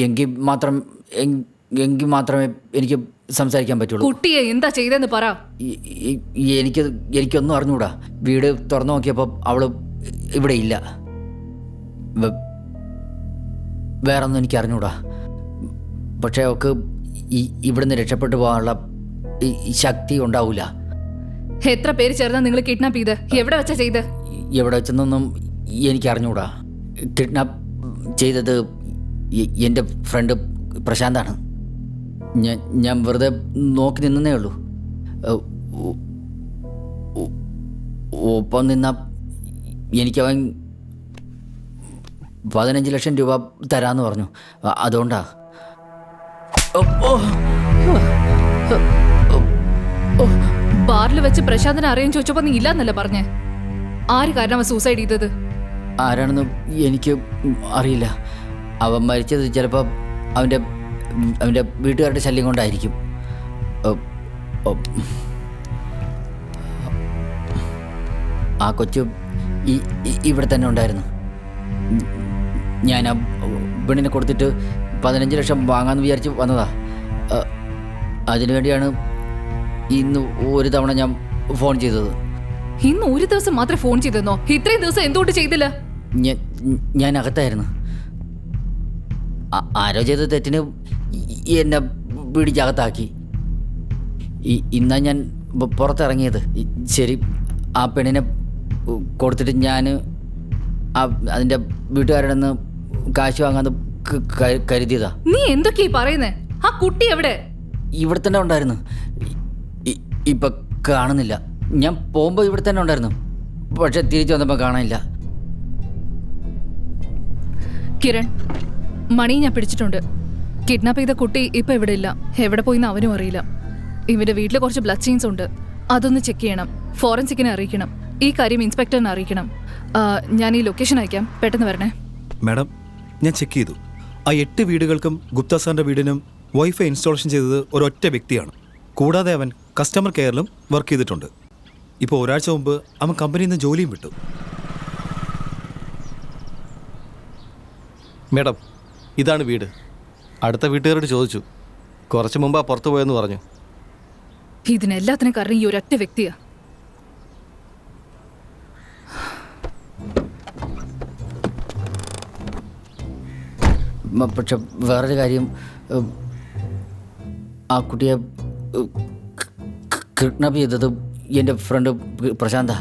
എങ്കിൽ മാത്രമേ എനിക്ക് സംസാരിക്കാൻ പറ്റുള്ളൂ. കുട്ടിയെ എന്താ ചെയ്തെന്ന് പറ. എനിക്കൊന്നും അറിഞ്ഞൂടാ. വീട് തുറന്നു നോക്കിയപ്പോൾ അവള് ഇവിടെ ഇല്ല. വേറൊന്നും എനിക്ക് അറിഞ്ഞൂടാ. പക്ഷേ അവൾക്ക് ഇവിടുന്ന് രക്ഷപ്പെട്ടു പോകാനുള്ള ശക്തി ഉണ്ടാവില്ല. എത്ര പേര് ചേർന്നാ നിങ്ങൾ കിഡ്നാപ്പ് ചെയ്ത്? എവിടെ വെച്ചാ ചെയ്ത്? എവിടെ വെച്ചെന്നൊന്നും എനിക്ക് അറിഞ്ഞൂടാ. കിഡ്നാപ്പ് ചെയ്തത് എൻ്റെ ഫ്രണ്ട് പ്രശാന്താണ്. ഞാൻ വെറുതെ നോക്കി നിന്നേ ഉള്ളൂ. ഒപ്പം നിന്ന എനിക്കവൻ 15 ലക്ഷം രൂപ തരാമെന്ന് പറഞ്ഞു. അതുകൊണ്ടാ. ബാറിൽ വെച്ച് പ്രശാന്തിനെ അറിയാൻ ചോദിച്ചപ്പോ നീ ഇല്ലാന്നല്ലേ പറഞ്ഞേ? ആര് കാരണം സൂസൈഡ് ചെയ്തത്? ആരാണെന്ന് എനിക്ക് അറിയില്ല. അവൻ മരിച്ചത് ചിലപ്പോൾ അവൻ്റെ വീട്ടുകാരുടെ ശല്യം കൊണ്ടായിരിക്കും. ആ കൊച്ചു ഇവിടെ തന്നെ ഉണ്ടായിരുന്നു. ഞാൻ ആ പെണ്ണിനെ കൊടുത്തിട്ട് 15 ലക്ഷം വാങ്ങാമെന്ന് വിചാരിച്ച് വന്നതാ. അതിനുവേണ്ടിയാണ് ഇന്ന് ഒരു തവണ ഞാൻ ഫോൺ ചെയ്തത്. ഇന്ന് ഒരു ദിവസം മാത്രമേ ഫോൺ ചെയ്തെന്നോ? ഇത്രയും ദിവസം എന്തുകൊണ്ട് ചെയ്തില്ല? ഞാൻ അകത്തായിരുന്നു. ആരോ ചെയ്ത തെറ്റിന് എന്നെ പിടിച്ചകത്താക്കി. ഇന്നാ ഞാൻ പുറത്തിറങ്ങിയത്. ശരി, ആ പെണ്ണിനെ കൊടുത്തിട്ട് ഞാൻ അതിൻ്റെ വീട്ടുകാരുടെ നിന്ന് കാശ് വാങ്ങാന്ന് കരുതിയതാ. നീ എന്തൊക്കെയാ പറയുന്നേ? ആ കുട്ടി എവിടെ? ഇവിടെ തന്നെ ഉണ്ടായിരുന്നു. ഇപ്പൊ കാണുന്നില്ല. ഞാൻ പോകുമ്പോൾ ഇവിടെ തന്നെ ഉണ്ടായിരുന്നു, പക്ഷെ തിരിച്ചു വന്നപ്പോൾ കാണാനില്ല. കിരൺ, മണി ഞാൻ പിടിച്ചിട്ടുണ്ട്. കിഡ്നാപ്പ് ചെയ്ത കുട്ടി ഇപ്പം ഇവിടെ ഇല്ല. എവിടെ പോയിന്ന് അവനും അറിയില്ല. ഇവന്റെ വീട്ടിൽ കുറച്ച് ബ്ലഡ് ചെയിൻസ് ഉണ്ട്, അതൊന്ന് ചെക്ക് ചെയ്യണം. ഫോറൻസിക്കിനെ അറിയിക്കണം. ഈ കാര്യം ഇൻസ്പെക്ടറിനെ അറിയിക്കണം. ഞാൻ ഈ ലൊക്കേഷൻ അയക്കാം, പെട്ടെന്ന് വരണേ. മാഡം, ഞാൻ ചെക്ക് ചെയ്തു. ആ 8 വീടുകൾക്കും ഗുപ്ത സാറിൻ്റെ വീടിനും വൈഫൈ ഇൻസ്റ്റാളേഷൻ ചെയ്തത് ഒരൊറ്റ വ്യക്തിയാണ്. കൂടാതെ അവൻ കസ്റ്റമർ കെയറിലും വർക്ക് ചെയ്തിട്ടുണ്ട്. ഇപ്പോൾ ഒരാഴ്ച മുമ്പ് അവൻ കമ്പനിയിൽ നിന്ന് ജോലിയും വിട്ടു. മേഡം, ഇതാണ് വീട്. അടുത്ത വീട്ടുകാരോട് ചോദിച്ചു, കുറച്ച് മുമ്പാ പുറത്തു പോയെന്ന് പറഞ്ഞു. ഇതിനെല്ലാത്തിനും കാരണം ഈ ഒരൊറ്റ വ്യക്തിയാ. പക്ഷെ വേറൊരു കാര്യം, ആ കുട്ടിയെ കിഡ്നാപ്പ് ചെയ്തത് എൻ്റെ ഫ്രണ്ട് പ്രശാന്ത.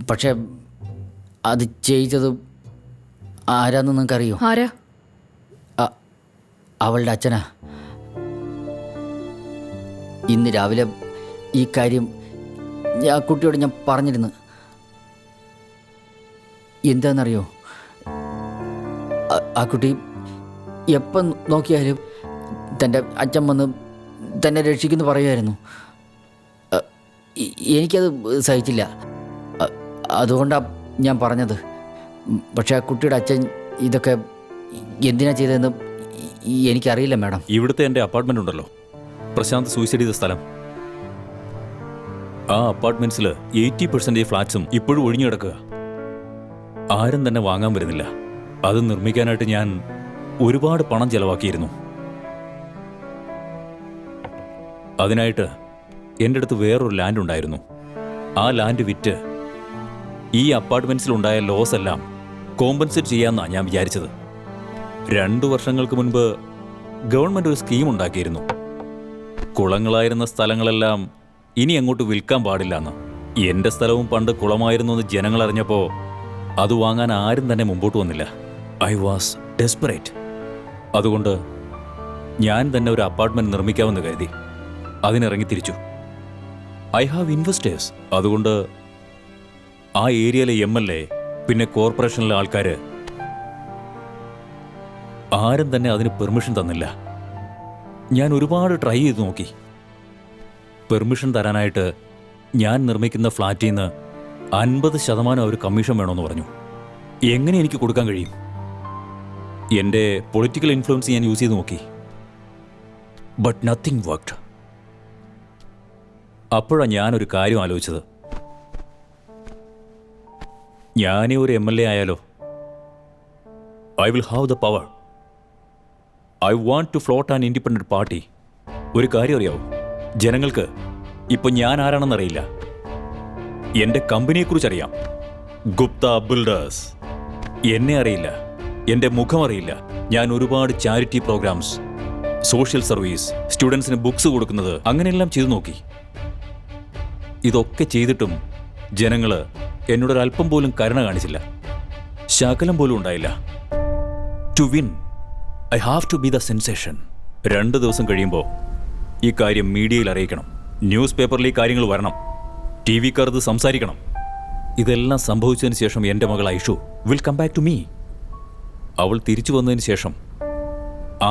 പക്ഷെ അത് ചെയ്തത് ആരാന്ന് നിങ്ങൾക്കറിയോ? ആരാ? അവളുടെ അച്ഛനാ. ഇന്ന് രാവിലെ ഈ കാര്യം ആ കുട്ടിയോട് ഞാൻ പറഞ്ഞിരുന്നു. എന്താണെന്നറിയോ, ആ കുട്ടി എപ്പം നോക്കിയാലും തൻ്റെ അച്ഛൻ വന്ന് തന്നെ രക്ഷിക്കുമെന്ന് പറയുമായിരുന്നു. എനിക്കത് സഹിച്ചില്ല, അതുകൊണ്ടാണ് ഞാൻ പറഞ്ഞത്. പക്ഷേ ആ കുട്ടിയുടെ അച്ഛൻ ഇതൊക്കെ എന്തിനാ ചെയ്തതെന്ന് എനിക്കറിയില്ല മാഡം. ഇവിടുത്തെ എൻ്റെ അപ്പാർട്ട്മെൻ്റ് ഉണ്ടല്ലോ, പ്രശാന്ത് സൂയിസൈഡ് ചെയ്ത സ്ഥലം, ആ അപ്പാർട്ട്മെൻറ്റ്സിൽ 80% ഫ്ലാറ്റ്സും ഇപ്പോഴും ഒഴിഞ്ഞു കിടക്കുക. ആരും തന്നെ വാങ്ങാൻ വരുന്നില്ല. അത് നിർമ്മിക്കാനായിട്ട് ഞാൻ ഒരുപാട് പണം ചെലവാക്കിയിരുന്നു. അതിനായിട്ട് എൻ്റെ അടുത്ത് വേറൊരു ലാൻഡ് ഉണ്ടായിരുന്നു. ആ ലാൻഡ് വിറ്റ് ഈ അപ്പാർട്ട്മെൻറ്റ്സിലുണ്ടായ ലോസ് എല്ലാം കോമ്പൻസേറ്റ് ചെയ്യാമെന്നാണ് ഞാൻ വിചാരിച്ചത്. 2 വർഷങ്ങൾക്ക് മുൻപ് ഗവൺമെൻറ് ഒരു സ്കീം ഉണ്ടാക്കിയിരുന്നു. കുളങ്ങളായിരുന്ന സ്ഥലങ്ങളെല്ലാം ഇനി അങ്ങോട്ട് വിൽക്കാൻ പാടില്ലെന്ന്. എൻ്റെ സ്ഥലവും പണ്ട് കുളമായിരുന്നു എന്ന് ജനങ്ങൾ അറിഞ്ഞപ്പോൾ അത് വാങ്ങാൻ ആരും തന്നെ മുമ്പോട്ട് വന്നില്ല. I was desperate. അതുകൊണ്ട് ഞാൻ തന്നെ ഒരു അപ്പാർട്ട്മെൻറ്റ് നിർമ്മിക്കാമെന്ന് കരുതി അതിനിറങ്ങി തിരിച്ചു. I have investors. അതുകൊണ്ട് ആ ഏരിയയിലെ MLA പിന്നെ കോർപ്പറേഷനിലെ ആൾക്കാർ ആരും തന്നെ അതിന് പെർമിഷൻ തന്നില്ല. ഞാൻ ഒരുപാട് ട്രൈ ചെയ്ത് നോക്കി. പെർമിഷൻ തരാനായിട്ട് ഞാൻ നിർമ്മിക്കുന്ന ഫ്ലാറ്റിൽ നിന്ന് 50% അവർ കമ്മീഷൻ വേണമെന്ന് പറഞ്ഞു. എങ്ങനെ എനിക്ക് കൊടുക്കാൻ കഴിയും? എൻ്റെ പൊളിറ്റിക്കൽ ഇൻഫ്ലുവൻസ് ഞാൻ യൂസ് ചെയ്ത് നോക്കി, ബട്ട് നത്തിങ് വർക്ക്ഡ്. അപ്പോഴാണ് ഞാനൊരു കാര്യം ആലോചിച്ചത്. ഞാനേ ഒരു MLA ആയാലോ? I will have the power. I want to float an independent party. ഒരു കാര്യം അറിയാവോ, ജനങ്ങൾക്ക് ഇപ്പം ഞാൻ ആരാണെന്നറിയില്ല. എൻ്റെ കമ്പനിയെക്കുറിച്ച് അറിയാം, ഗുപ്ത ബിൽഡേഴ്സ്. എന്നെ അറിയില്ല, എൻ്റെ മുഖം അറിയില്ല. ഞാൻ ഒരുപാട് ചാരിറ്റി പ്രോഗ്രാംസ്, സോഷ്യൽ സർവീസ്, സ്റ്റുഡൻസിന് ബുക്സ് കൊടുക്കുന്നത്, അങ്ങനെയെല്ലാം ചെയ്തു നോക്കി. ഇതൊക്കെ ചെയ്തിട്ടും ജനങ്ങൾ എന്നോടൊരല്പം പോലും കരുണ കാണിച്ചില്ല, ശകലം പോലും ഉണ്ടായില്ല. To win I have to be the sensation. 2 ദിവസം കഴിയുമ്പോൾ ഈ കാര്യം മീഡിയയിൽ അറിയിക്കണം, ന്യൂസ് പേപ്പറിൽ ഈ കാര്യങ്ങൾ വരണം, TV-ക്കാർ ഇത് സംസാരിക്കണം. ഇതെല്ലാം സംഭവിച്ചതിന് ശേഷം എൻ്റെ മകൾ Aishu will come back to me. അവൾ തിരിച്ചു വന്നതിന് ശേഷം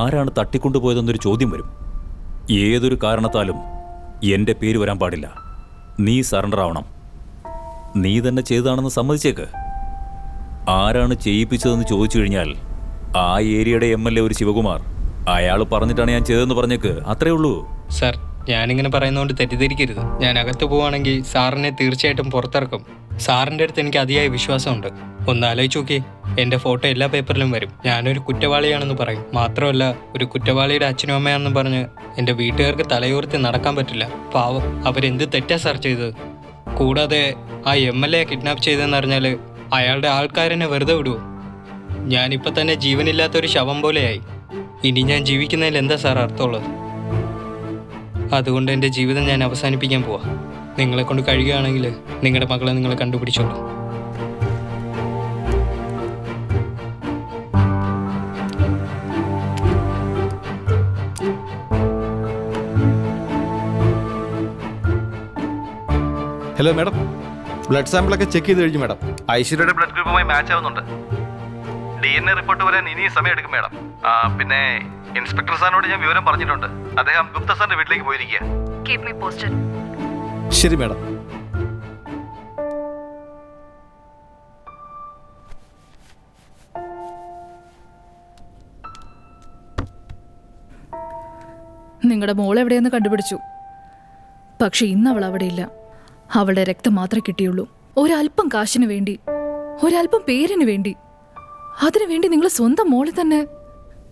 ആരാണ് തട്ടിക്കൊണ്ടുപോയതെന്നൊരു ചോദ്യം വരും. ഏതൊരു കാരണത്താലും എൻ്റെ പേര് വരാൻ പാടില്ല. നീ സറണ്ടർ ആവണം. നീ തന്നെ ചെയ്തതാണെന്ന് സമ്മതിച്ചേക്ക്. ആരാണ് ചെയ്യിപ്പിച്ചതെന്ന് ചോദിച്ചു കഴിഞ്ഞാൽ ആ ഏരിയയുടെ MLA ഒരു ശിവകുമാർ, അയാൾ പറഞ്ഞിട്ടാണ് ഞാൻ ചെയ്തതെന്ന് പറഞ്ഞേക്ക്. അത്രേ ഉള്ളൂ. സാർ, ഞാനിങ്ങനെ പറയുന്നതുകൊണ്ട് തെറ്റിദ്ധരിക്കരുത്. ഞാൻ അകത്ത് പോവുകയാണെങ്കിൽ സാറിനെ തീർച്ചയായിട്ടും പുറത്തിറക്കും. സാറിൻ്റെ അടുത്ത് എനിക്ക് അതിയായ വിശ്വാസമുണ്ട്. ഒന്ന് ആലോചിച്ച് നോക്കി, എൻ്റെ ഫോട്ടോ എല്ലാ പേപ്പറിലും വരും. ഞാനൊരു കുറ്റവാളിയാണെന്ന് പറയും. മാത്രമല്ല, ഒരു കുറ്റവാളിയുടെ അച്ഛനും അമ്മയാണെന്ന് പറഞ്ഞ് എൻ്റെ വീട്ടുകാർക്ക് തലയോർത്തി നടക്കാൻ പറ്റില്ല. പാവം, അവരെന്ത് തെറ്റാ സാർ ചെയ്തത്? കൂടാതെ ആ MLA കിഡ്നാപ്പ് ചെയ്തതെന്നറിഞ്ഞാൽ അയാളുടെ ആൾക്കാരെന്നെ വെറുതെ വിടുമോ? ഞാനിപ്പോൾ തന്നെ ജീവനില്ലാത്തൊരു ശവം പോലെയായി. ഇനി ഞാൻ ജീവിക്കുന്നതിൽ എന്താ സാർ അർത്ഥമുള്ളത്? അതുകൊണ്ട് എൻ്റെ ജീവിതം ഞാൻ അവസാനിപ്പിക്കാൻ പോവാ. നിങ്ങളെ കൊണ്ട് കഴിയുകയാണെങ്കിൽ നിങ്ങളുടെ മകളെ നിങ്ങൾ കണ്ടുപിടിച്ചോളൂ. ഹലോ മാഡം, ബ്ലഡ് സാമ്പിളൊക്കെ ചെക്ക് ചെയ്ത് കഴിഞ്ഞു മാഡം. ഐശ്വര്യയുടെ ബ്ലഡ് ഗ്രൂപ്പുമായി മാച്ച് ആവുന്നുണ്ട്. DNA റിപ്പോർട്ട് വരാൻ ഇനിയും സമയം എടുക്കും മാഡം. പിന്നെ ഇൻസ്പെക്ടർ സാറിനോട് ഞാൻ വിവരം പറഞ്ഞിട്ടുണ്ട്. അദ്ദേഹം ഗുപ്ത സാറിന്റെ വീട്ടിലേക്ക് പോയിരിക്കുക. Keep me posted. ശരി മാഡം. നിങ്ങളുടെ മോൾ എവിടെയെന്ന് കണ്ടുപിടിച്ചു. പക്ഷെ ഇന്ന് അവൾ അവിടെയില്ല. അവളുടെ രക്തം മാത്രമേ കിട്ടിയുള്ളൂ. ഒരല്പം കാശിന് വേണ്ടി, ഒരല്പം പേരിന് വേണ്ടി, അതിനു വേണ്ടി നിങ്ങൾ സ്വന്തം മോളെ തന്നെ.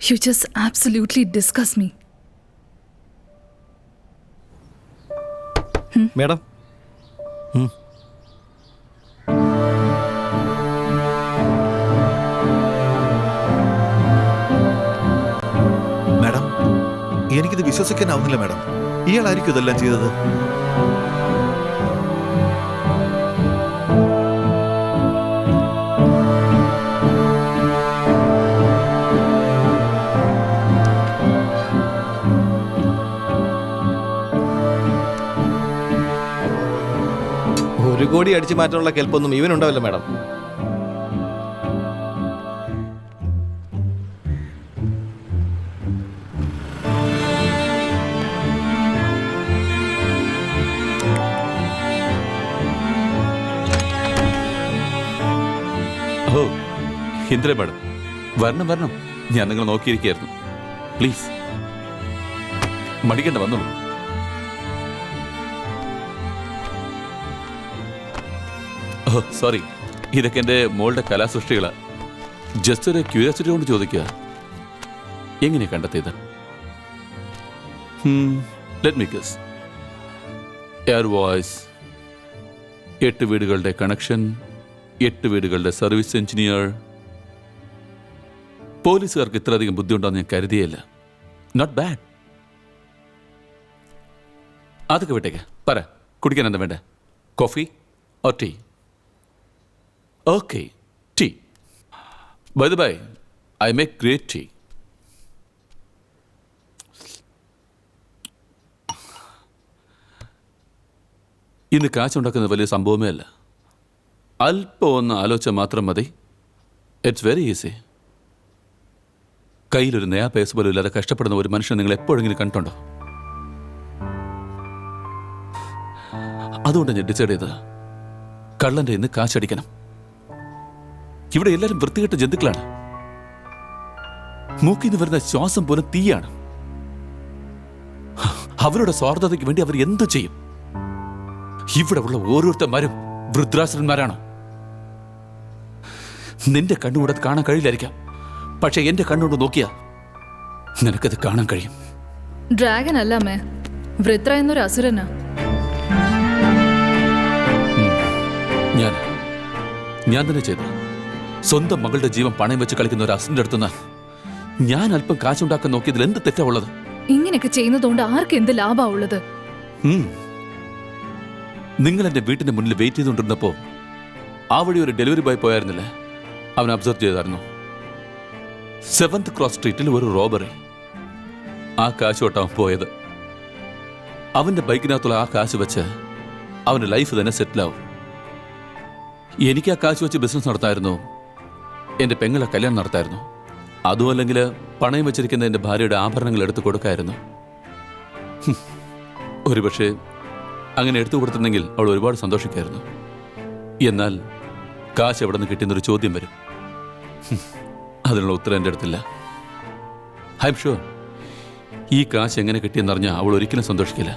You just absolutely discuss me. Madam, madam, എനിക്കിത് വിശ്വസിക്കാനാവുന്നില്ല മാഡം. ഇയാളായിരിക്കും ഇതെല്ലാം ചെയ്തത്. ഒരു കോടി അടിച്ചു മാറ്റാനുള്ള കെൽപ്പൊന്നും ഇവനുണ്ടാവില്ല മാഡം. ഓ, ഇന്ദിര മാഡം, വരണം വരണം. ഞാൻ നിങ്ങൾ നോക്കിയിരിക്കുകയായിരുന്നു. പ്ലീസ് മടിക്കണ്ട, വന്നോളൂ. ഓ സോറി, ഇതൊക്കെ എൻ്റെ മോളുടെ കലാസൃഷ്ടികളാണ്. ജസ്റ്റ് ഒരു ക്യൂരിയോസിറ്റി കൊണ്ട് ചോദിക്കുക, എങ്ങനെ കണ്ടെത്തിയത്? Let me guess. Air voice, 8 വീടുകളുടെ കണക്ഷൻ, 8 വീടുകളുടെ സർവീസ് എഞ്ചിനീയർ. പോലീസുകാർക്ക് ഇത്രയധികം ബുദ്ധിമുട്ടാന്ന് ഞാൻ കരുതിയല്ല. Not bad. അതൊക്കെ വിട്ടേക്ക്. പറ, കുടിക്കാൻ എന്താ വേണ്ടേ? Coffee or tea? Okay, tea. By the by, I make great tea. ഇന്ന് കാശുണ്ടാക്കുന്നത് വലിയ സംഭവമേ അല്ല. അല്പം ഒന്ന് ആലോചിച്ചാൽ മാത്രം മതി. It's very easy. കയ്യിലൊരു നയാ പൈസ പോലും ഇല്ലാതെ കഷ്ടപ്പെടുന്ന ഒരു മനുഷ്യനെ നിങ്ങൾ എപ്പോഴെങ്കിലും കണ്ടിട്ടുണ്ടോ? അതുകൊണ്ട് ഞാൻ ഡിസൈഡ് ചെയ്തത്, കള്ളൻ്റെ ഇന്ന് കാശടിക്കണം. ഇവിടെ എല്ലാവരും വൃത്തികെട്ട ജന്തുക്കളാണ്. മൂക്കിൽ നിന്ന് വരുന്ന ശ്വാസം പോലും തീയാണ്. അവരുടെ സ്വാർത്ഥതയ്ക്ക് വേണ്ടി അവർ എന്തു ചെയ്യും? ഇവിടെ ഉള്ള ഓരോരുത്തന്മാരും വൃദ്ധാശ്രന്മാരാണ്. നിന്റെ കണ്ണുകൂടെ അത് കാണാൻ കഴിയില്ലായിരിക്കാം, പക്ഷെ എന്റെ കണ്ണുകൊണ്ട് നോക്കിയാ നിനക്കത് കാണാൻ കഴിയും. ഡ്രാഗൻ അല്ല അമ്മേ, വൃത്ര എന്നൊരു അസുരനാ. ഞാൻ തന്നെ ചെയ്തു. സ്വന്തം മകളുടെ ജീവൻ പണയം വെച്ച് കളിക്കുന്ന ഒരു അസുരന്റെ അടുത്തുനിന്ന് ഞാൻ അല്പം കാശുണ്ടാക്കാൻ നോക്കിയതിൽ എന്ത് തെറ്റാ ഉള്ളത്? ഇങ്ങനെയൊക്കെ ചെയ്യുന്നതുകൊണ്ട് ആർക്ക് എന്ത് ലാഭാ ഉള്ളത്? നിങ്ങൾ എന്റെ വീട്ടിന്റെ മുന്നിൽ വെയിറ്റ് ചെയ്തുകൊണ്ടിരുന്നപ്പോ ആ വഴി ഒരു ഡെലിവറി ബോയ് പോയായിരുന്നില്ലേ? അവൻ അബ്സർവ് ചെയ്തായിരുന്നു. 7th ക്രോസ് സ്ട്രീറ്റിൽ ഒരു റോബറി. ആ കാശ് തൊട്ടാവൻ പോയത്. അവന്റെ ബൈക്കിനകത്തുള്ള ആ കാശ് വെച്ച് അവന്റെ ലൈഫ് തന്നെ സെറ്റിലാവും. എനിക്ക് ആ കാശ് വെച്ച് ബിസിനസ് നടത്തായിരുന്നു, എന്റെ പെങ്ങളെ കല്യാണം നടത്തായിരുന്നു. അതും അല്ലെങ്കിൽ പണയം വെച്ചിരിക്കുന്ന എന്റെ ഭാര്യയുടെ ആഭരണങ്ങൾ എടുത്തു കൊടുക്കായിരുന്നു. ഒരുപക്ഷെ അങ്ങനെ എടുത്തു കൊടുത്തിരുന്നെങ്കിൽ അവൾ ഒരുപാട് സന്തോഷിക്കായിരുന്നു. എന്നാൽ കാശ് എവിടെ നിന്ന് കിട്ടിയെന്നൊരു ചോദ്യം വരും. അതിനുള്ള ഉത്തരം എൻ്റെ അടുത്തില്ല. ഐ എം ഷുവർ ഈ കാശ് എങ്ങനെ കിട്ടിയെന്നറിഞ്ഞാൽ അവൾ ഒരിക്കലും സന്തോഷിക്കില്ല.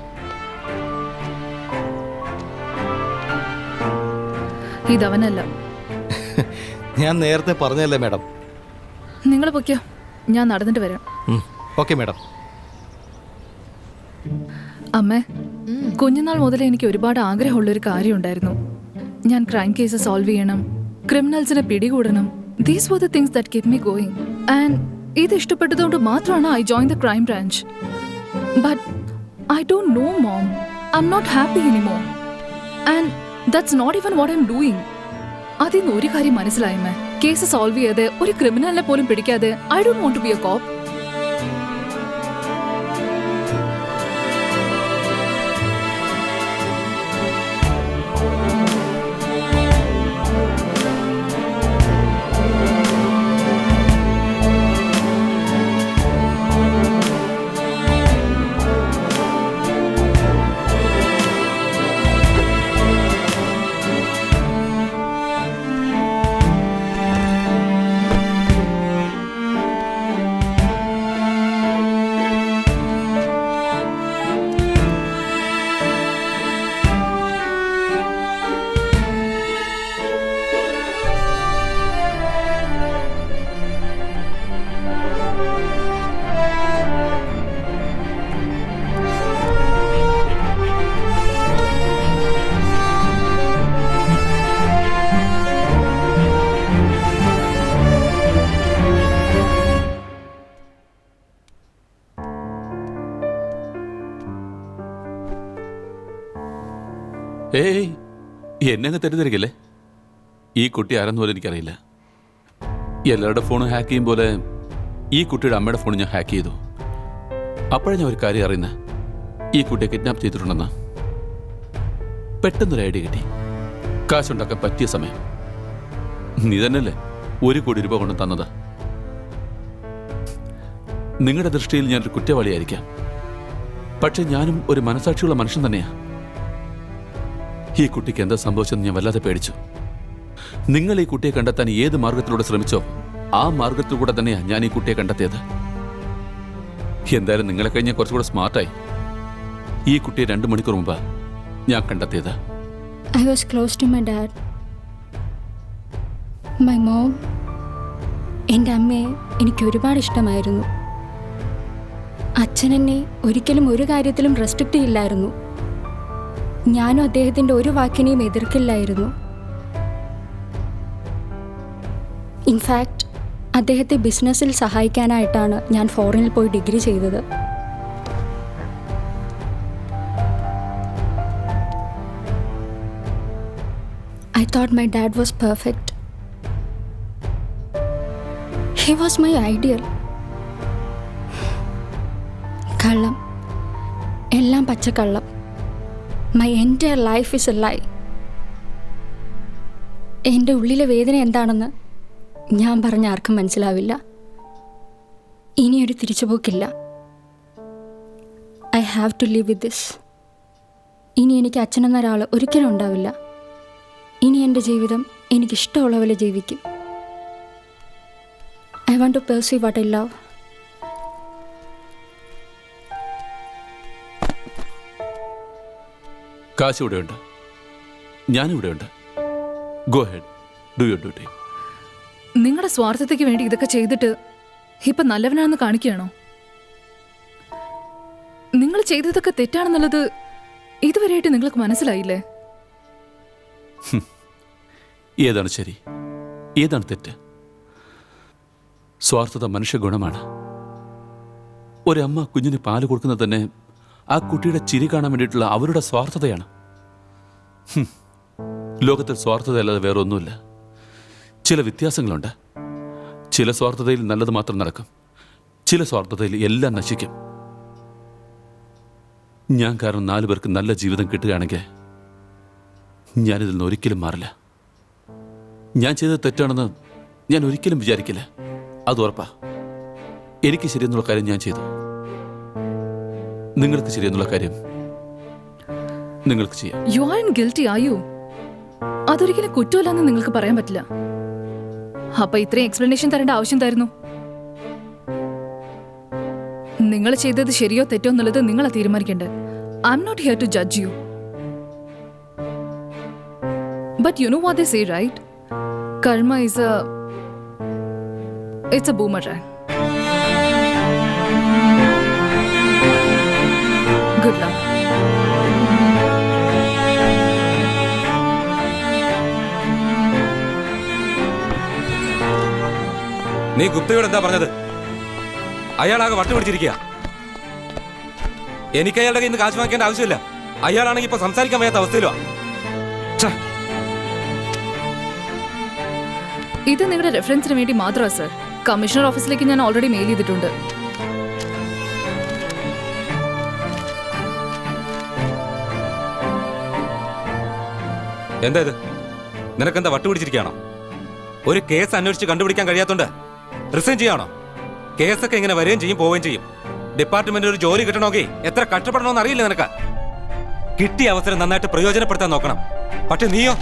ഇതവനല്ല. ഞാൻ നേരത്തെ പറഞ്ഞല്ലേ മാഡം. നിങ്ങൾ പൊയ്ക്കോ, ഞാൻ നടന്നിട്ട് വരാം. Okay madam. അമ്മേ, കുഞ്ഞുനാൾ മുതലേ എനിക്ക് ഒരുപാട് ആഗ്രഹമുള്ളൊരു കാര്യം ഉണ്ടായിരുന്നു. ഞാൻ ക്രൈം കേസ് സോൾവ് ചെയ്യണം, ക്രിമിനൽസിനെ പിടികൂടണം. These were the things that keep me going. And ഇത് ഇഷ്ടപ്പെട്ടതുകൊണ്ട് മാത്രമാണ് I join the crime branch. But I don't know mom, I'm not happy anymore. And that's not even what I'm doing. അതിന്ന് ഒരു കാര്യം മനസ്സിലായമ്മേ, കേസ് സോൾവ് ചെയ്ത് ഒരു ക്രിമിനലിനെ പോലും പിടിക്കാതെ I don't want to be a cop. ഏയ് എന്നെ അങ്ങ് തെറ്റിദ്ധരിക്കല്ലേ. ഈ കുട്ടി ആരെന്ന് പോലും എനിക്കറിയില്ല. എല്ലാവരുടെ ഫോണും ഹാക്ക് ചെയ്യും പോലെ ഈ കുട്ടിയുടെ അമ്മയുടെ ഫോൺ ഞാൻ ഹാക്ക് ചെയ്തു. അപ്പോഴാണ് ഞാൻ ഒരു കാര്യം അറിയുന്നത്, ഈ കുട്ടിയെ കിഡ്നാപ്പ് ചെയ്തിട്ടുണ്ടെന്ന്. പെട്ടെന്നൊരു ഐഡിയ കിട്ടി. കാശുണ്ടാക്കാൻ പറ്റിയ സമയം. നീ തന്നെയല്ലേ 1 കോടി രൂപ കൊണ്ട് തന്നത്. നിങ്ങളുടെ ദൃഷ്ടിയിൽ ഞാനൊരു കുറ്റവാളിയായിരിക്കാം, പക്ഷെ ഞാനും ഒരു മനസാക്ഷിയുള്ള മനുഷ്യൻ തന്നെയാ. ഈ കുട്ടിക്ക് എന്താ സംഭവിച്ചെന്ന് ഞാൻ വല്ലാതെ പേടിച്ചു. നിങ്ങൾ ഈ കുട്ടിയെ കണ്ടെത്താൻ ഏത് മാർഗത്തിലൂടെ ശ്രമിച്ചോ ആ മാർഗത്തിലൂടെ തന്നെയാ ഞാൻ ഈ കുട്ടിയെ കണ്ടെത്തിയത്. എന്തായാലും നിങ്ങളെ കഴിഞ്ഞാൽ കുറച്ചുകൂടെ സ്മാർട്ടായി. ഈ കുട്ടിയെ 2 മണിക്കൂർ മുമ്പ് ഞാൻ കണ്ടെത്തിയത്. I was close to my dad. My mom. എൻ്റെ അമ്മയെ എനിക്ക് ഒരുപാട് ഇഷ്ടമായിരുന്നു. അച്ഛൻ എന്നെ ഒരിക്കലും ഒരു കാര്യത്തിലും റെസ്ട്രിക്റ്റ് ചെയ്യില്ലായിരുന്നു. ഞാനും അദ്ദേഹത്തിൻ്റെ ഒരു വാക്കിനെയും എതിർക്കില്ലായിരുന്നു. ഇൻഫാക്റ്റ് അദ്ദേഹത്തെ ബിസിനസ്സിൽ സഹായിക്കാനായിട്ടാണ് ഞാൻ ഫോറിനിൽ പോയി ഡിഗ്രി ചെയ്തത്. I thought my dad was perfect. He was my ideal. കള്ളം, എല്ലാം പച്ചക്കള്ളം. My entire life is a lie. എൻ്റെ ഉള്ളിലെ വേദന എന്താണെന്ന് ഞാൻ പറഞ്ഞ ആർക്കും മനസ്സിലാവില്ല. ഇനിയൊരു തിരിച്ചുപോക്കില്ല. I have to live with this. ഇനി എനിക്ക് അച്ഛനെന്നൊരാൾ ഒരിക്കലും ഉണ്ടാവില്ല. ഇനി എൻ്റെ ജീവിതം എനിക്കിഷ്ടമുള്ള പോലെ ജീവിക്കും. I want to pursue what I love. കാശ് ഇവിടെയുണ്ട്, ഞാനിവിടെയുണ്ട്. Go ahead, do your duty. നിങ്ങളുടെ സ്വാർത്ഥതയ്ക്ക് വേണ്ടി ഇതൊക്കെ ചെയ്തിട്ട് ഇപ്പൊ നല്ലവനാണെന്ന് കാണിക്കുകയാണോ? നിങ്ങൾ ചെയ്തതൊക്കെ തെറ്റാണെന്നുള്ളത് ഇതുവരെയായിട്ട് നിങ്ങൾക്ക് മനസ്സിലായില്ലേ? ഏതാണ് ശരി, ഏതാണ് തെറ്റ്? സ്വാർത്ഥത മനുഷ്യ ഗുണമാണ്. ഒരമ്മ കുഞ്ഞിന് പാല് കൊടുക്കുന്നത് തന്നെ ആ കുട്ടിയുടെ ചിരി കാണാൻ വേണ്ടിയിട്ടുള്ള അവരുടെ സ്വാർത്ഥതയാണ്. ലോകത്തിൽ സ്വാർത്ഥതയല്ലാതെ വേറെ ഒന്നുമില്ല. ചില വ്യത്യാസങ്ങളുണ്ട്. ചില സ്വാർത്ഥതയിൽ നല്ലത് മാത്രം നടക്കും, ചില സ്വാർത്ഥതയിൽ എല്ലാം നശിക്കും. ഞാൻ കാരണം 4 പേർക്ക് നല്ല ജീവിതം കിട്ടുകയാണെങ്കിൽ ഞാനിതിൽ നിന്ന് ഒരിക്കലും മാറില്ല. ഞാൻ ചെയ്തത് തെറ്റാണെന്ന് ഞാൻ ഒരിക്കലും വിചാരിക്കില്ല, അത് ഉറപ്പാ. എനിക്ക് ശരിയെന്നുള്ള കാര്യം ഞാൻ ചെയ്തു. നിങ്ങൾക്ക് ശരിയെന്നുള്ള കാര്യം നിങ്ങൾക്ക് ചെയ്യാം. You are guilty, are you? അതൊരിക്കലും കുറ്റമില്ലെന്ന് നിങ്ങൾക്ക് പറയാൻ പറ്റില്ല. അപ്പൊ ഇത്രയും എക്സ്പ്ലനേഷൻ തരേണ്ട ആവശ്യം എന്തായിരുന്നു? നിങ്ങൾ ചെയ്തത് ശരിയോ തെറ്റോ എന്നുള്ളത് നിങ്ങളാ തീരുമാനിക്കേണ്ടത്. I'm not here to judge you. But you know what they say, right? Karma is it's a boomerang. Good luck. നീ ഗുപ്തയോട് എന്താ പറഞ്ഞത്? അയാളാകെ വട്ടുപിടിച്ചിരിക്കുക. എനിക്ക് അയാളുടെ കയ്യിൽ നിന്ന് കാശ് വാങ്ങിക്കേണ്ട ആവശ്യമില്ല. അയാളാണെങ്കിൽ ഇപ്പൊ സംസാരിക്കാൻ വയ്യാത്ത അവസ്ഥയിലോ. ഇത് നിങ്ങളുടെ റെഫറൻസിന് വേണ്ടി മാത്രമാണ് സർ. കമ്മീഷണർ ഓഫീസിലേക്ക് ഞാൻ ഓൾറെഡി മെയിൽ ചെയ്തിട്ടുണ്ട്. എന്താ ഇത്? നിനക്കെന്താ വട്ടുപിടിച്ചിരിക്കുകയാണോ? ഒരു കേസ് അന്വേഷിച്ച് കണ്ടുപിടിക്കാൻ കഴിയാത്തോണ്ട് റിസൈൻ ചെയ്യാണോ? കേസൊക്കെ ഇങ്ങനെ വരികയും ചെയ്യും പോവുകയും ചെയ്യും. ഡിപ്പാർട്ട്മെന്റിൽ ഒരു ജോലി കിട്ടണമെങ്കിൽ എത്ര കഷ്ടപ്പെടണമെന്ന് അറിയില്ല നിനക്ക്. കിട്ടിയ അവസരം നന്നായിട്ട് പ്രയോജനപ്പെടുത്താൻ നോക്കണം. പക്ഷെ നീയോ